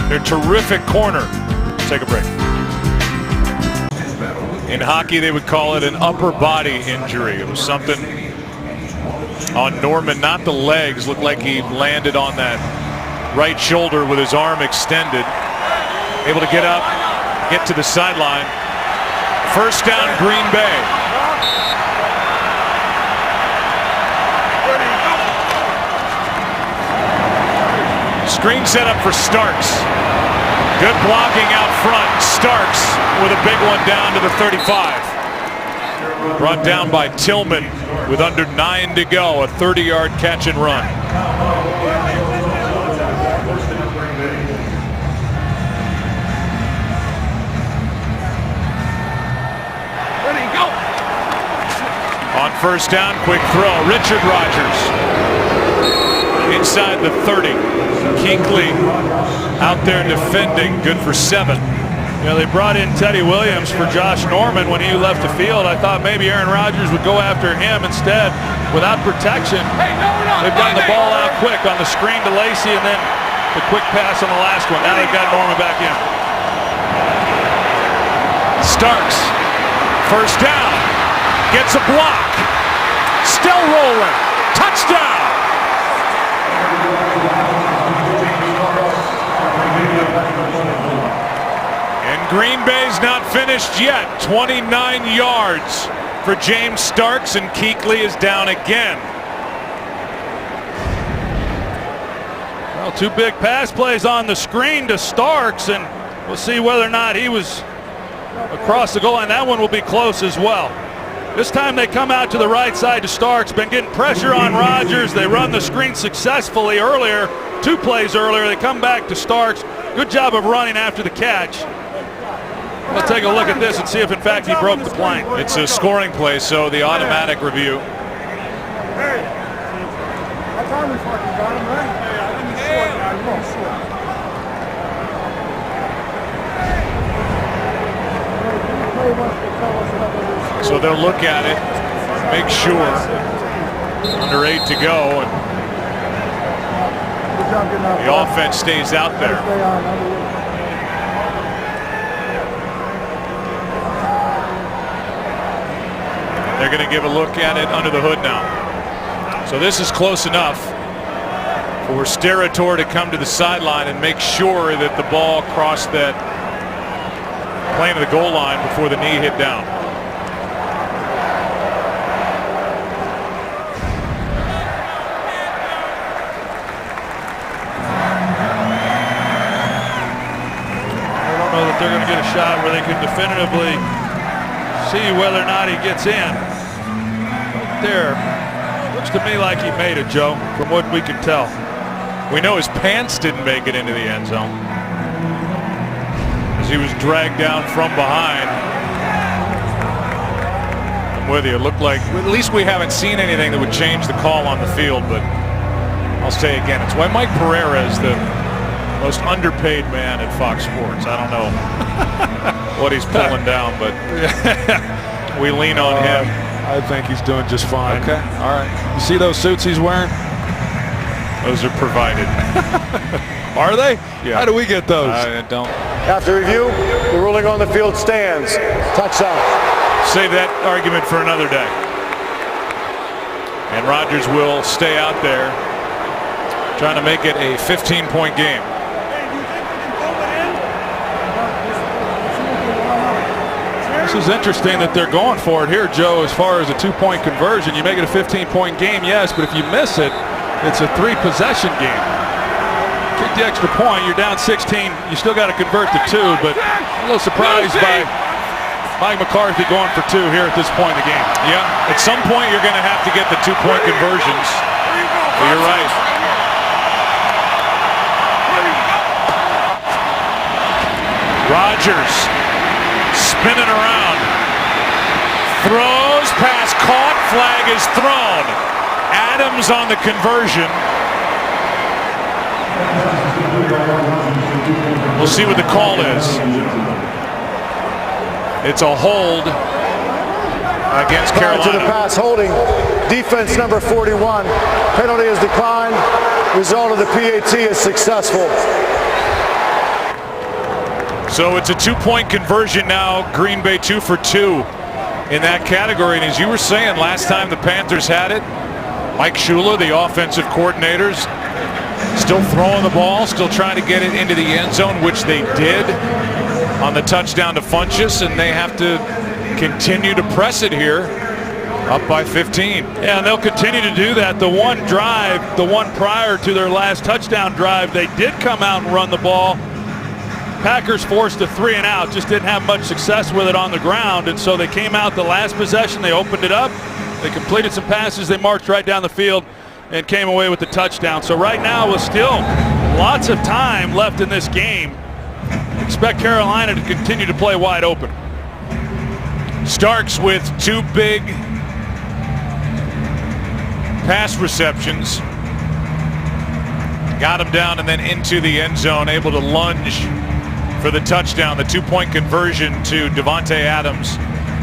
their terrific corner. Take a break. In hockey, they would call it an upper body injury. It was something on Norman, not the legs. Looked like he landed on that right shoulder with his arm extended. Able to get up, get to the sideline. First down, Green Bay. Screen set up for Starks. Good blocking out front. Starks with a big one down to the 35. Brought down by Tillman with under 9 to go. A 30-yard catch and run. Ready, go. On first down, quick throw. Richard Rodgers inside the 30. Kinkley out there defending, good for 7. You know, they brought in Teddy Williams for Josh Norman when he left the field. I thought maybe Aaron Rodgers would go after him instead. Without protection, they've gotten the ball out quick on the screen to Lacey and then the quick pass on the last one. Now they've got Norman back in. Starks, first down, gets a block, still rolling, touchdown. And Green Bay's not finished yet. 29 yards for James Starks, and Kuechly is down again. Well, 2 big pass plays on the screen to Starks, and we'll see whether or not he was across the goal line. That one will be close as well. This time they come out to the right side to Starks. Been getting pressure on Rodgers. They run the screen successfully earlier. 2 plays earlier. They come back to Starks. Good job of running after the catch. We'll take a look at this and see if in fact he broke the plane. It's a scoring play, so the automatic review. So they'll look at it, make sure, under 8 to go, and the offense stays out there. They're going to give a look at it under the hood now. So this is close enough for Sterator to come to the sideline and make sure that the ball crossed that plane of the goal line before the knee hit down. I don't know that they're going to get a shot where they can definitively see whether or not he gets in. Right there. Looks to me like he made it, Joe, from what we can tell. We know his pants didn't make it into the end zone, as he was dragged down from behind. I'm with you. It looked like, at least we haven't seen anything that would change the call on the field, but I'll say again, it's why Mike Pereira is the most underpaid man at Fox Sports. I don't know what he's pulling down, but we lean on him. I think he's doing just fine. Okay, all right. You see those suits he's wearing? Those are provided. Are they? Yeah. How do we get those? I don't. After review, the ruling on the field stands. Touchdown. Save that argument for another day. And Rodgers will stay out there, trying to make it a 15-point game. This is interesting that they're going for it here, Joe, as far as a 2-point conversion. You make it a 15-point game, yes, but if you miss it, it's a 3-possession game. Kick the extra point, you're down 16. You still got to convert the 2, but a little surprised by Mike McCarthy going for 2 here at this point in the game. Yeah, at some point you're going to have to get the 2-point conversions. But you're right. Rodgers spinning around, throws, pass caught, flag is thrown. Adams on the conversion. We'll see what the call is. It's a hold against Carolina. To the pass, holding. Defense number 41. Penalty is declined. Result of the PAT is successful. So it's a 2-point conversion now. Green Bay 2 for 2 in that category. And as you were saying, last time the Panthers had it, Mike Shula, the offensive coordinators, still throwing the ball, still trying to get it into the end zone, which they did on the touchdown to Funchess, and they have to continue to press it here, up by 15. Yeah, and they'll continue to do that. The one drive, the one prior to their last touchdown drive, they did come out and run the ball. Packers forced a 3-and-out, just didn't have much success with it on the ground, and so they came out the last possession, they opened it up, they completed some passes, they marched right down the field and came away with the touchdown. So right now with still lots of time left in this game, expect Carolina to continue to play wide open. Starks with 2 big pass receptions. Got him down and then into the end zone, able to lunge for the touchdown, the 2-point conversion to Davante Adams,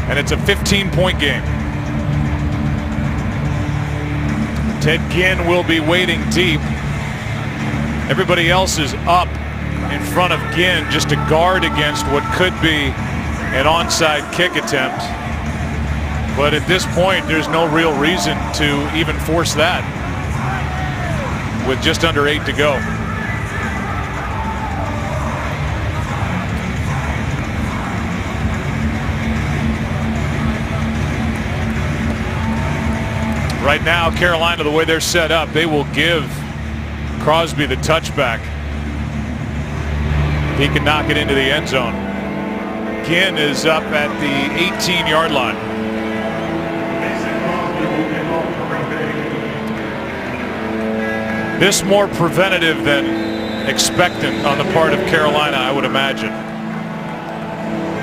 and it's a 15-point game. Ted Ginn will be waiting deep. Everybody else is up in front of Ginn just to guard against what could be an onside kick attempt. But at this point, there's no real reason to even force that with just under 8 to go. Right now, Carolina, the way they're set up, they will give Crosby the touchback. He can knock it into the end zone. Ginn is up at the 18-yard line. This more preventative than expectant on the part of Carolina, I would imagine.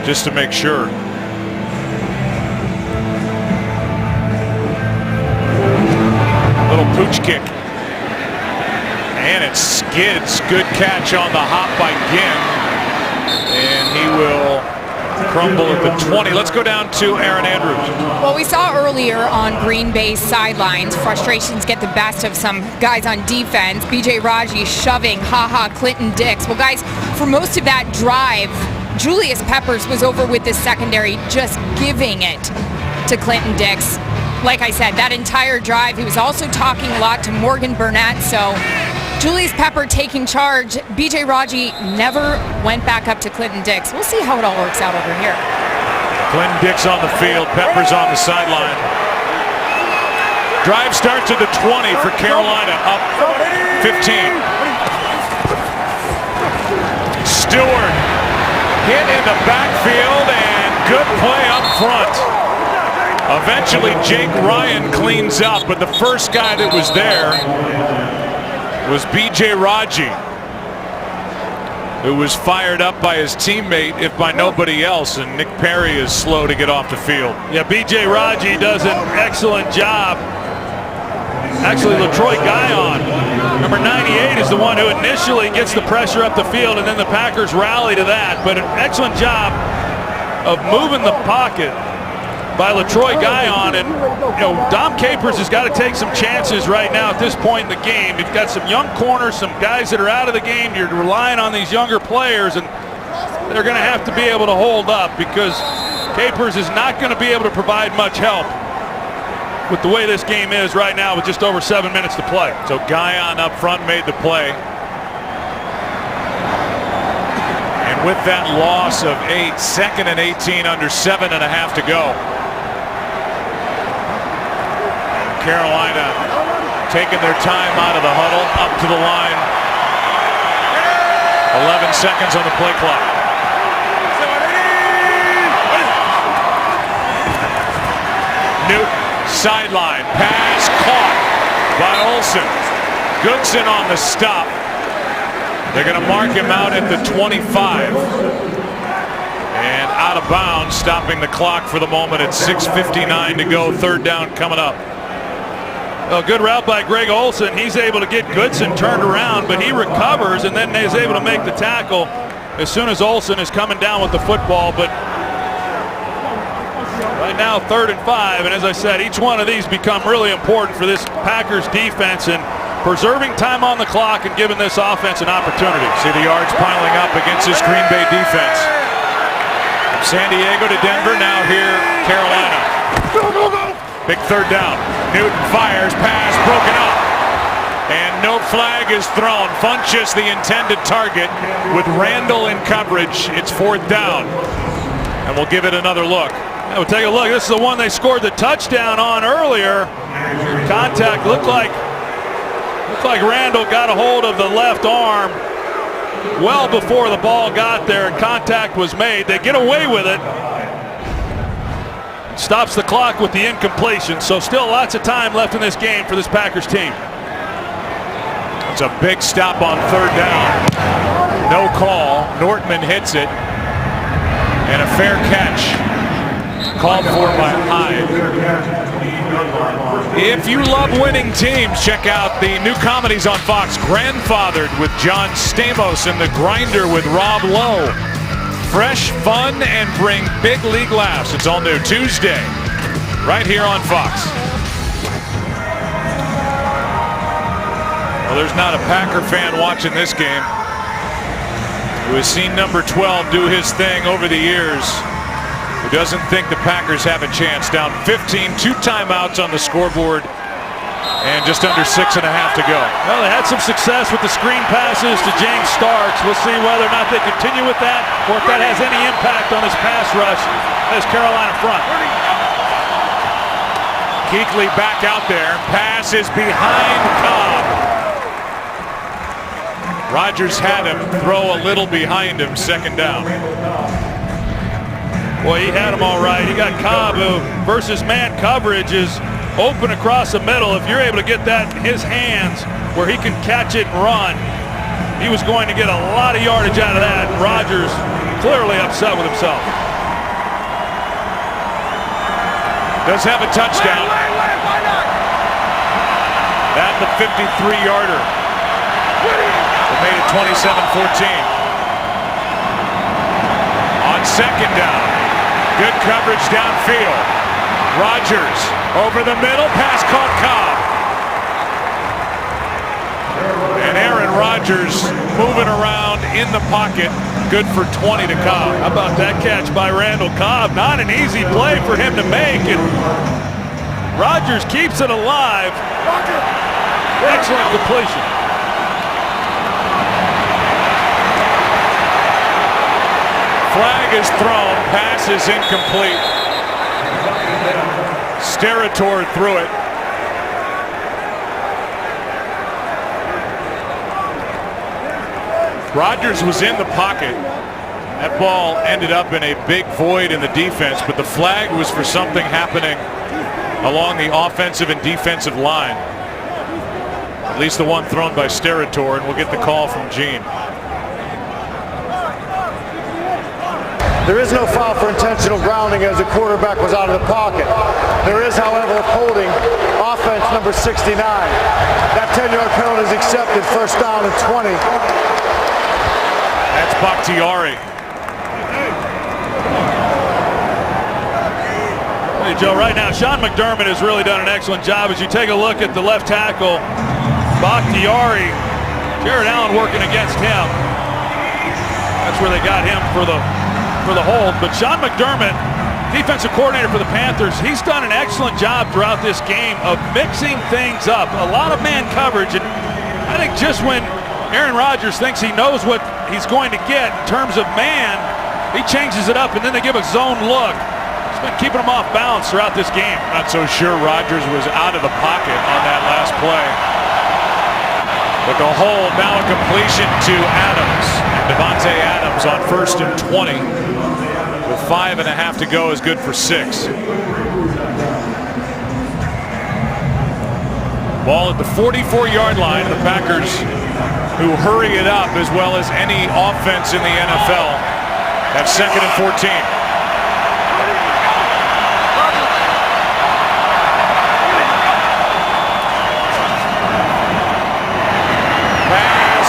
Just to make sure. Little pooch kick. And it skids. Good catch on the hop by Ginn. And he will crumble at the 20. Let's go down to Aaron Andrews. Well, we saw earlier on Green Bay's sidelines, frustrations get the best of some guys on defense. B.J. Raji shoving, Clinton Dix. Well, guys, for most of that drive, Julius Peppers was over with the secondary, just giving it to Clinton Dix. Like I said, that entire drive, he was also talking a lot to Morgan Burnett. So Julius Pepper taking charge. B.J. Raji never went back up to Clinton Dix. We'll see how it all works out over here. Clinton Dix on the field, Peppers on the sideline. Drive starts at the 20 for Carolina, up 15. Stewart hit in the backfield and good play up front. Eventually Jake Ryan cleans up, but the first guy that was there was B.J. Raji, who was fired up by his teammate, if by nobody else, and Nick Perry is slow to get off the field. Yeah, B.J. Raji does an excellent job. Actually, LaTroy Guion, number 98, is the one who initially gets the pressure up the field, and then the Packers rally to that. But an excellent job of moving the pocket by LaTroy Guion. And Dom Capers has got to take some chances right now at this point in the game. You've got some young corners, some guys that are out of the game. You're relying on these younger players, and they're going to have to be able to hold up, because Capers is not going to be able to provide much help with the way this game is right now with just over 7 minutes to play. So Guion up front made the play. And with that loss of 8, 2nd and 18, under 7.5 to go. Carolina taking their time out of the huddle, up to the line. 11 seconds on the play clock. Newton, sideline, pass caught by Olsen. Goodson on the stop. They're going to mark him out at the 25. And out of bounds, stopping the clock for the moment at 6:59 to go. Third down coming up. A good route by Greg Olsen. He's able to get Goodson turned around, but he recovers and then is able to make the tackle as soon as Olsen is coming down with the football. But right now, 3rd and 5, and as I said, each one of these become really important for this Packers defense and preserving time on the clock and giving this offense an opportunity. See the yards piling up against this Green Bay defense. From San Diego to Denver, now here, Carolina. Big third down. Newton fires, pass broken up. And no flag is thrown. Funchess the intended target with Randall in coverage. It's 4th down. And we'll give it another look. Yeah, we'll take a look. This is the one they scored the touchdown on earlier. Contact looked like Randall got a hold of the left arm well before the ball got there and contact was made. They get away with it. Stops the clock with the incompletion. So still lots of time left in this game for this Packers team. It's a big stop on 3rd down. No call. Nortman hits it. And a fair catch. Called for by Hyde. If you love winning teams, check out the new comedies on Fox. Grandfathered with John Stamos and The Grinder with Rob Lowe. Fresh, fun, and bring big league laughs. It's all new Tuesday, right here on Fox. Well, there's not a Packer fan watching this game who has seen number 12 do his thing over the years, who doesn't think the Packers have a chance. Down 15, 2 timeouts on the scoreboard, and just under 6.5 to go. Well, they had some success with the screen passes to James Starks. We'll see whether or not they continue with that, or if that has any impact on this pass rush as Carolina front. Kuechly back out there. Pass is behind Cobb. Rodgers had him throw a little behind him, second down. Boy, he had him all right. He got Cobb, who versus man coverage is open across the middle. If you're able to get that in his hands where he can catch it and run, he was going to get a lot of yardage out of that. Rodgers clearly upset with himself. Does have a touchdown. At the 53-yarder. They made it 27-14. On second down. Good coverage downfield. Rodgers over the middle. Pass caught Cobb. And Aaron Rodgers moving around in the pocket. Good for 20 to Cobb. How about that catch by Randall Cobb? Not an easy play for him to make. And Rodgers keeps it alive. Excellent completion. Flag is thrown. Pass is incomplete. Steratore threw it. Rodgers was in the pocket. That ball ended up in a big void in the defense, but the flag was for something happening along the offensive and defensive line. At least the one thrown by Steratore, and we'll get the call from Gene. There is no foul for intentional grounding as the quarterback was out of the pocket. There is, however, holding offense number 69. That 10-yard penalty is accepted. First down and 20. That's Bakhtiari. Hey, Joe, right now, Sean McDermott has really done an excellent job. As you take a look at the left tackle, Bakhtiari, Jared Allen working against him. That's where they got him for the hold. But Sean McDermott, defensive coordinator for the Panthers, he's done an excellent job throughout this game of mixing things up. A lot of man coverage, and I think just when Aaron Rodgers thinks he knows what he's going to get in terms of man, he changes it up, and then they give a zone look. He's been keeping them off balance throughout this game. Not so sure Rodgers was out of the pocket on that last play. But the hold, now a completion to Adams. And Devontae Adams on 1st and 20 with 5.5 to go is good for 6. Ball at the 44-yard line. The Packers, who hurry it up as well as any offense in the NFL, have 2nd and 14.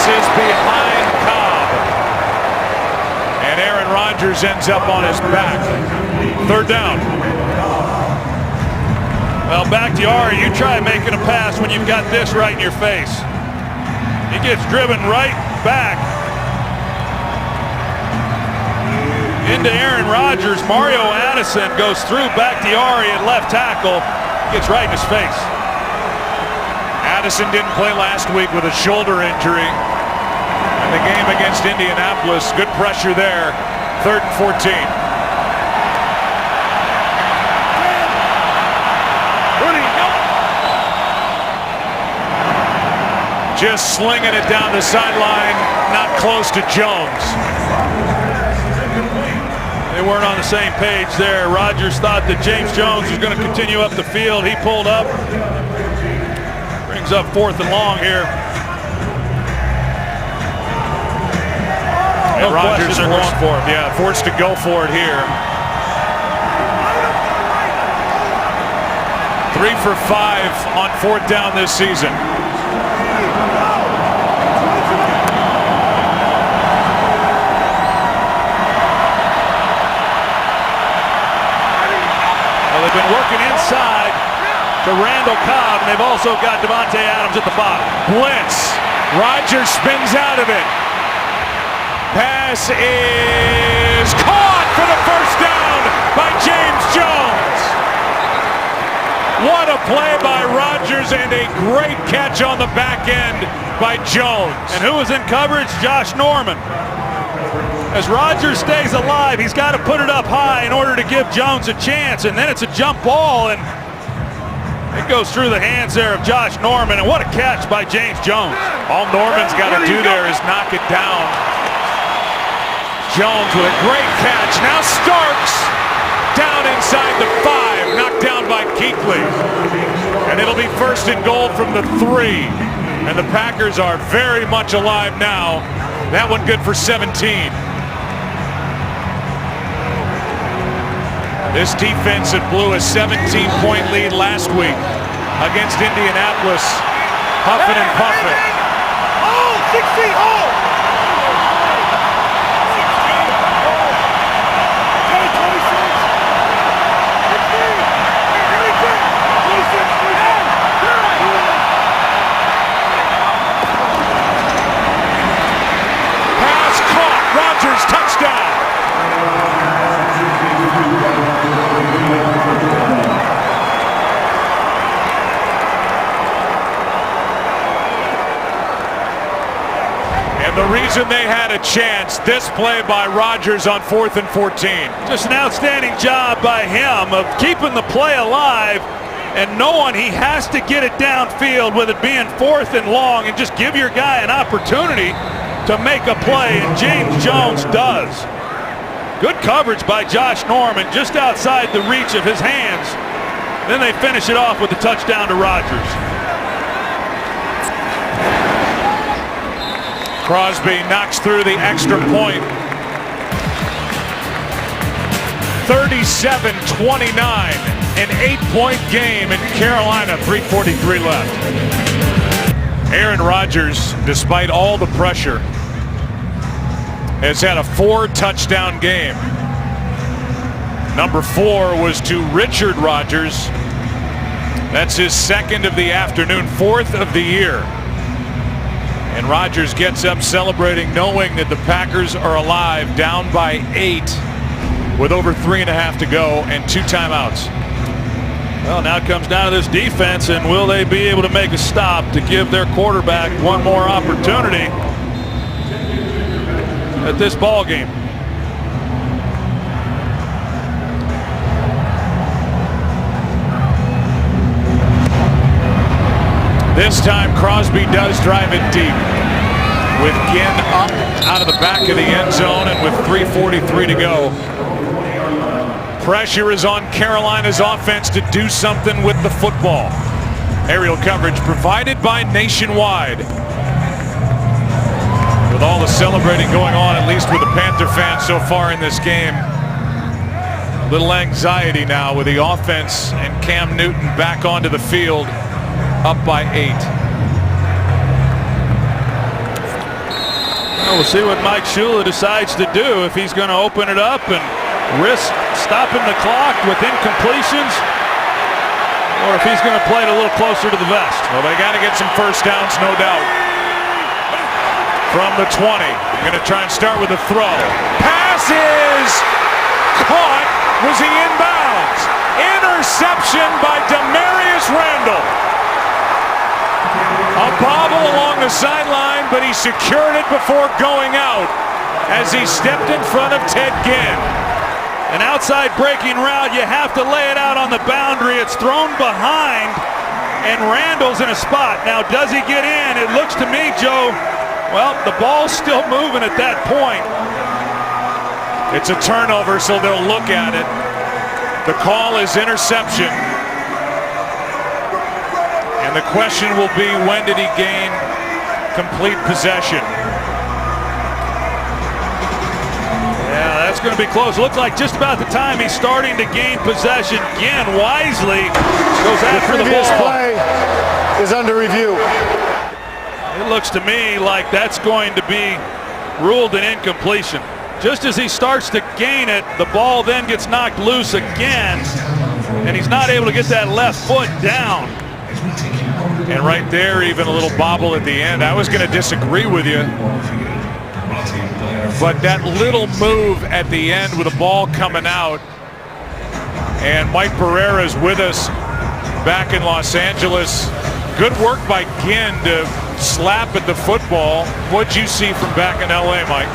Is behind Cobb, and Aaron Rodgers ends up on his back. 3rd down. Well, Bakhtiari, you try making a pass when you've got this right in your face. He gets driven right back into Aaron Rodgers. Mario Addison goes through Bakhtiari at left tackle, gets right in his face. Addison didn't play last week with a shoulder injury. In the game against Indianapolis, good pressure there. 3rd and 14. Just slinging it down the sideline, not close to Jones. They weren't on the same page there. Rodgers thought that James Jones was going to continue up the field. He pulled up. Brings up 4th and long here. And Rodgers are going for it. Yeah, forced to go for it here. 3 for 5 on 4th down this season. Well, they've been working inside to Randall Cobb, and they've also got Devontae Adams at the bottom. Blitz. Rodgers spins out of it. Pass is caught for the first down by James Jones. What a play by Rodgers and a great catch on the back end by Jones. And who was in coverage? Josh Norman. As Rodgers stays alive, he's got to put it up high in order to give Jones a chance, and then it's a jump ball, and It goes through the hands there of Josh Norman, and what a catch by James Jones. All Norman's got to do there is knock it down. Jones with a great catch. Now Starks down inside the 5, knocked down by Keithley. And it'll be 1st and goal from the 3. And the Packers are very much alive now. That one good for 17. This defense had blew a 17-point lead last week against Indianapolis, huffing and puffing. Oh, 60, oh! Pass caught, Rodgers touchdown. And the reason they had a chance, this play by Rodgers on 4th and 14. Just an outstanding job by him of keeping the play alive and knowing he has to get it downfield with it being 4th and long and just give your guy an opportunity to make a play, and James Jones does. Good coverage by Josh Norman just outside the reach of his hands. Then they finish it off with a touchdown to Rodgers. Crosby knocks through the extra point. 37-29, an 8-point game in Carolina, 3:43 left. Aaron Rodgers, despite all the pressure, has had a 4-touchdown game. Number 4 was to Richard Rodgers. That's his 2nd of the afternoon, 4th of the year. And Rodgers gets up celebrating, knowing that the Packers are alive, down by 8 with over 3.5 to go and 2 timeouts. Well, now it comes down to this defense, and will they be able to make a stop to give their quarterback one more opportunity at this ball game? This time Crosby does drive it deep with Ginn up out of the back of the end zone, and with 3:43 to go. Pressure is on Carolina's offense to do something with the football. Aerial coverage provided by Nationwide. With all the celebrating going on, at least with the Panther fans so far in this game. Little anxiety now with the offense and Cam Newton back onto the field, up by 8. Well, we'll see what Mike Shula decides to do, if he's going to open it up and risk stopping the clock with incompletions, or if he's going to play it a little closer to the vest. Well, they got to get some first downs, no doubt. From the 20, going to try and start with a throw. Pass is caught. Was he inbounds? Interception by Demarius Randall. A bobble along the sideline, but he secured it before going out as he stepped in front of Ted Ginn. An outside breaking route, you have to lay it out on the boundary. It's thrown behind, and Randall's in a spot. Now, does he get in? It looks to me, Joe, well, the ball's still moving at that point. It's a turnover, so they'll look at it. The call is interception. And the question will be, when did he gain complete possession? Yeah, that's going to be close. Looks like just about the time he's starting to gain possession. Ginn wisely goes after the ball. This play is under review. It looks to me like that's going to be ruled an incompletion. Just as he starts to gain it, the ball then gets knocked loose again, and he's not able to get that left foot down. And right there, even a little bobble at the end. I was going to disagree with you, but that little move at the end with the ball coming out, and Mike Pereira's with us back in Los Angeles. Good work by Ginn to slap at the football. What'd you see from back in LA, Mike?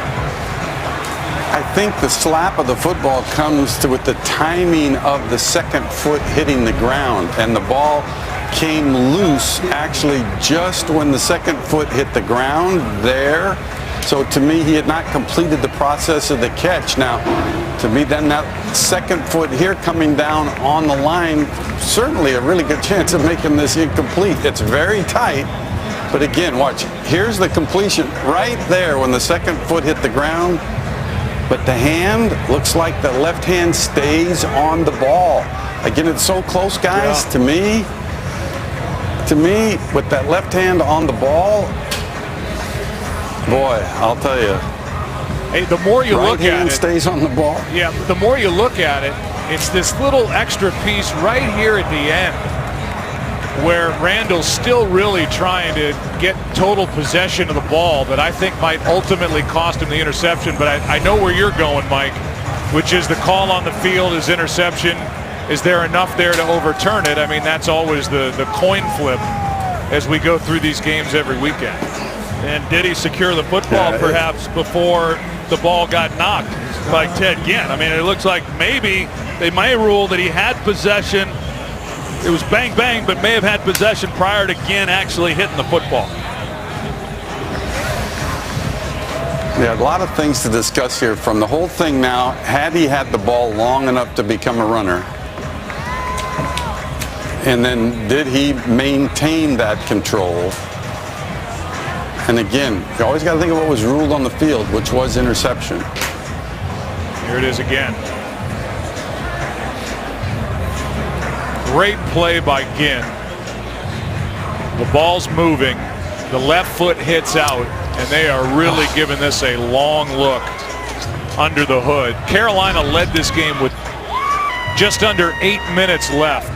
I think the slap of the football comes with the timing of the second foot hitting the ground, and the ball came loose actually just when the second foot hit the ground there. So to me, he had not completed the process of the catch. Now, to me, then that second foot here coming down on the line, certainly a really good chance of making this incomplete. It's very tight. But again, watch, here's the completion right there when the second foot hit the ground. But the hand looks like the left hand stays on the ball. Again, it's so close, guys. Yeah. To me, with that left hand on the ball, boy, I'll tell you. Hey, the more you look at it, right hand stays on the ball. Yeah, the more you look at it, it's this little extra piece right here at the end where Randall's still really trying to get total possession of the ball that I think might ultimately cost him the interception. But I know where you're going, Mike, which is the call on the field is interception. Is there enough there to overturn it? I mean, that's always the coin flip as we go through these games every weekend. And did he secure the football perhaps before the ball got knocked by Ted Ginn? I mean, it looks like maybe they may rule that he had possession. It was bang, bang, but may have had possession prior to Ginn actually hitting the football. Yeah, a lot of things to discuss here from the whole thing now. Had he had the ball long enough to become a runner? And then did he maintain that control? And again, you always got to think of what was ruled on the field, which was interception. Here it is again. Great play by Ginn. The ball's moving. The left foot hits out, and they are really giving this a long look under the hood. Carolina led this game with just under 8 minutes left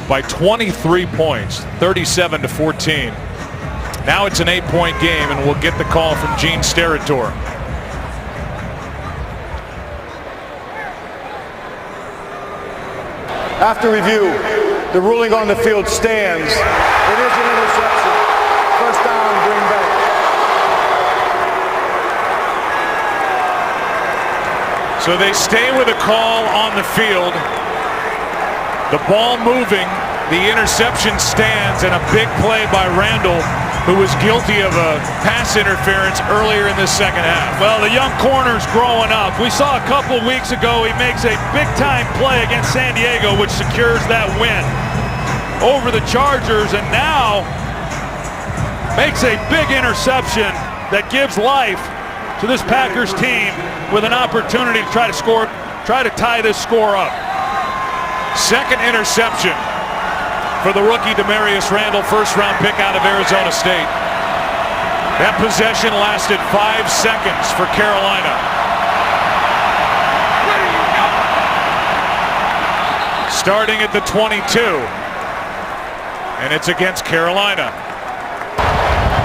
by 23 points, 37-14. Now it's an 8-point game, and we'll get the call from Gene Steratore. After review, the ruling on the field stands. It is an interception. First down, Green Bay. So they stay with a call on the field. The ball moving, the interception stands, and a big play by Randall, who was guilty of a pass interference earlier in the second half. Well, the young corner's growing up. We saw a couple weeks ago he makes a big-time play against San Diego, which secures that win over the Chargers, and now makes a big interception that gives life to this Packers team with an opportunity to try to tie this score up. Second interception for the rookie Demarius Randall, first-round pick out of Arizona State. That possession lasted 5 seconds for Carolina. Starting at the 22, and it's against Carolina.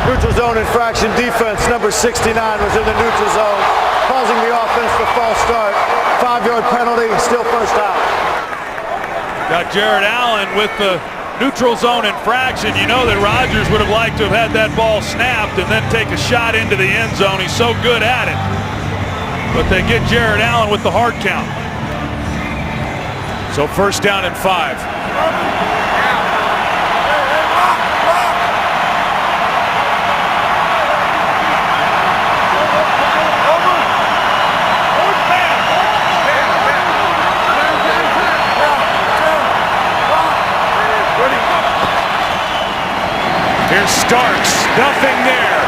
Neutral zone infraction defense, number 69 was in the neutral zone, causing the offense to false start. 5-yard penalty, still first out. Got Jared Allen with the neutral zone infraction. You know that Rodgers would have liked to have had that ball snapped and then take a shot into the end zone. He's so good at it. But they get Jared Allen with the hard count. So first down and 5. Here's Starks, nothing there.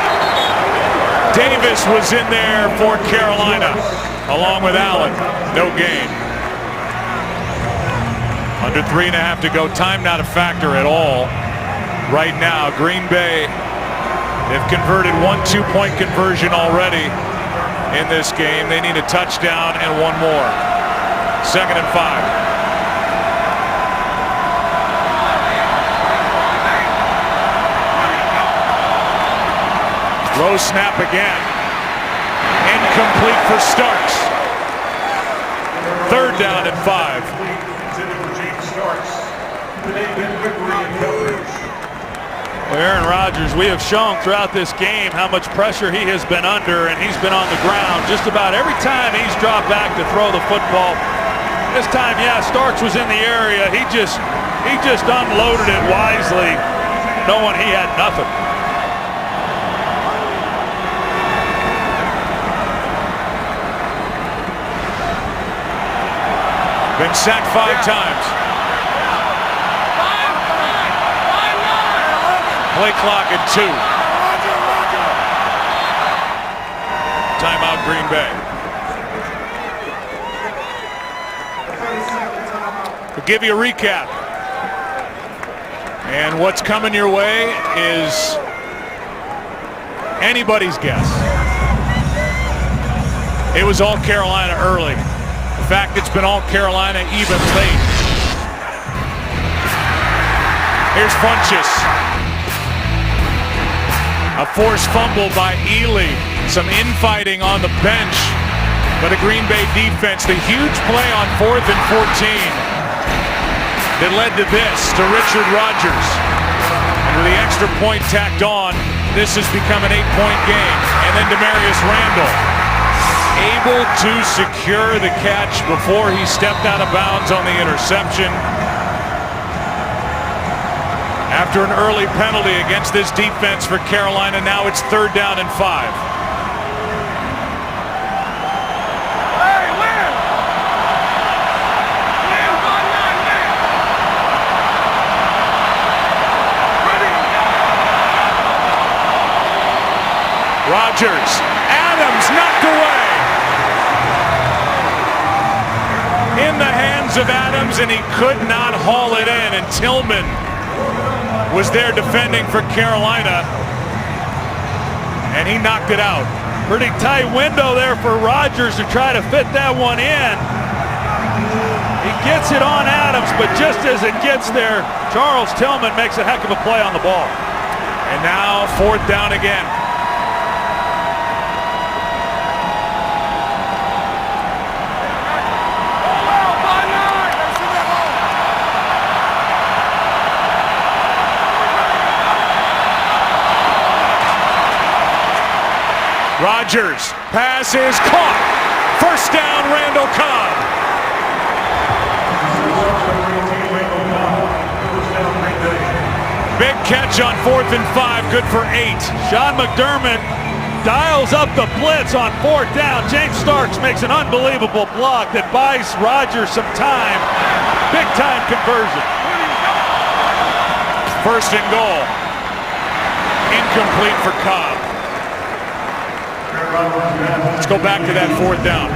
Davis was in there for Carolina, along with Allen. No gain. Under 3.5 to go. Time not a factor at all. Right now, Green Bay, they've converted 1 2-point conversion already in this game. They need a touchdown and one more. Second and 5. Low snap again. Incomplete for Starks. Third down and 5. Well, Aaron Rodgers, we have shown throughout this game how much pressure he has been under, and he's been on the ground just about every time he's dropped back to throw the football. This time, yeah, Starks was in the area. He just He just unloaded it wisely, knowing he had nothing. Been sacked 5 times. Play clock at 2. Timeout, Green Bay. We'll give you a recap. And what's coming your way is anybody's guess. It was all Carolina early. In fact, it's been all Carolina even late. Here's Funchess. A forced fumble by Ely. Some infighting on the bench by the Green Bay defense. The huge play on 4th and 14 that led to this, to Richard Rodgers. And with the extra point tacked on, this has become an 8-point game. And then Demarius Randall, able to secure the catch before he stepped out of bounds on the interception. After an early penalty against this defense for Carolina, now it's 3rd down and 5. Rodgers, Adams knocked away. In the hands of Adams, and he could not haul it in, and Tillman was there defending for Carolina, and he knocked it out. Pretty tight window there for Rodgers to try to fit that one in. He gets it on Adams, but just as it gets there, Charles Tillman makes a heck of a play on the ball. And now 4th down again. Rodgers, pass is caught. 1st down, Randall Cobb. Big catch on 4th and 5, good for 8. Sean McDermott dials up the blitz on 4th down. James Starks makes an unbelievable block that buys Rodgers some time. Big time conversion. 1st and goal. Incomplete for Cobb. Let's go back to that 4th down.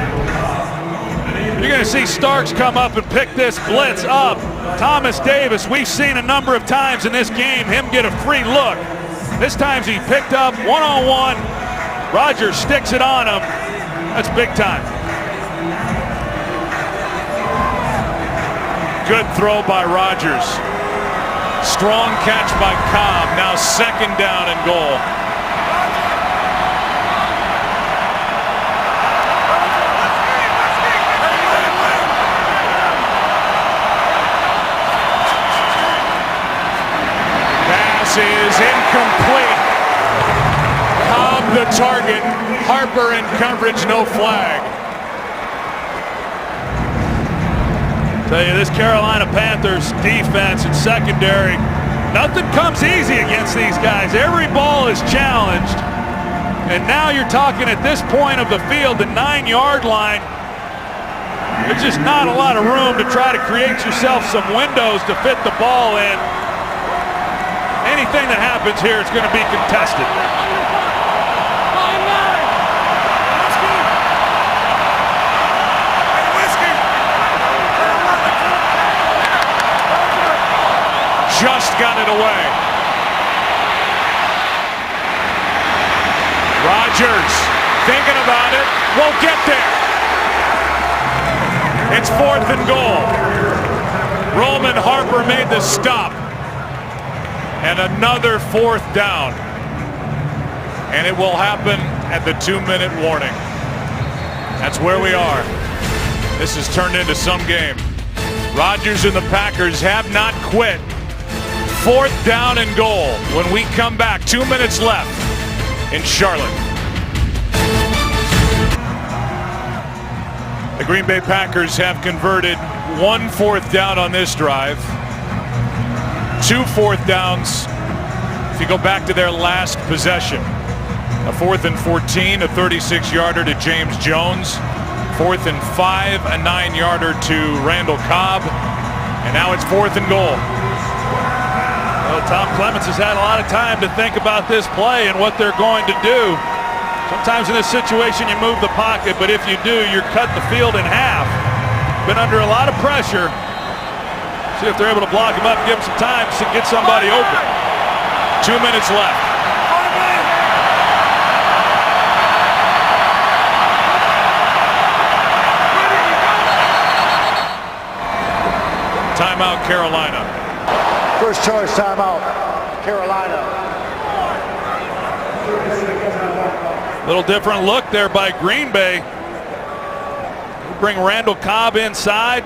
You're going to see Starks come up and pick this blitz up. Thomas Davis, we've seen a number of times in this game him get a free look. This time he picked up one-on-one. Rodgers sticks it on him. That's big time. Good throw by Rodgers. Strong catch by Cobb. Now 2nd down and goal. Is incomplete. Cobb the target. Harper in coverage, no flag. Tell you, this Carolina Panthers defense and secondary, nothing comes easy against these guys. Every ball is challenged. And now you're talking at this point of the field, the 9-yard line. There's just not a lot of room to try to create yourself some windows to fit the ball in. Anything that happens here is going to be contested. Just got it away. Rodgers thinking about it. Won't get there. It's 4th and goal. Roman Harper made the stop. And another 4th down. And it will happen at the 2-minute warning. That's where we are. This has turned into some game. Rodgers and the Packers have not quit. 4th down and goal when we come back. 2 minutes left in Charlotte. The Green Bay Packers have converted 1 4th down on this drive. 2 4th downs if you go back to their last possession. A 4th and 14, a 36-yarder to James Jones. 4th and 5, a 9-yarder to Randall Cobb. And now it's 4th and goal. Well, Tom Clements has had a lot of time to think about this play and what they're going to do. Sometimes in this situation you move the pocket, but if you do, you're cutting the field in half. Been under a lot of pressure. See if they're able to block him up, give him some time to get somebody open. 2 minutes left. Timeout, Carolina. First choice timeout, Carolina. Little different look there by Green Bay. Bring Randall Cobb inside.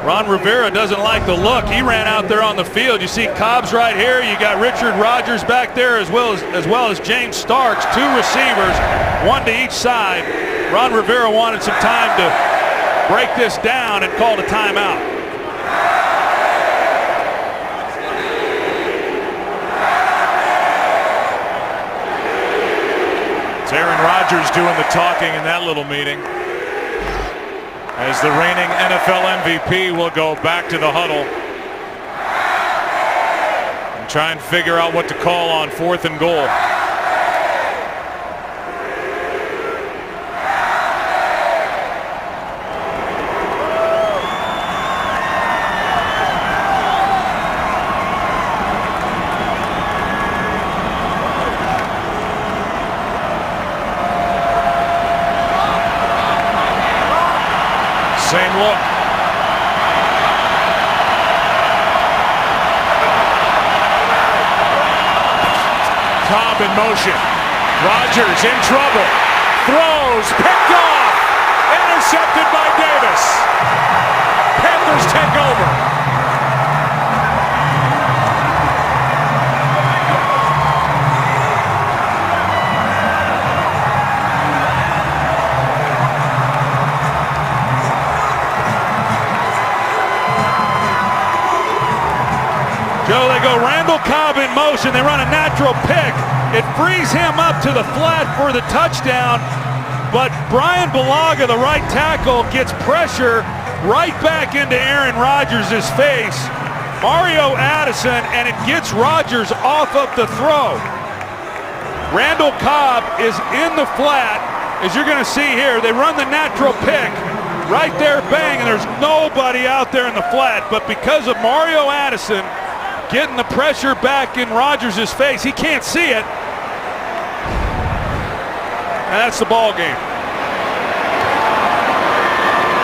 Ron Rivera doesn't like the look. He ran out there on the field. You see Cobb's right here. You got Richard Rodgers back there as well as James Starks. 2 receivers, 1 to each side. Ron Rivera wanted some time to break this down and called a timeout. It's Aaron Rodgers doing the talking in that little meeting, as the reigning NFL MVP will go back to the huddle and try and figure out what to call on 4th and goal. Same look. Cobb in motion. Rodgers in trouble. Throws. Picked off. Intercepted by Davis. Panthers take over. Joe, they go Randall Cobb in motion. They run a natural pick. It frees him up to the flat for the touchdown. But Brian Bulaga, the right tackle, gets pressure right back into Aaron Rodgers' face. Mario Addison, and it gets Rodgers off of the throw. Randall Cobb is in the flat. As you're going to see here, they run the natural pick. Right there, bang, and there's nobody out there in the flat. But because of Mario Addison getting the pressure back in Rodgers' face, he can't see it. And that's the ball game.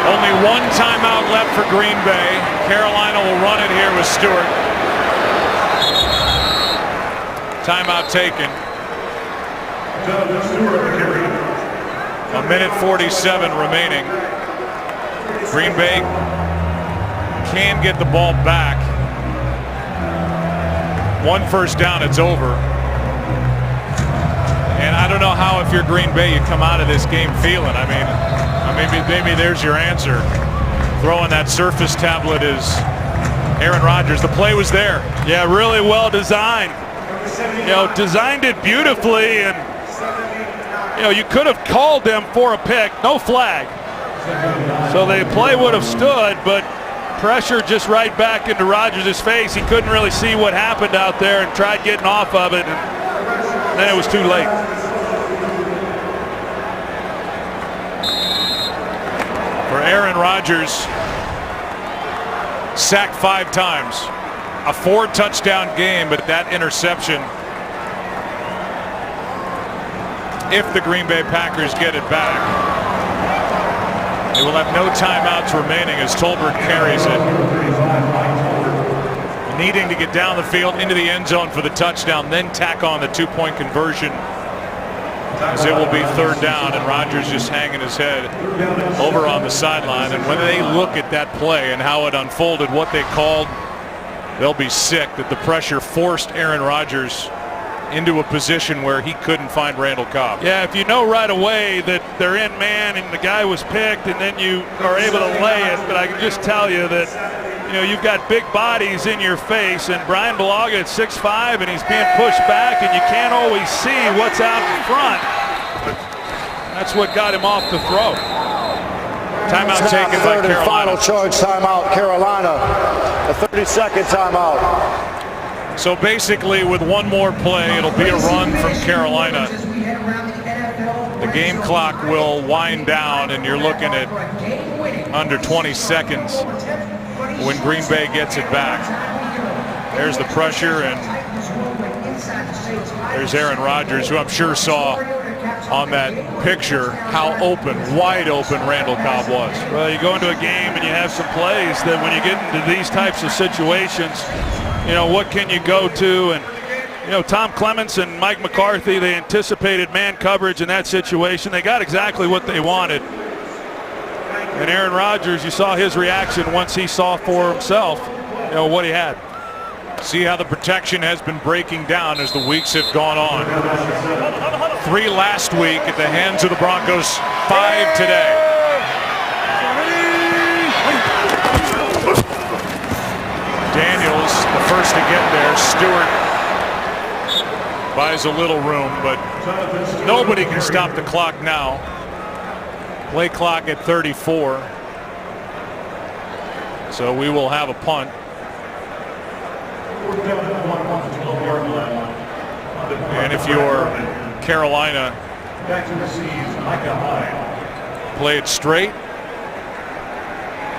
Only 1 timeout left for Green Bay. Carolina will run it here with Stewart. Timeout taken. 1:47 remaining. Green Bay can get the ball back. 1 first down, it's over. And I don't know how, if you're Green Bay, you come out of this game feeling. I mean, maybe there's your answer. Throwing that Surface tablet is Aaron Rodgers. The play was there. Yeah, really well designed. Designed it beautifully, and you could have called them for a pick. No flag. So the play would have stood, but pressure just right back into Rodgers' face. He couldn't really see what happened out there and tried getting off of it, and then it was too late. For Aaron Rodgers, sacked 5 times. A 4-touchdown game, but that interception, if the Green Bay Packers get it back, they will have no timeouts remaining as Tolbert carries it. Needing to get down the field into the end zone for the touchdown, then tack on the 2-point conversion, as it will be 3rd down, and Rodgers just hanging his head over on the sideline. And when they look at that play and how it unfolded, what they called, they'll be sick that the pressure forced Aaron Rodgers into a position where he couldn't find Randall Cobb. Yeah, if you know right away that they're in man and the guy was picked, and then you are able to lay it, but I can just tell you that you know, you've got big bodies in your face, and Brian Bulaga at 6'5", and he's being pushed back, and you can't always see what's out in front. That's what got him off the throw. Timeout taken by Third and Carolina. final charge timeout, Carolina. A 30-second timeout. So basically, with one more play, it'll be a run from Carolina. The game clock will wind down, and you're looking at under 20 seconds when Green Bay gets it back. There's the pressure, and there's Aaron Rodgers, who I'm sure saw on that picture how open, wide open Randall Cobb was. Well, you go into a game and you have some plays that when you get into these types of situations, you know, what can you go to? And, you know, Tom Clements and Mike McCarthy, they anticipated man coverage in that situation. They got exactly what they wanted. And Aaron Rodgers, you saw his reaction once he saw for himself, you know, what he had. See how the protection has been breaking down as the weeks have gone on. 3 last week at the hands of the Broncos, 5 today. Daniels, the first to get there. Stewart buys a little room, but nobody can stop the clock now. Play clock at 34. So we will have a punt. And if you're Carolina, play it straight.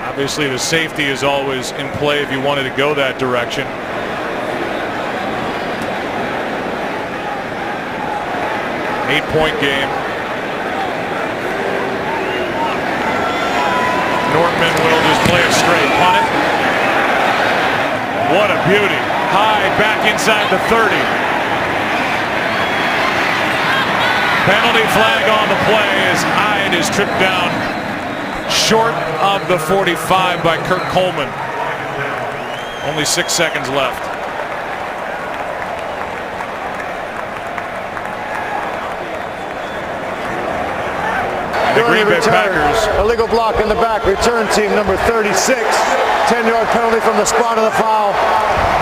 Obviously, the safety is always in play if you wanted to go that direction. Eight-point game. Nortman will just play it straight. Punt it. What a beauty. High back inside the 30. Penalty flag on the play as Hyde is tripped down short of the 45 by Kirk Coleman. Only 6 seconds left. The Green Bay Packers. Illegal block in the back. Return team number 36. 10-yard penalty from the spot of the foul.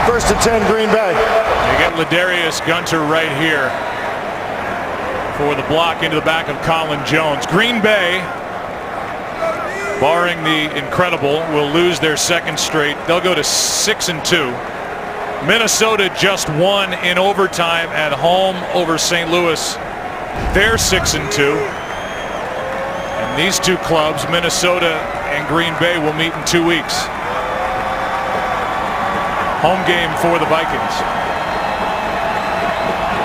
1st and 10, Green Bay. You get Ladarius Gunter right here for the block into the back of Colin Jones. Green Bay, barring the incredible, will lose their 2nd straight. They'll go to 6-2. Minnesota just won in overtime at home over St. Louis. They're 6-2. And these two clubs, Minnesota and Green Bay, will meet in 2 weeks. Home game for the Vikings.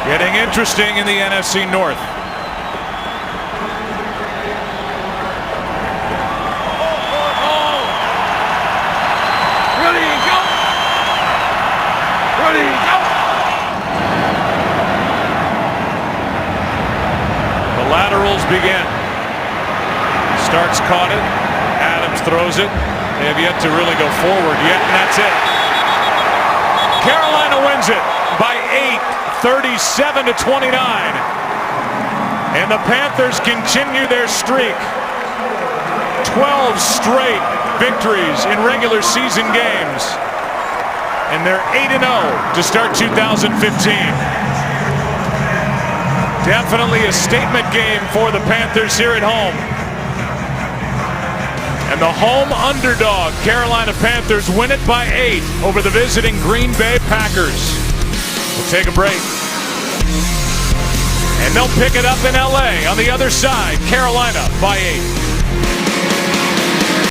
Getting interesting in the NFC North. Ready, go! Ready, go! The laterals begin. Starks caught it. Adams throws it. They have yet to really go forward yet, and that's it. Carolina wins it by 8, 37-29. And the Panthers continue their streak. 12 straight victories in regular season games. And they're 8-0 to start 2015. Definitely a statement game for the Panthers here at home. And the home underdog Carolina Panthers win it by 8 over the visiting Green Bay Packers. We'll take a break. And they'll pick it up in LA on the other side. Carolina by 8.